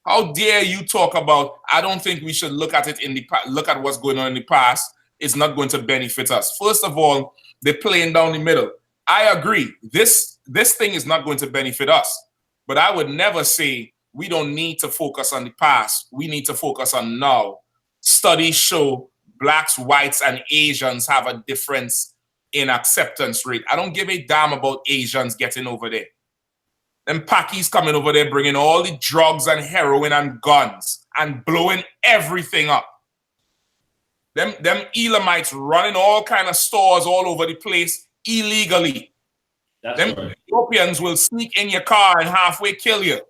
How dare you talk about, I don't think we should look at it look at what's going on in the past. It's not going to benefit us. First of all, they're playing down the middle. I agree. This thing is not going to benefit us. But I would never say we don't need to focus on the past. We need to focus on now. Studies show blacks, whites, and Asians have a difference in acceptance rate. I don't give a damn about Asians getting over there. Them Pakis coming over there bringing all the drugs and heroin and guns and blowing everything up. Them Elamites running all kind of stores all over the place illegally. That's Them right. Ethiopians will sneak in your car and halfway kill you.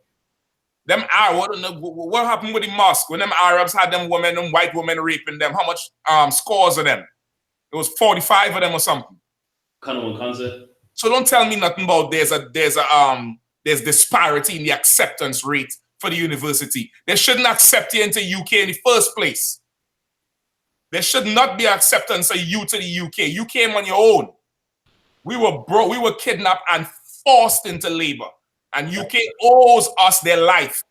Them what happened with the mosque when them Arabs had them white women raping them? How much scores of them? It was 45 of them or something. Kind of one concert. So don't tell me nothing about there's disparity in the acceptance rate for the university. They shouldn't accept you into UK in the first place. There should not be acceptance of you to the UK. You came on your own. We were kidnapped and forced into labor. And UK owes us their life.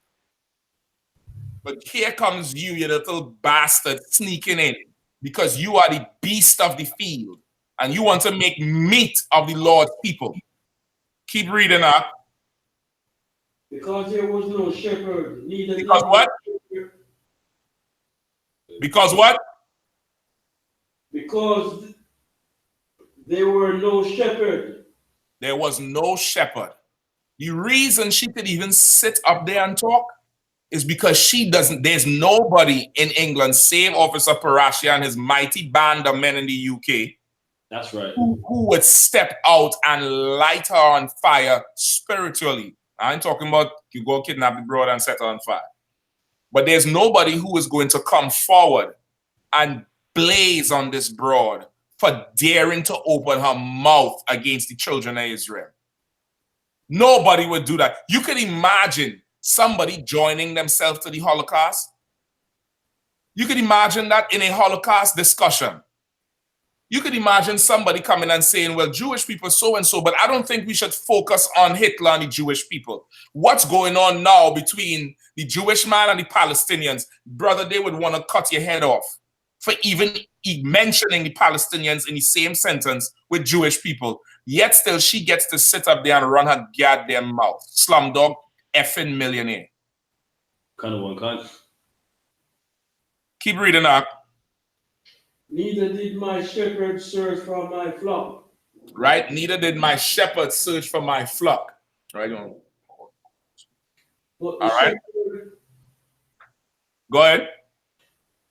But here comes you little bastard, sneaking in because you are the beast of the field and you want to make meat of the Lord's people. Keep reading up. Because there was no shepherd, neither Because what? Because what? Because there were no shepherd. There was no shepherd. The reason she could even sit up there and talk is because there's nobody in England, save Officer Parashi and his mighty band of men in the UK. That's right. Who would step out and light her on fire spiritually. I ain't talking about you go kidnap the broad and set her on fire. But there's nobody who is going to come forward and blaze on this broad for daring to open her mouth against the children of Israel. Nobody would do that. You could imagine somebody joining themselves to the Holocaust. You could imagine that in a Holocaust discussion. You could imagine somebody coming and saying, well, Jewish people so-and-so, but I don't think we should focus on Hitler and the Jewish people. What's going on now between the Jewish man and the Palestinians? Brother, they would want to cut your head off for even mentioning the Palestinians in the same sentence with Jewish people. Yet still she gets to sit up there and run her goddamn mouth. Slumdog effing millionaire. Kind of one kind. Keep reading up. Neither did my shepherd search for my flock. Right? Neither did my shepherd search for my flock. Right on. All right. Go ahead.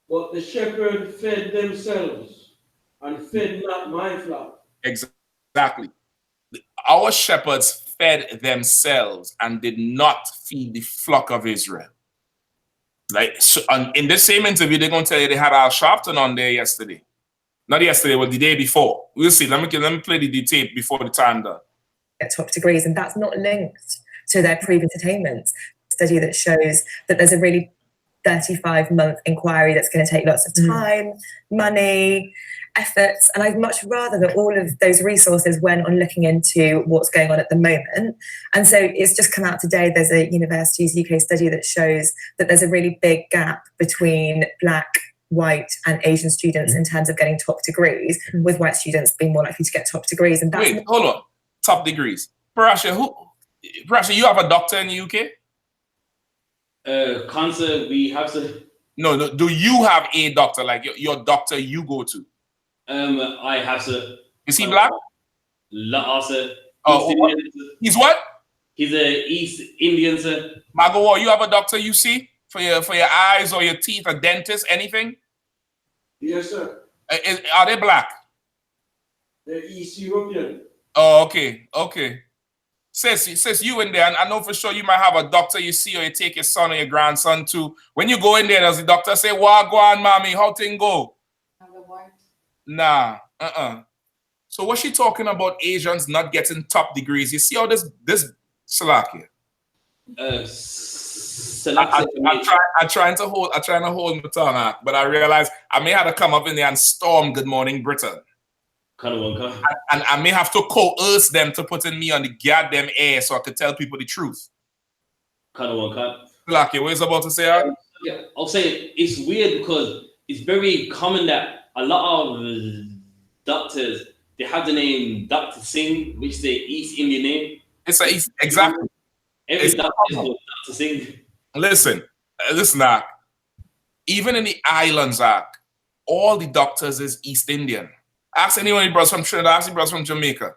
But the shepherd fed themselves and fed not my flock. Exactly. Our shepherds fed themselves and did not feed the flock of Israel. Like so, in this same interview, they're going to tell you they had Al Sharpton on there yesterday. Not yesterday, but the day before. We'll see. Let me play the tape before the time done. At top degrees, and that's not linked to their previous attainments. Study that shows that there's a really 35-month inquiry that's going to take lots of time, money, efforts, and I'd much rather that all of those resources went on looking into what's going on at the moment. And so it's just come out today, there's a Universities UK study that shows that there's a really big gap between Black, white and Asian students in terms of getting top degrees, with white students being more likely to get top degrees. And that's hold on. Top degrees. Parasha, you have a doctor in the UK? Concert, we have to. No. Do you have a doctor, like your doctor you go to? I have to. Is he black? Also, he's what? He's a East Indian, sir. Magawa, you have a doctor you see for your eyes or your teeth, a dentist, anything? Yes, sir. Are they black? They're East European. Oh, okay. Sis, you in there, and I know for sure you might have a doctor you see or you take your son or your grandson to. When you go in there, does the doctor say, "Well, go on, mommy, how thing go?" Nah, So what's she talking about Asians not getting top degrees? You see how this Salakia? I'm trying to hold my tongue, but I realize I may have to come up in there and storm Good Morning Britain. And I may have to coerce them to putting me on the goddamn air so I could tell people the truth. Lucky, what is about to say? Art? Yeah, I'll say it's weird because it's very common that a lot of doctors, they have the name Dr. Singh, which is the East Indian name. It's exactly. Every It's doctor is called Dr. Singh. Listen, Art. Even in the islands, Art, all the doctors is East Indian. Ask anyone brothers from Trinidad, ask the brothers from Jamaica.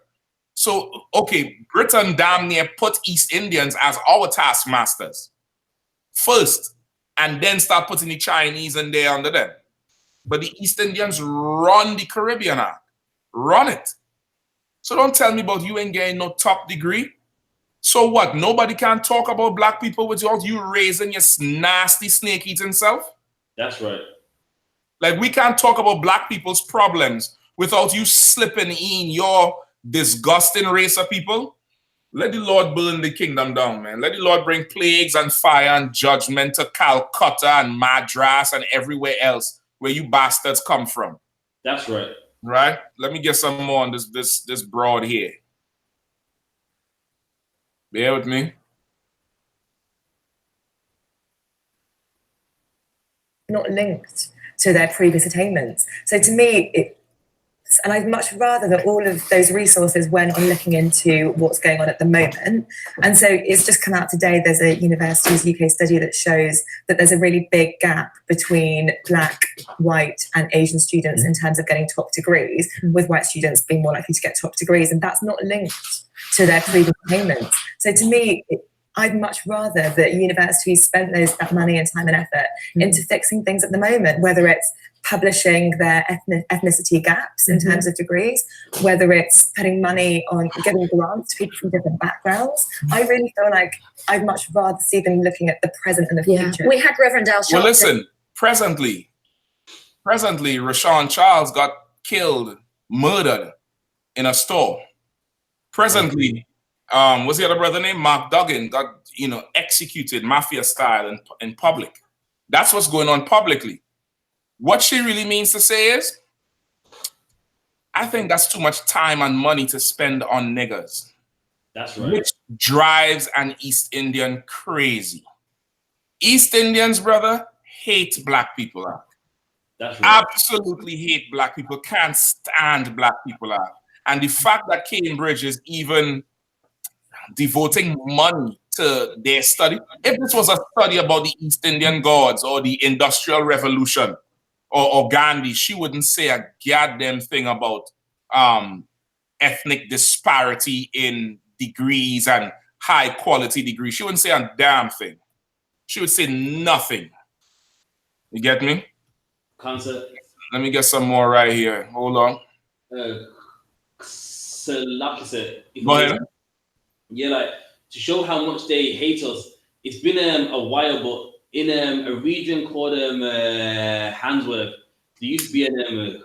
So, okay, Britain damn near put East Indians as our taskmasters first, and then start putting the Chinese in there under them. But the East Indians run the Caribbean, Art. Run it. So don't tell me about you ain't getting no top degree. So what? Nobody can talk about black people without you raising your nasty snake-eating self? That's right. Like, we can't talk about black people's problems without you slipping in your disgusting race of people. Let the Lord burn the kingdom down, man. Let the Lord bring plagues and fire and judgment to Calcutta and Madras and everywhere else where you bastards come from. That's right. Right? Let me get some more on this broad here. Bear with me. Not linked to their previous attainments. So to me, and I'd much rather that all of those resources went on looking into what's going on at the moment. And so it's just come out today, there's a Universities UK study that shows that there's a really big gap between black, white and Asian students in terms of getting top degrees, with white students being more likely to get top degrees. And that's not linked to their previous attainments. So to me, I'd much rather that universities spent that money and time and effort into fixing things at the moment, whether it's publishing their ethnicity gaps in terms of degrees, whether it's putting money on giving grants to people from different backgrounds. I really feel like I'd much rather see them looking at the present and the future. We had Reverend Al Sharpton. Well, listen, presently, Rashawn Charles got killed, murdered in a store. Presently, what's the other brother name? Mark Duggan got, executed mafia style in public. That's what's going on publicly. What she really means to say is, I think that's too much time and money to spend on niggers. That's right. Which drives an East Indian crazy. East Indians, brother, hate black people. That's right. Absolutely hate black people, can't stand black people. And the fact that Cambridge is even devoting money to their study, if this was a study about the East Indian gods or the Industrial Revolution or Gandhi, she wouldn't say a goddamn thing about ethnic disparity in degrees and high quality degrees. She wouldn't say a damn thing. She would say nothing. You get me? Concept. Let me get some more right here. Hold on. So like I said, Go ahead. Yeah, like to show how much they hate us. It's been a while, but in a region called Handsworth, there used to be an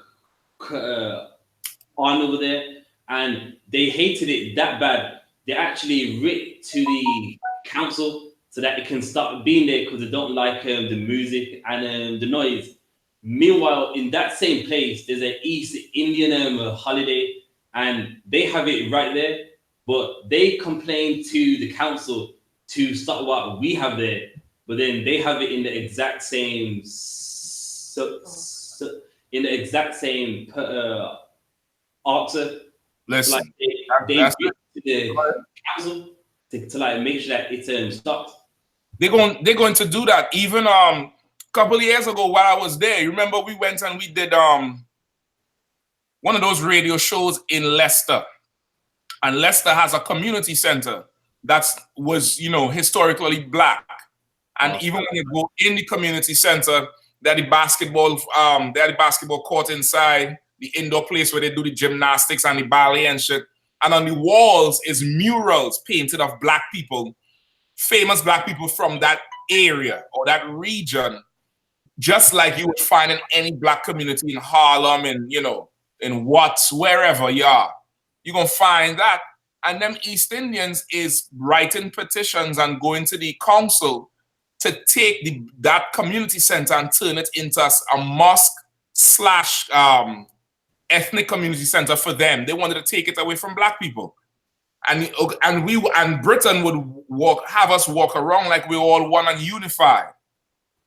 army over there, and they hated it that bad. They actually writ to the council so that it can stop being there because they don't like the music and the noise. Meanwhile, in that same place, there's an East Indian holiday, and they have it right there. But they complain to the council to stop what we have there, but then they have it in the exact same answer. Listen, like they to the council to like make sure that it's stopped. They're going to do that. Even a couple of years ago while I was there, you remember we went and we did one of those radio shows in Leicester. And Leicester has a community center that was, historically black. And even when you go in the community center, they had the basketball court inside, the indoor place where they do the gymnastics and the ballet and shit. And on the walls is murals painted of black people, famous black people from that area or that region, just like you would find in any black community in Harlem and, in Watts, wherever you are. You're going to find that. And them East Indians is writing petitions and going to the council to take that community center and turn it into a mosque / ethnic community center for them. They wanted to take it away from black people. and Britain would have us walk around like we're all one and unified.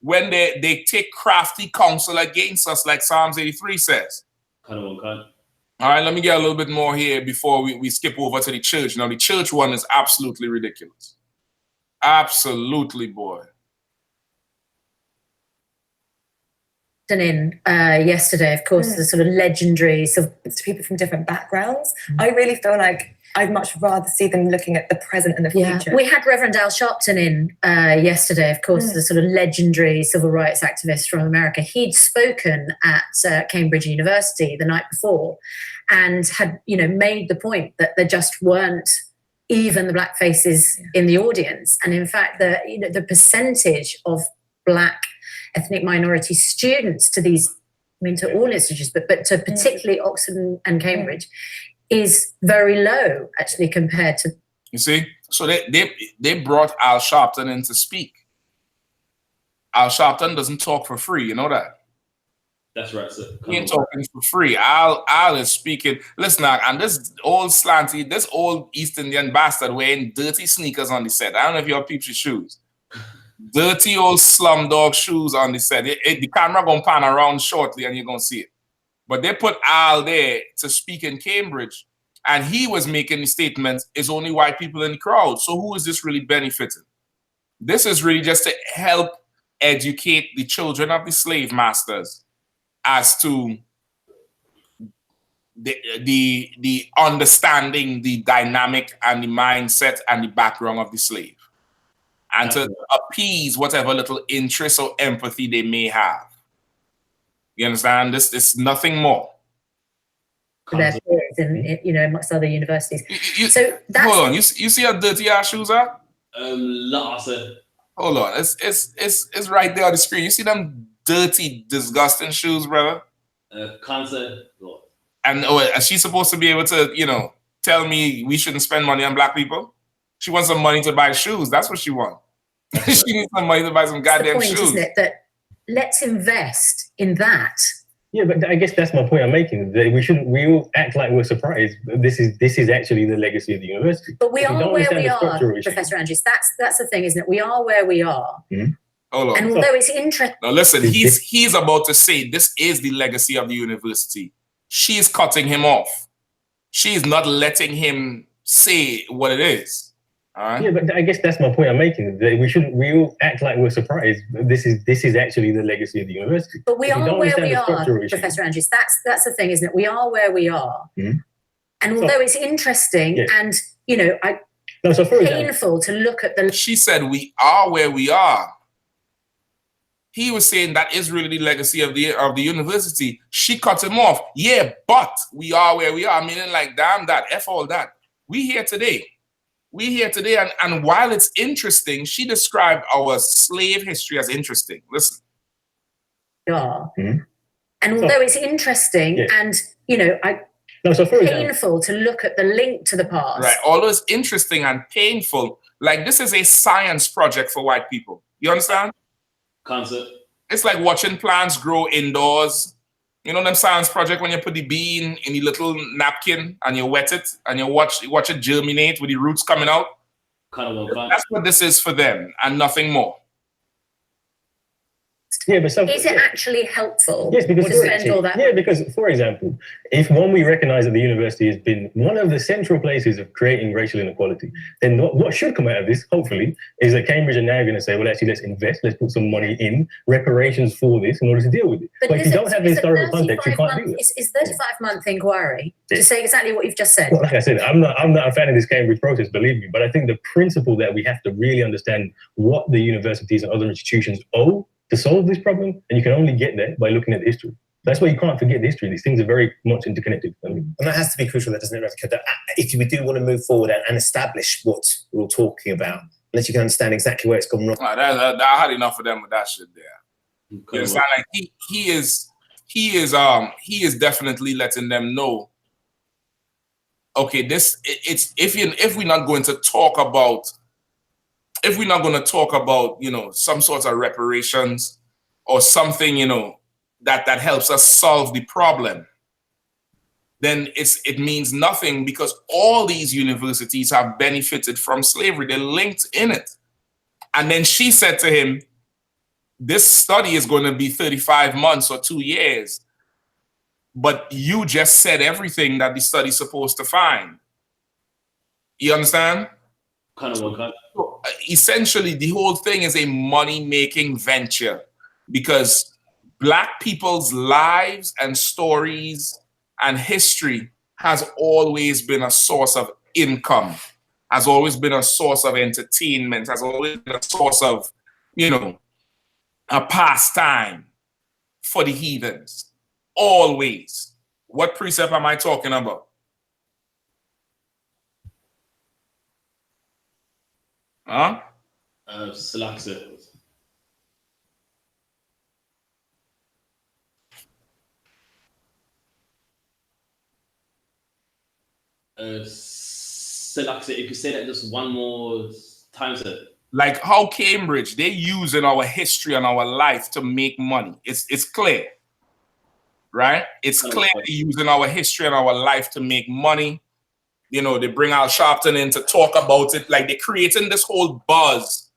When they take crafty counsel against us, like Psalms 83 says. All right, let me get a little bit more here before we skip over to the church. Now, the church one is absolutely ridiculous. Absolutely, boy. In yesterday, of course, the sort of legendary sort of people from different backgrounds. I really feel like I'd much rather see them looking at the present and the future. We had Reverend Al Sharpton in yesterday, of course, the sort of legendary civil rights activist from America. He'd spoken at Cambridge University the night before and had, made the point that there just weren't even the black faces in the audience. And in fact, the percentage of black ethnic minority students to these, to all institutions, but to particularly Oxford and Cambridge, is very low actually compared to. You see, so they brought Al Sharpton in to speak. Al Sharpton doesn't talk for free, you know that. That's right, sir. He ain't talking for free. Al is speaking. Listen, and this old slanty, this old East Indian bastard wearing dirty sneakers on the set. I don't know if y'all peeps your shoes. Dirty old slumdog shoes on the set. The camera gonna pan around shortly and you're gonna see it. But they put Al there to speak in Cambridge, and he was making the statement, it's only white people in the crowd. So who is this really benefiting? This is really just to help educate the children of the slave masters as to the understanding, the dynamic and the mindset and the background of the slave, and to appease whatever little interest or empathy they may have. You understand? This is nothing more. Their peers in, amongst other universities. So that's, hold on, you see how dirty our shoes are? Sir. Hold on, it's right there on the screen. You see them dirty, disgusting shoes, brother? Concert. And is she supposed to be able to, tell me we shouldn't spend money on black people? She wants some money to buy shoes. That's what she wants. She needs some money to buy some goddamn shoes. Isn't it, that let's invest in that. Yeah, but I guess that's my point I'm making. That we all act like we're surprised. This is actually the legacy of the university. But we are where we are, Professor Andrews. That's the thing, isn't it? We are where we are. Mm-hmm. Hold on. And although it's interesting. Now listen, he's about to say this is the legacy of the university. She's cutting him off. She's not letting him say what it is. Yeah, but I guess that's my point I'm making. That we all act like we're surprised. This is actually the legacy of the university. But we are where we are, Professor Andrews. That's the thing, isn't it? We are where we are. Mm-hmm. And although it's interesting and painful to look at the. She said we are where we are. He was saying that is really the legacy of the university. She cut him off. Yeah, but we are where we are. Meaning like, damn that, F all that. We here today. And while it's interesting, she described our slave history as interesting. Listen. Yeah. Mm-hmm. And although it's interesting and, painful to look at the link to the past. Right. Although it's interesting and painful, like this is a science project for white people. You understand? Concert. It's like watching plants grow indoors. You know them science project when you put the bean in the little napkin and you wet it and you watch it germinate with the roots coming out. That's what this is for them and nothing more. Yeah, but is it actually helpful? Yes, because for example, if we recognize that the university has been one of the central places of creating racial inequality, then what should come out of this, hopefully, is that Cambridge are now going to say, well, actually, let's invest, let's put some money in reparations for this in order to deal with it. But if you don't have the historical context, you can't do it. It's 35-month inquiry to say exactly what you've just said. Well, like I said, I'm not a fan of this Cambridge process, believe me, but I think the principle that we have to really understand what the universities and other institutions owe to solve this problem, and you can only get there by looking at the history. That's why you can't forget the history. These things are very much interconnected. And that has to be crucial, that doesn't it, Ravika? That if we do want to move forward and establish what we're all talking about, unless you can understand exactly where it's gone wrong. I had enough of them with that shit there. You understand? Like he is definitely letting them know. Okay, if we're not going to talk about. If we're not going to talk about, some sort of reparations or something, that helps us solve the problem, then it means nothing, because all these universities have benefited from slavery. They're linked in it. And then she said to him, this study is going to be 35 months or 2 years, but you just said everything that the study's supposed to find. You understand? Kind of one. So essentially, the whole thing is a money-making venture, because Black people's lives and stories and history has always been a source of income, has always been a source of entertainment, has always been a source of, you know, a pastime for the heathens. Always. What precept am I talking about? Huh? Salaksa. Salaksa, if you say that just one more time, sir. Like how Cambridge, they using our history and our life to make money. It's clear, right? It's clear they're using our history and our life to make money. You know, they bring Al Sharpton in to talk about it. Like they're creating this whole buzz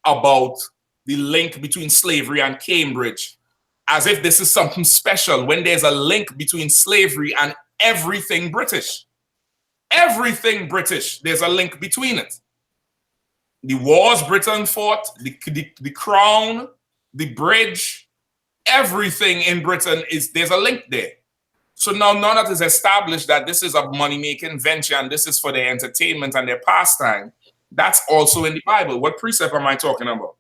about the link between slavery and Cambridge, as if this is something special, when there's a link between slavery and everything British. Everything British, there's a link between it. The wars Britain fought, the crown, the bridge, everything in Britain there's a link there. So now that is established that this is a money-making venture and this is for their entertainment and their pastime, that's also in the Bible. What precept am I talking about?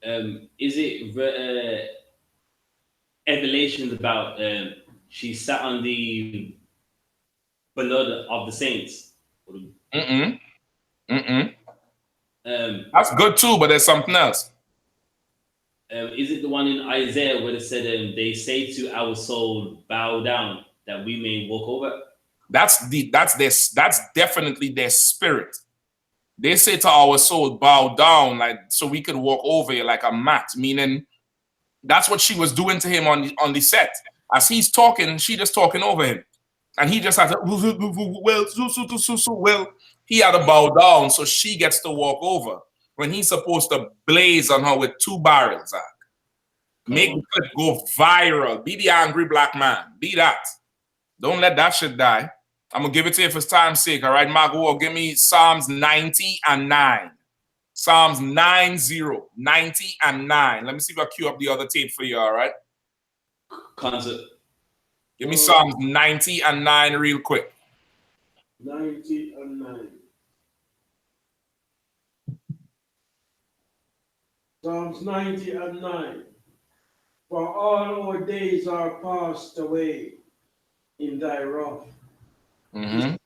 Is it revelations about she sat on the blood of the saints? That's good too, but there's something else. Is it the one in Isaiah where it said, they say to our soul, bow down, that we may walk over? That's definitely their spirit. They say to our soul, bow down, like so we could walk over you like a mat. Meaning, that's what she was doing to him on the set. As he's talking, she just talking over him, and he just had to well. He had to bow down, so she gets to walk over when he's supposed to blaze on her with 2 barrels. Make the clip go viral. Be the angry Black man. Be that. Don't let that shit die. I'm going to give it to you for time's sake. All right, Margo, give me Psalms 90 and 9. Psalms 90 and 9. Let me see if I queue up the other tape for you, all right? Concert. Give me Psalms 90 and 9 real quick. 90 and 9. Psalms 90 and 9. For all our days are passed away in thy wrath. Say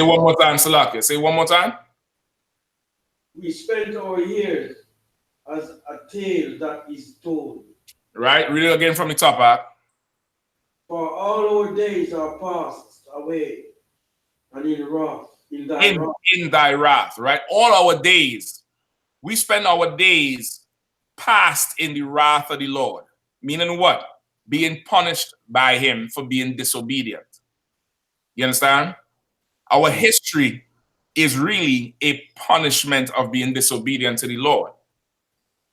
one more time, Salaka. Say one more time. We spent our years as a tale that is told. Right? Read it again from the top, huh? For all our days are passed away, and in wrath, in thy wrath. In thy wrath, right? All our days, we spend our days past in the wrath of the Lord. Meaning what? Being punished by him for being disobedient. You understand? Our history is really a punishment of being disobedient to the Lord.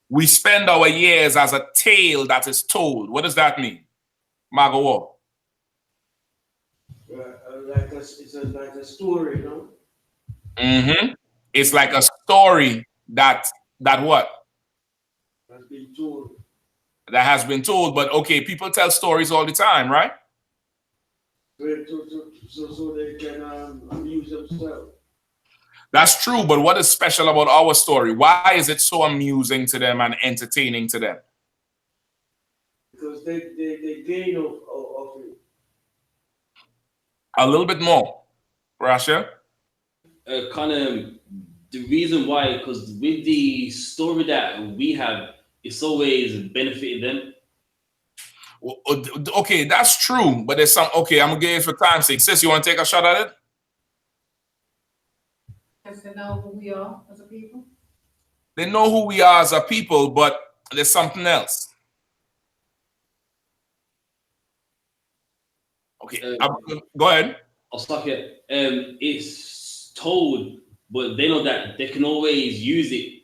We spend our years as a tale that is told. What does that mean? Margo? It's like a story, no? It's like a story that what? Has been told. That has been told, but okay, people tell stories all the time, right? So they can amuse themselves. That's true, but what is special about our story? Why is it so amusing to them and entertaining to them? Because they gain of it. A little bit more, Rasha? Kind of the reason why, because with the story that we have, it's always benefited them. Okay, that's true, but there's some. Okay, I'm gonna give it for time's sake. Sis, you want to take a shot at it? Because they know who we are as a people. They know who we are as a people, but there's something else. Okay, go ahead. I'll stop here. It's told, but they know that they can always use it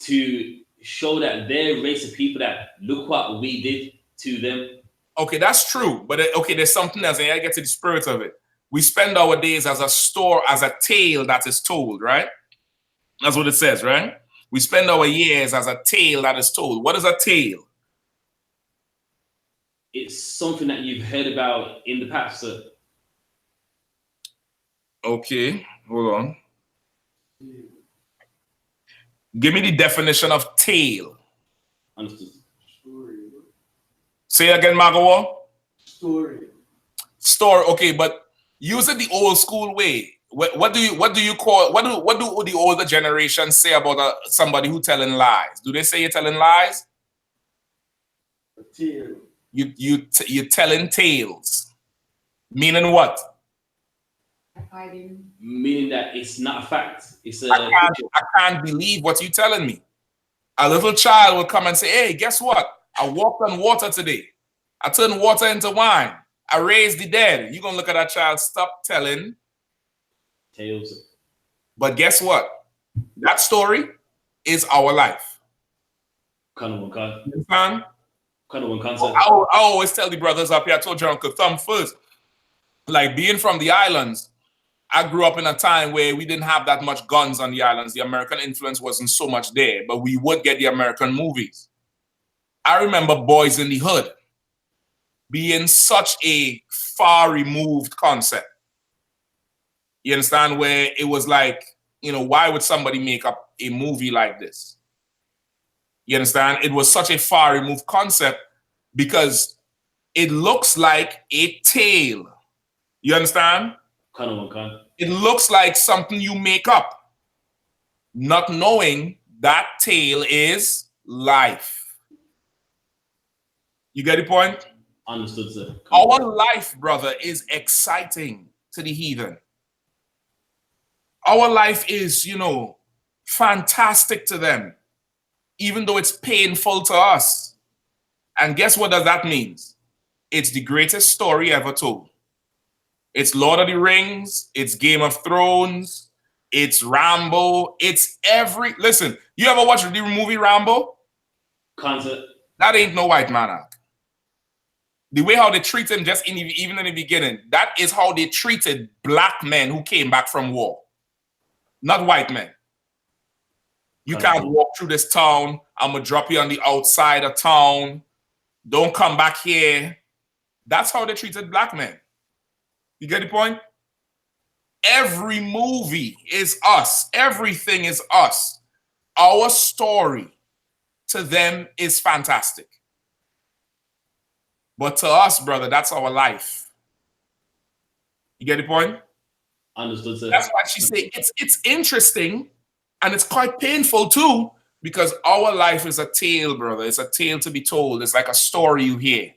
to show that they're a race of people that look what we did to them. Okay, that's true. But okay, there's something else, and I get to the spirit of it. We spend our days as a tale that is told, right? That's what it says, right? We spend our years as a tale that is told. What is a tale? It's something that you've heard about in the past, sir. Okay, hold on. Give me the definition of tale. Understood. Story. Say again, Magawa. Story. Story. Okay, but use it the old school way. What do you call? What do the older generation say about somebody who telling lies? Do they say you're telling lies? A tale. You're telling tales. Meaning what? Hiding. Meaning that it's not a fact. It's a. I can't believe what you're telling me. A little child will come and say, "Hey, guess what? I walked on water today. I turned water into wine. I raised the dead." You're gonna look at that child. Stop telling tales. But guess what? That story is our life. Kind of one kind. You understand? Kind of one concept. I always tell the brothers up here, I told your Uncle Thumb first, like being from the islands, I grew up in a time where we didn't have that much guns on the islands. The American influence wasn't so much there, but we would get the American movies. I remember Boys in the Hood being such a far removed concept. You understand? Where it was like, why would somebody make up a movie like this? You understand? It was such a far removed concept because it looks like a tale. You understand? Kind of one kind. It looks like something you make up, not knowing that tale is life. You get the point? Understood, sir. Our life, brother, is exciting to the heathen. Our life is, fantastic to them, even though it's painful to us. And guess what that means? It's the greatest story ever told. It's Lord of the Rings, it's Game of Thrones, it's Rambo, it's listen, you ever watch the movie Rambo? Concept. That ain't no white man act. The way how they treat him even in the beginning, that is how they treated black men who came back from war. Not white men. You can't walk through this town. I'm going to drop you on the outside of town. Don't come back here. That's how they treated black men. You get the point? Every movie is us. Everything is us. Our story to them is fantastic. But to us, brother, that's our life. You get the point? Understood, sir. That's why she say it's interesting and it's quite painful too, because our life is a tale, brother. It's a tale to be told. It's like a story you hear.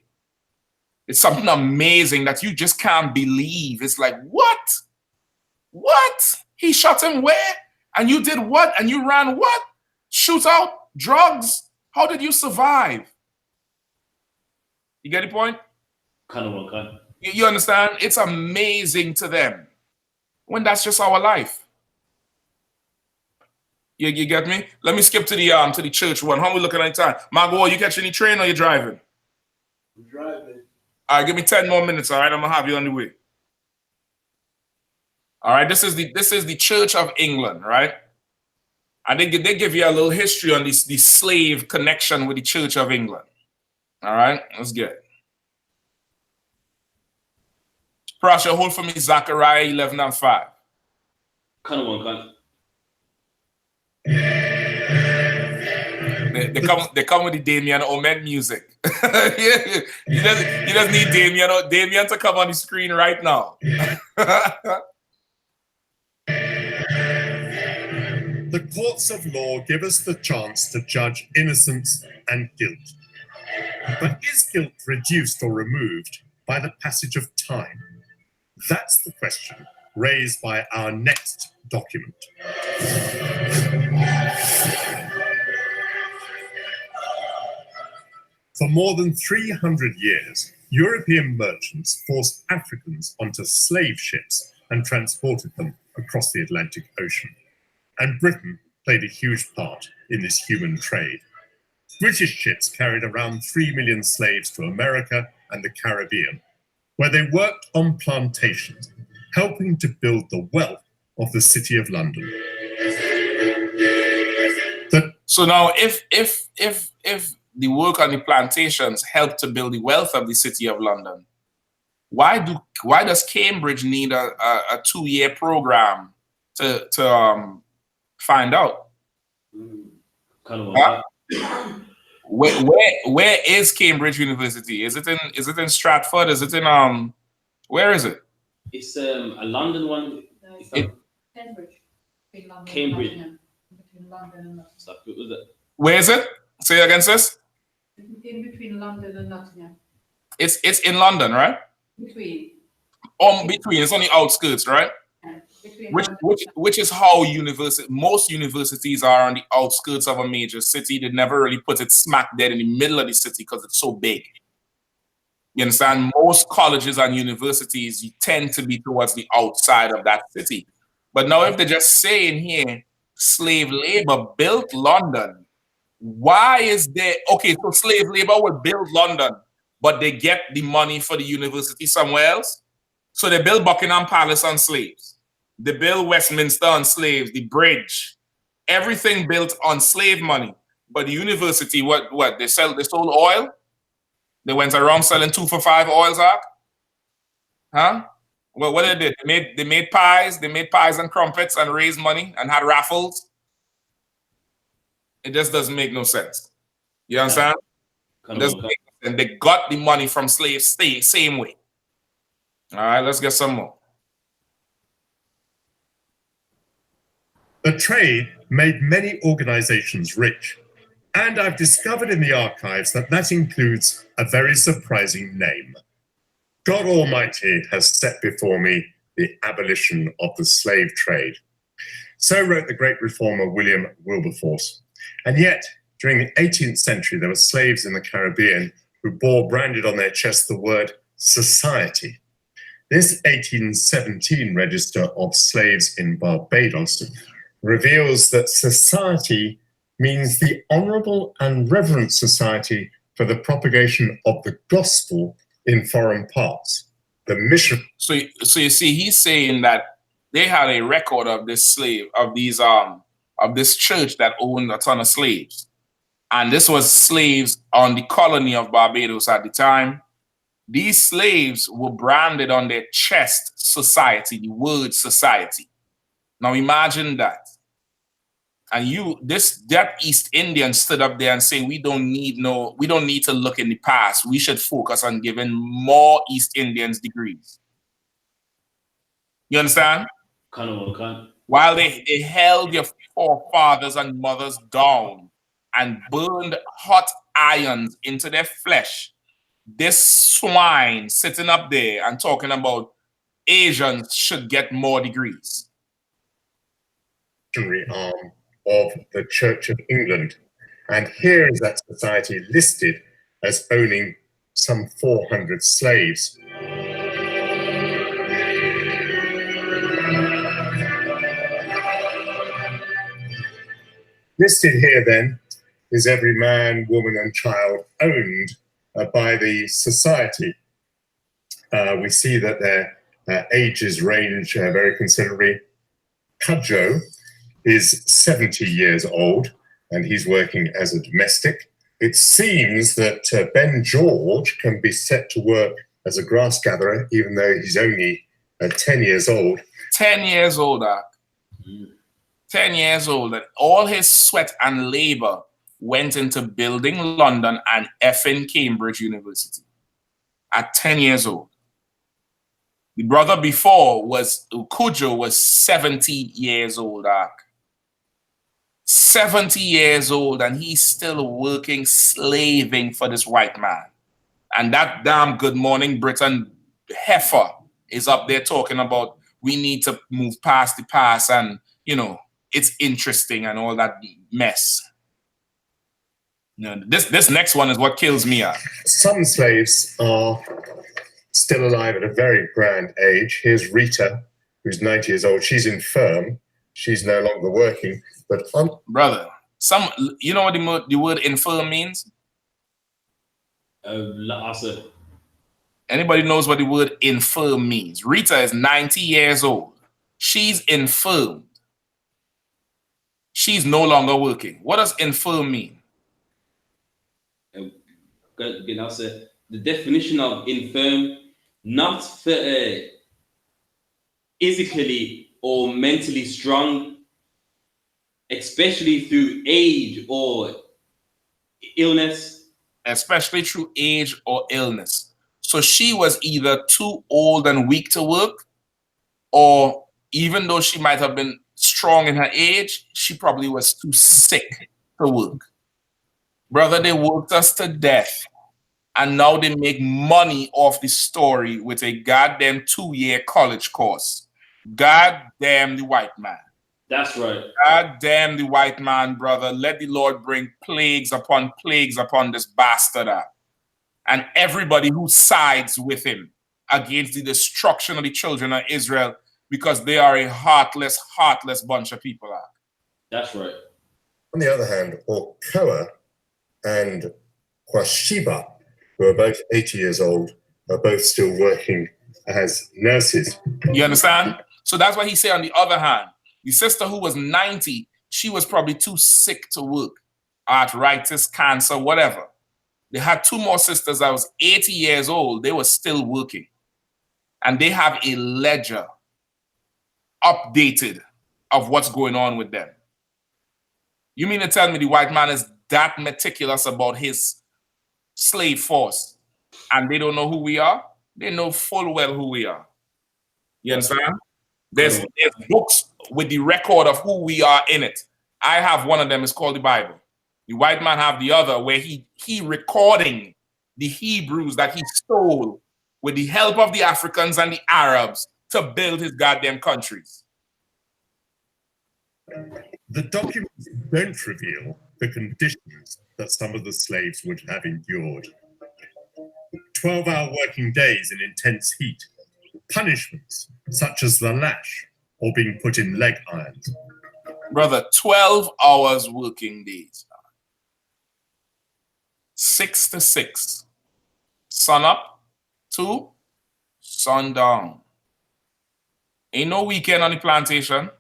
It's something amazing that you just can't believe. It's like, what? What? He shot him where? And you did what? And you ran what? Shootout? Drugs? How did you survive? You get the point? Kind of one kind. You understand? It's amazing to them when that's just our life. You get me? Let me skip to the church one. How are we looking at time? Margot, you catching any train or you driving? I'm driving. All right, give me 10 more minutes. All right, I'm gonna have you on the way. All right, this is the Church of England, right? And they give you a little history on the slave connection with the Church of England. All right, let's get it. Prasha, hold for me Zechariah 11:5. Kind of one kind. They come with the Damien Omen music. You just need Damien to come on the screen right now. The courts of law give us the chance to judge innocence and guilt. But is guilt reduced or removed by the passage of time? That's the question raised by our next document. For more than 300 years, European merchants forced Africans onto slave ships and transported them across the Atlantic Ocean. And Britain played a huge part in this human trade. British ships carried around 3 million slaves to America and the Caribbean, where they worked on plantations, helping to build the wealth of the City of London. So now, if the work on the plantations helped to build the wealth of the City of London, why does Cambridge need a 2-year program to find out? Where is Cambridge University? Is it in Stratford? Is it in where is it? It's a London one. Cambridge. Cambridge. Between London and Nottingham. So it was Where is it? Say it again, sis. In between London and Nottingham. It's in London, right? Between. Between. It's on the outskirts, right? Which is how most universities are on the outskirts of a major city. They never really put it smack dead in the middle of the city because it's so big. You understand? Most colleges and universities, you tend to be towards the outside of that city. But now if they're just saying here, slave labor built London, why is there, okay, so slave labor will build London, but they get the money for the university somewhere else? So they build Buckingham Palace on slaves. They build Westminster on slaves, the bridge, everything built on slave money. But the university, what they sold oil? They went around selling 2 for $5 oils up? Huh? Well, what they did, they made pies and crumpets and raised money and had raffles. It just doesn't make no sense. You understand? It doesn't make no sense. They got the money from slaves same way. All right, let's get some more. The trade made many organizations rich, and I've discovered in the archives that includes a very surprising name. God Almighty has set before me the abolition of the slave trade. So wrote the great reformer William Wilberforce. And yet, during the 18th century, there were slaves in the Caribbean who bore branded on their chest the word society. This 1817 register of slaves in Barbados reveals that society means the honorable and reverent society for the propagation of the gospel in foreign parts. The mission. So you see, he's saying that they had a record of this church that owned a ton of slaves. And this was slaves on the colony of Barbados at the time. These slaves were branded on their chest society, the word society. Now imagine that. And that East Indian stood up there and say, we don't need to look in the past. We should focus on giving more East Indians degrees. You understand? While they held your forefathers and mothers down and burned hot irons into their flesh, this swine sitting up there and talking about Asians should get more degrees. Arm of the Church of England. And here is that society listed as owning some 400 slaves. Listed here then is every man, woman and child owned by the society. We see that their ages range very considerably. Cudjoe is 70 years old and he's working as a domestic. It seems that Ben George can be set to work as a grass gatherer even though he's only 10 years old. 10 years old, 10 years old. And all his sweat and labor went into building London and effing Cambridge University at 10 years old. The brother before Cudjoe was 70 years old, 70 years old, and he's still working, slaving for this white man. And that damn Good Morning Britain heifer is up there talking about we need to move past the past and, it's interesting and all that mess. This next one is what kills me. Some slaves are still alive at a very grand age. Here's Rita, who's 90 years old. She's infirm. She's no longer working. But brother, you know what the word infirm means? Anybody knows what the word infirm means? Rita is 90 years old. She's infirmed. She's no longer working. What does infirm mean? The definition of infirm, not physically or mentally strong, especially through age or illness. Especially through age or illness. So she was either too old and weak to work, or even though she might have been strong in her age, she probably was too sick to work. Brother, they worked us to death. And now they make money off the story with a goddamn 2-year college course. God damn the white man. That's right. God damn the white man, brother. Let the Lord bring plagues upon this bastard up. And everybody who sides with him against the destruction of the children of Israel, because they are a heartless bunch of people. That's right. On the other hand, Okoa and Kwashiba, who are both 80 years old, are both still working as nurses. You understand? So that's why he said on the other hand, the sister who was 90, she was probably too sick to work. Arthritis, cancer, whatever. They had 2 more sisters that was 80 years old. They were still working. And they have a ledger updated of what's going on with them. You mean to tell me the white man is that meticulous about his slave force and they don't know who we are? They know full well who we are. You understand? There's books with the record of who we are in it. I have one of them. It's called the Bible. The white man have the other, where he recording the Hebrews that he stole with the help of the Africans and the Arabs to build his goddamn countries. The documents don't reveal the conditions that some of the slaves would have endured. 12-hour working days in intense heat, punishments such as the lash or being put in leg irons. Brother, 12 hours working days. 6 to 6. Sun up to sundown. Ain't no weekend on the plantation.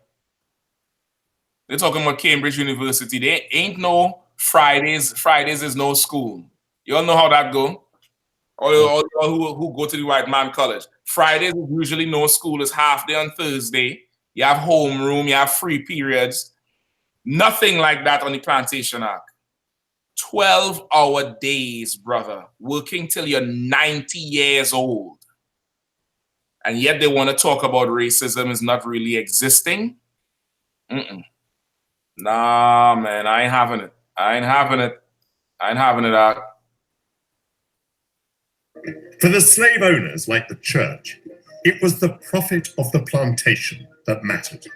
They're talking about Cambridge University. There ain't no Fridays. Fridays is no school. You all know how that go. All who go to the white man college. Fridays is usually no school. It's half day on Thursday. You have homeroom. You have free periods. Nothing like that on the plantation act. 12-hour days, brother. Working till you're 90 years old. And yet they want to talk about racism is not really existing. Nah, man, I ain't having it. I ain't having it. Out. For the slave owners, like the church, it was the profit of the plantation that mattered.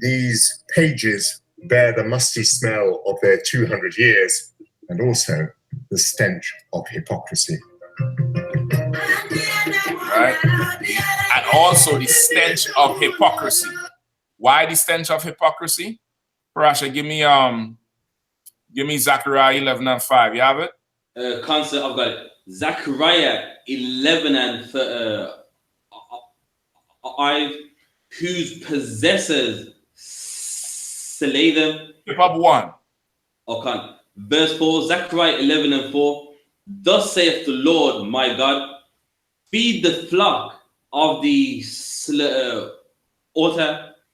These pages bear the musty smell of their 200 years and also the stench of hypocrisy. Right? And also the stench of hypocrisy. Why the stench of hypocrisy? Parasha, give me Zechariah 11:5. You have it? Concept, I've got it. Zechariah 11:5, whose possessors slay them. Hip up 1. Okay. Verse 4, Zechariah 11:4. Thus saith the Lord my God, feed the flock of the slaughter.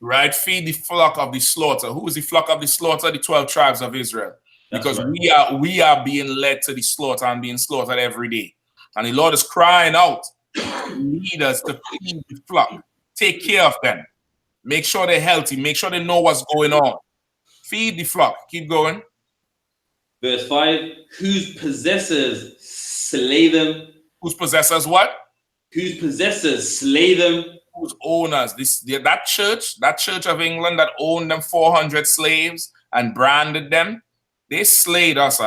Right, feed the flock of the slaughter. Who is the flock of the slaughter? The 12 tribes of Israel. Because right. we are being led to the slaughter and being slaughtered every day. And the Lord is crying out to lead us to feed the flock. Take care of them. Make sure they're healthy. Make sure they know what's going on. Feed the flock. Keep going. Verse 5, whose possessors slay them. Whose possessors what? Whose possessors slay them. Whose owners? That church of England that owned them 400 slaves and branded them, they slayed us.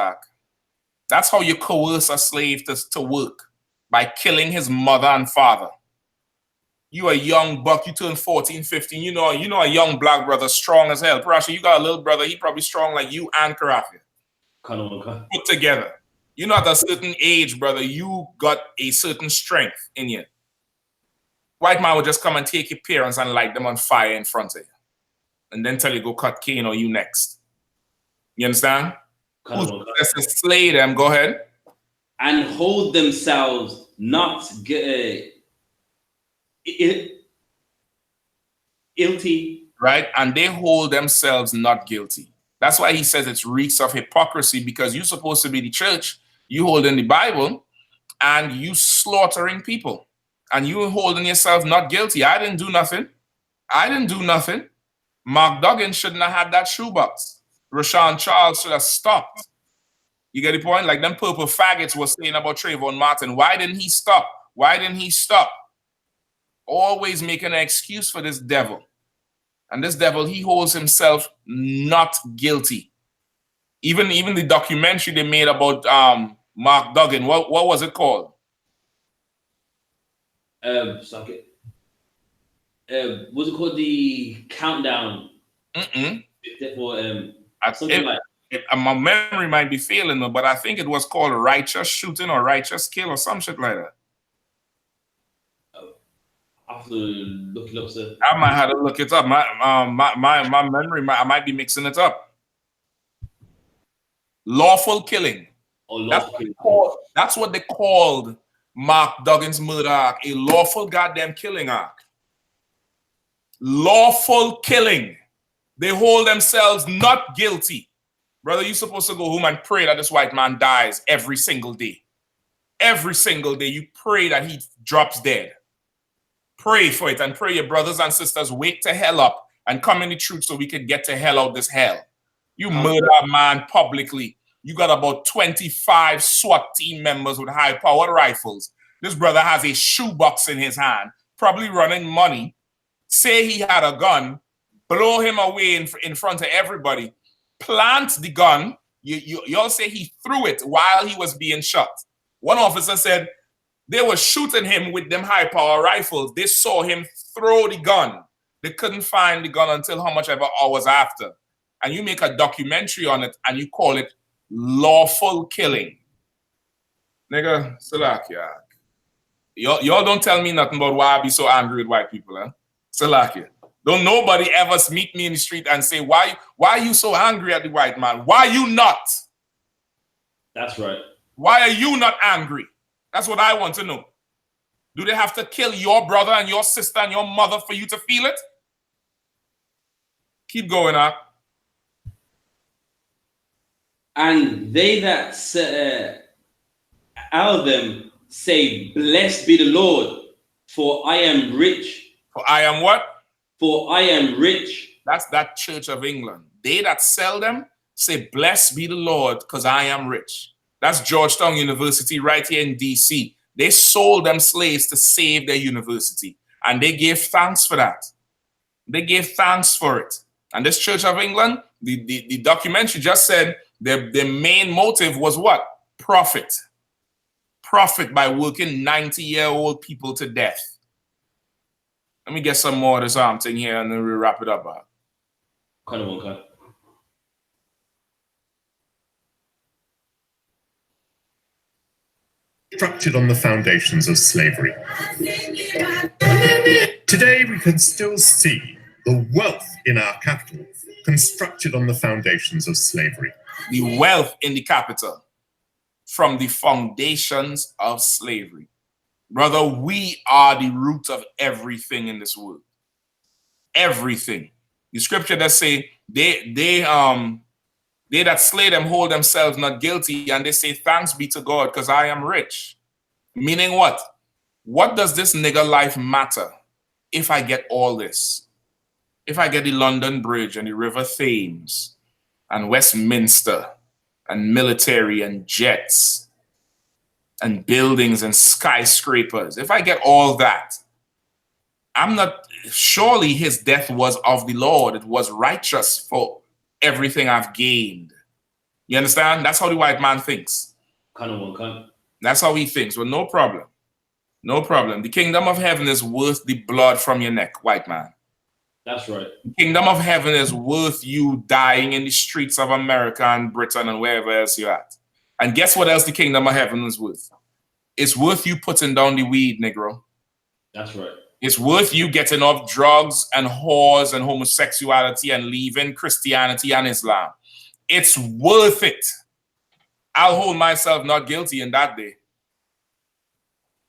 That's how you coerce a slave to work. by killing his mother and father. You a young buck, you turn 14, 15, you know a young black brother, strong as hell. Parasha, you got a little brother, he probably strong like you and Karafia. Put together. You're not a certain age, brother. You got a certain strength in you. White man would just come and take your parents and light them on fire in front of you. And then tell you go cut Cain or you next. You understand? Who's to slay them? Go ahead. And hold themselves not guilty. Right? And they hold themselves not guilty. That's why he says it's reeks of hypocrisy, because you're supposed to be the church. You holding the Bible and you slaughtering people. And you holding yourself not guilty. I didn't do nothing. I didn't do nothing. Mark Duggan shouldn't have had that shoebox. Rashawn Charles should have stopped. You get the point? Like them purple faggots were saying about Trayvon Martin. Why didn't he stop? Why didn't he stop? Always making an excuse for this devil. And this devil, he holds himself not guilty. Even the documentary they made about Mark Duggan, what was it called? What's it called? The Countdown. Something like. My memory might be failing me, but I think it was called Righteous Shooting or Righteous Kill or some shit like that. I have to look it up, sir. I might have to look it up. My memory, I might be mixing it up. Lawful killing. That's what they called Mark Duggan's murder arc, a lawful goddamn killing arc. Lawful killing. They hold themselves not guilty. Brother, you're supposed to go home and pray that this white man dies every single day. Every single day, you pray that he drops dead. Pray for it and pray your brothers and sisters wake to hell up and come in the truth so we can get to hell out this hell. You murder a man publicly. You got about 25 SWAT team members with high-powered rifles. This brother has a shoebox in his hand, probably running money. Say he had a gun, blow him away in front of everybody. Plant the gun. Y'all say he threw it while he was being shot. One officer said they were shooting him with them high-power rifles. They saw him throw the gun. They couldn't find the gun until how much ever hours after. And you make a documentary on it and you call it lawful killing. Nigga, Salakia. Y'all don't tell me nothing about why I be so angry with white people, huh? Salakia. Don't nobody ever meet me in the street and say, why are you so angry at the white man? Why you not? That's right. Why are you not angry? That's what I want to know. Do they have to kill your brother and your sister and your mother for you to feel it? Keep going on. And they that out of them say, blessed be the Lord, for I am rich. For I am what? For I am rich. That's that Church of England. They that sell them say, blessed be the Lord, because I am rich. That's Georgetown University right here in DC. They sold them slaves to save their university. And they gave thanks for that. They gave thanks for it. And this Church of England, the documentary just said their main motive was what? Profit. Profit by working 90-year-old people to death. Let me get some more of this thing here and then we'll wrap it up. Constructed on the foundations of slavery. Today we can still see the wealth in our capital constructed on the foundations of slavery. The wealth in the capital from the foundations of slavery. Brother, we are the root of everything in this world. Everything. The scripture that say they that slay them hold themselves not guilty, and they say thanks be to God because I am rich. Meaning what? What does this nigger life matter if I get all this? If I get the London Bridge and the River Thames and Westminster and military and jets and buildings and skyscrapers, if I get all that, I'm not, surely his death was of the Lord. It was righteous for everything I've gained. You understand? That's how the white man thinks. That's how he thinks. Well, no problem. No problem. The kingdom of heaven is worth the blood from your neck, white man. That's right. The kingdom of heaven is worth you dying in the streets of America and Britain and wherever else you're at. And guess what else the kingdom of heaven is worth? It's worth you putting down the weed, Negro. That's right. It's worth you getting off drugs and whores and homosexuality and leaving Christianity and Islam. It's worth it. I'll hold myself not guilty in that day.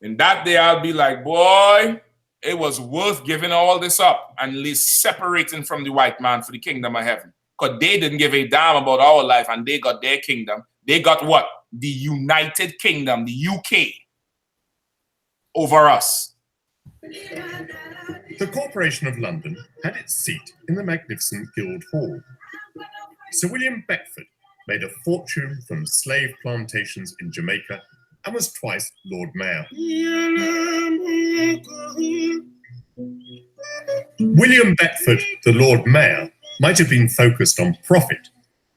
In that day, I'll be like, boy, it was worth giving all this up and at least separating from the white man for the kingdom of heaven. Because they didn't give a damn about our life and they got their kingdom. They got what? The United Kingdom, the UK, over us. The Corporation of London had its seat in the magnificent Guildhall. Sir William Beckford made a fortune from slave plantations in Jamaica and was twice Lord Mayor. William Beckford, the Lord Mayor, might have been focused on profit,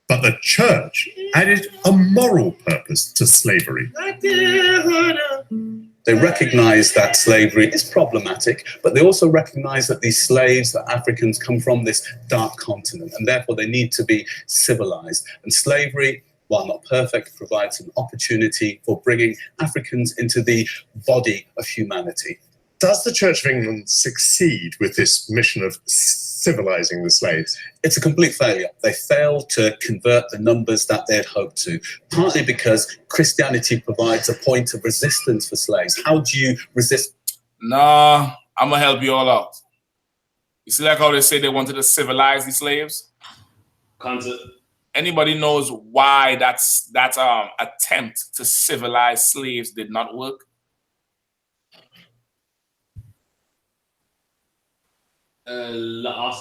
but the church added a moral purpose to slavery. They recognize that slavery is problematic, but they also recognize that these slaves, that Africans, come from this dark continent, and therefore they need to be civilized. And slavery, while not perfect, provides an opportunity for bringing Africans into the body of humanity. Does the Church of England succeed with this mission of civilizing the slaves? It's a complete failure. They failed to convert the numbers that they had hoped to, partly because Christianity provides a point of resistance for slaves. How do you resist? Nah, I'm going to help you all out. You see like how they say they wanted to civilize the slaves? Concept. Anybody knows why that attempt to civilize slaves did not work? Don't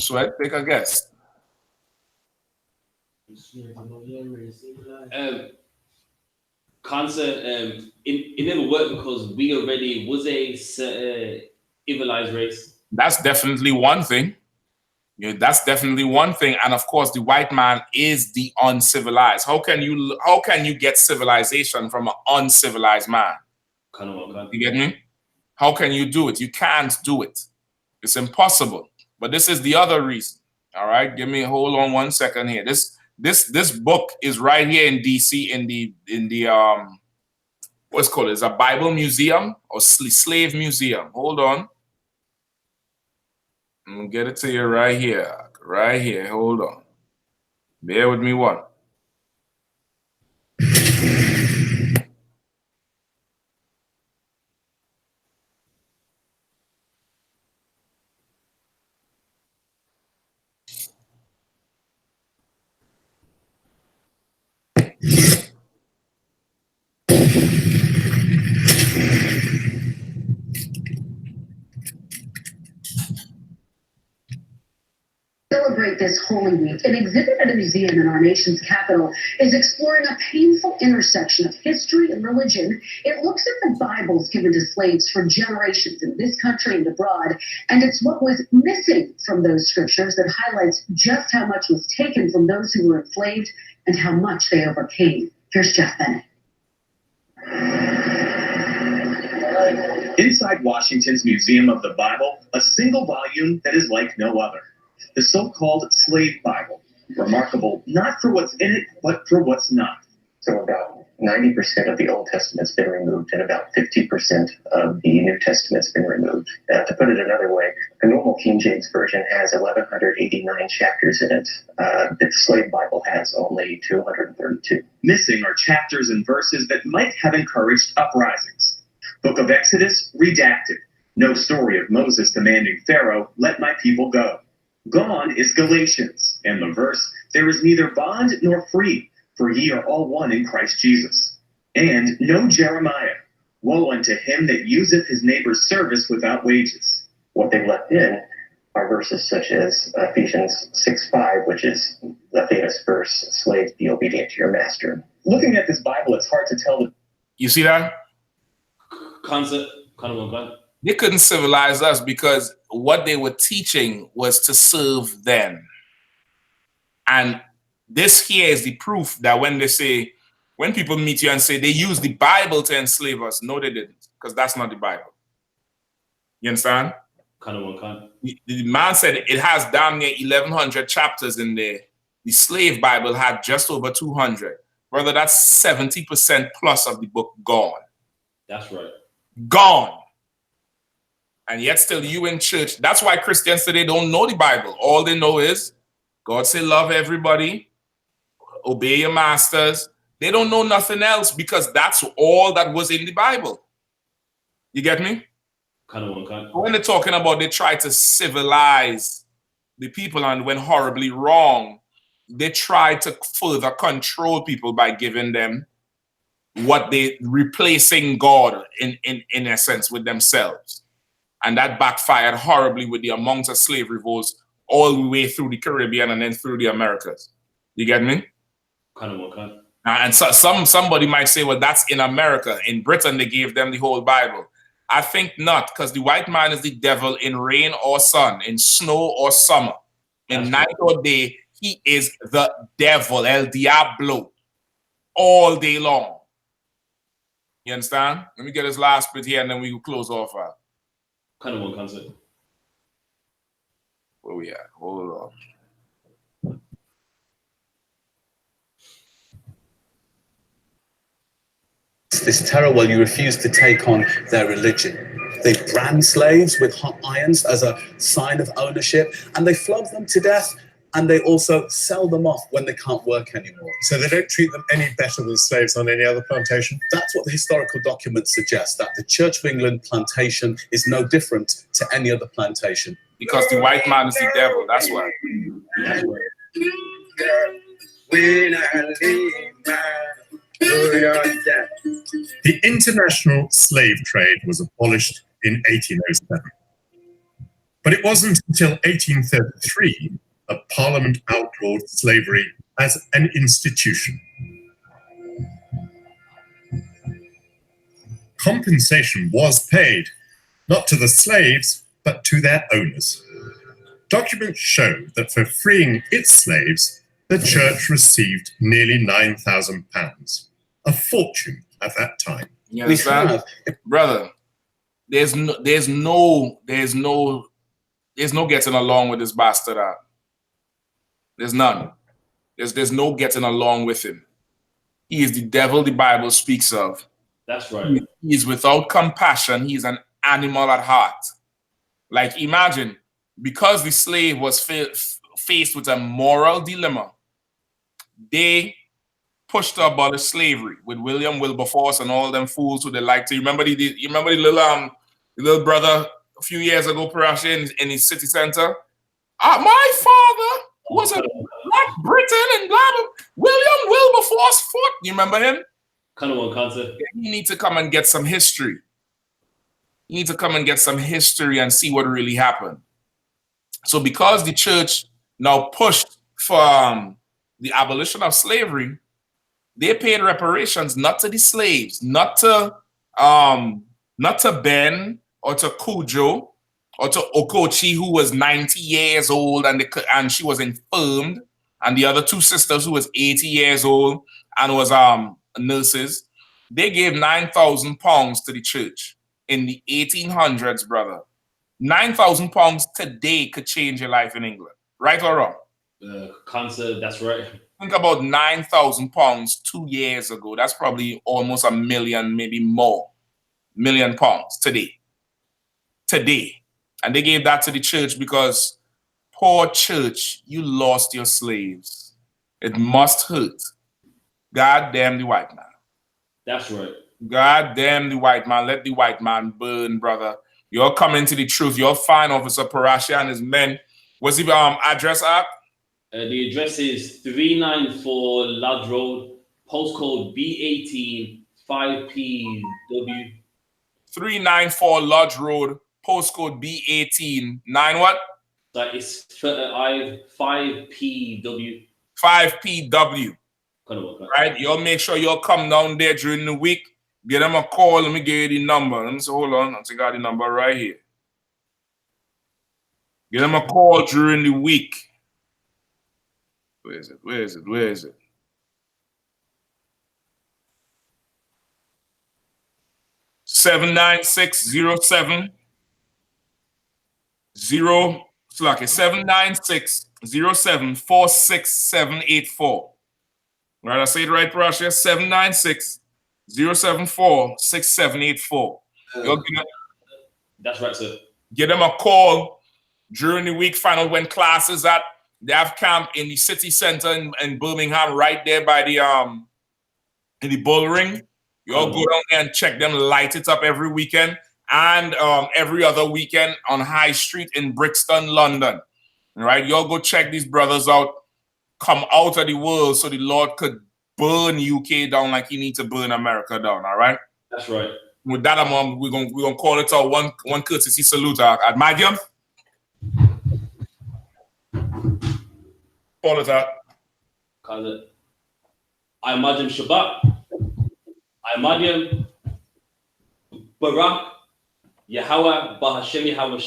sweat, take a guess. It never worked because we already was a civilized race. That's definitely one thing. Yeah, that's definitely one thing. And of course, the white man is the uncivilized. How can you get civilization from an uncivilized man? You get me? How can you do it? You can't do it. It's impossible. But this is the other reason. All right, hold on 1 second here. This book is right here in DC in the what's it called? It's a Bible museum or slave museum. Hold on. I'm gonna get it to you right here. Right here. Hold on. Bear with me one. Celebrate this Holy Week. An exhibit at a museum in our nation's capital is exploring a painful intersection of history and religion. It looks at the Bibles given to slaves for generations in this country and abroad, and it's what was missing from those scriptures that highlights just how much was taken from those who were enslaved and how much they overcame. Here's Jeff Bennett. Inside Washington's Museum of the Bible, a single volume that is like no other. The so-called Slave Bible, remarkable not for what's in it, but for what's not. So about 90% of the Old Testament's been removed and about 50% of the New Testament's been removed. To put it another way, the normal King James Version has 1,189 chapters in it. The Slave Bible has only 232. Missing are chapters and verses that might have encouraged uprisings. Book of Exodus, redacted. No story of Moses demanding Pharaoh, let my people go. Gone is Galatians, and the verse, there is neither bond nor free, for ye are all one in Christ Jesus. And no Jeremiah, woe unto him that useth his neighbor's service without wages. What they left in are verses such as Ephesians 6:5, which is the famous verse, slaves, be obedient to your master. Looking at this Bible, it's hard to tell. You see that? Concept, kind of one. They couldn't civilize us because what they were teaching was to serve them. And this here is the proof that when they say when people meet you and say they used the Bible to enslave us, no, they didn't, because that's not the Bible. You understand? The man said it has damn near 1,100 chapters in there. The slave Bible had just over 200. Brother, that's 70% plus of the book gone. That's right. Gone. And yet still you in church. That's why Christians today don't know the Bible. All they know is God say love everybody, obey your masters. They don't know nothing else because that's all that was in the Bible. You get me? When they're talking about they try to civilize the people and went horribly wrong, they try to further control people by giving them what they replacing God in essence with themselves. And that backfired horribly with the amounts of slave revolts all the way through the Caribbean and then through the Americas. You get me? And so somebody might say, well, that's in America. In Britain, they gave them the whole Bible. I think not, because the white man is the devil in rain or sun, in snow or summer, in night or day. He is the devil, El Diablo, all day long. You understand? Let me get this last bit here and then we will close off. Where we at? Hold on. This terror, well, you refuse to take on their religion. They brand slaves with hot irons as a sign of ownership, and they flog them to death, and they also sell them off when they can't work anymore. So they don't treat them any better than slaves on any other plantation? That's what the historical documents suggest, that the Church of England plantation is no different to any other plantation. Because the white man is the devil, that's why. That's right. The international slave trade was abolished in 1807. But it wasn't until 1833 that Parliament outlawed slavery as an institution. Compensation was paid, not to the slaves, but to their owners. Documents show that for freeing its slaves, the church received nearly £9,000, a fortune at that time. You understand? Brother, there's no getting along with this bastard out. There's none. There's no getting along with him. He is the devil the Bible speaks of. That's right. He is without compassion. He's an animal at heart. Like, imagine, because the slave was faced with a moral dilemma, they pushed to abolish slavery with William Wilberforce and all them fools who they like to. You remember the little brother a few years ago, Parashi, in his city center? My father was a Black Briton and blah, blah. William Wilberforce fought. You remember him? You need to come and get some history. You need to come and get some history and see what really happened. So because the church now pushed for the abolition of slavery, they paid reparations not to the slaves, not to Ben or to Cujo or to Okochi, who was 90 years old and she was infirmed, and the other two sisters who was 80 years old and was nurses. They gave £9,000 to the church in the 1800s, brother. £9,000 today could change your life in England, right or wrong? That's right. Think about £9,000 2 years ago. That's probably almost £1 million, maybe more. £1 million today. Today. And they gave that to the church because, poor church, you lost your slaves. It must hurt. God damn the white man. That's right. God damn the white man. Let the white man burn, brother. You're coming to the truth. You're fine, Officer Parashi and his men. What's the address at? The address is 394 Lodge Road, postcode B18 5PW. 394 Lodge Road, postcode B18 9 what? That is 5PW. 5PW. Right? You'll make sure you'll come down there during the week. Get them a call. Let me give you the number. Let me say, hold on. I think I got the number right here. Get them a call during the week. Where is it? 79607 79607 46784. Right, I say it right, Parashia. 796-074-6784. That's right, sir. Give them a call during the week, find out when class is at. They have camp in the city center in Birmingham, right there by the in the bull ring. You all go down there and check them, light it up every weekend, and every other weekend on High Street in Brixton, London. All right, you all go check these brothers out. Come out of the world so the Lord could burn UK down like he needs to burn America down. All right. That's right. With that, we're gonna call it our one courtesy salute at Medium. Call it out. Call it. I Medium Shabbat. I Medium Barak. Yahweh Bahashem Yahweh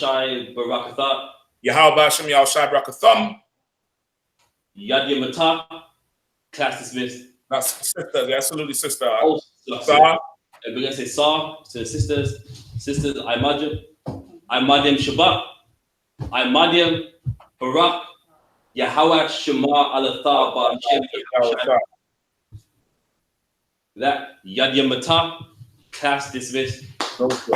Barakatha. Yahweh Bahashem Yahweh Barakatham. Yad Yamata. Class dismissed. That's sister. Absolutely sister. Oh, Sarah. We're gonna say Sar to the sisters. Sisters, I Medium Shabbat. I Medium Barak. Yahweh Shema Alatha Bahashem. That Yad Yamata. Class dismissed. Okay.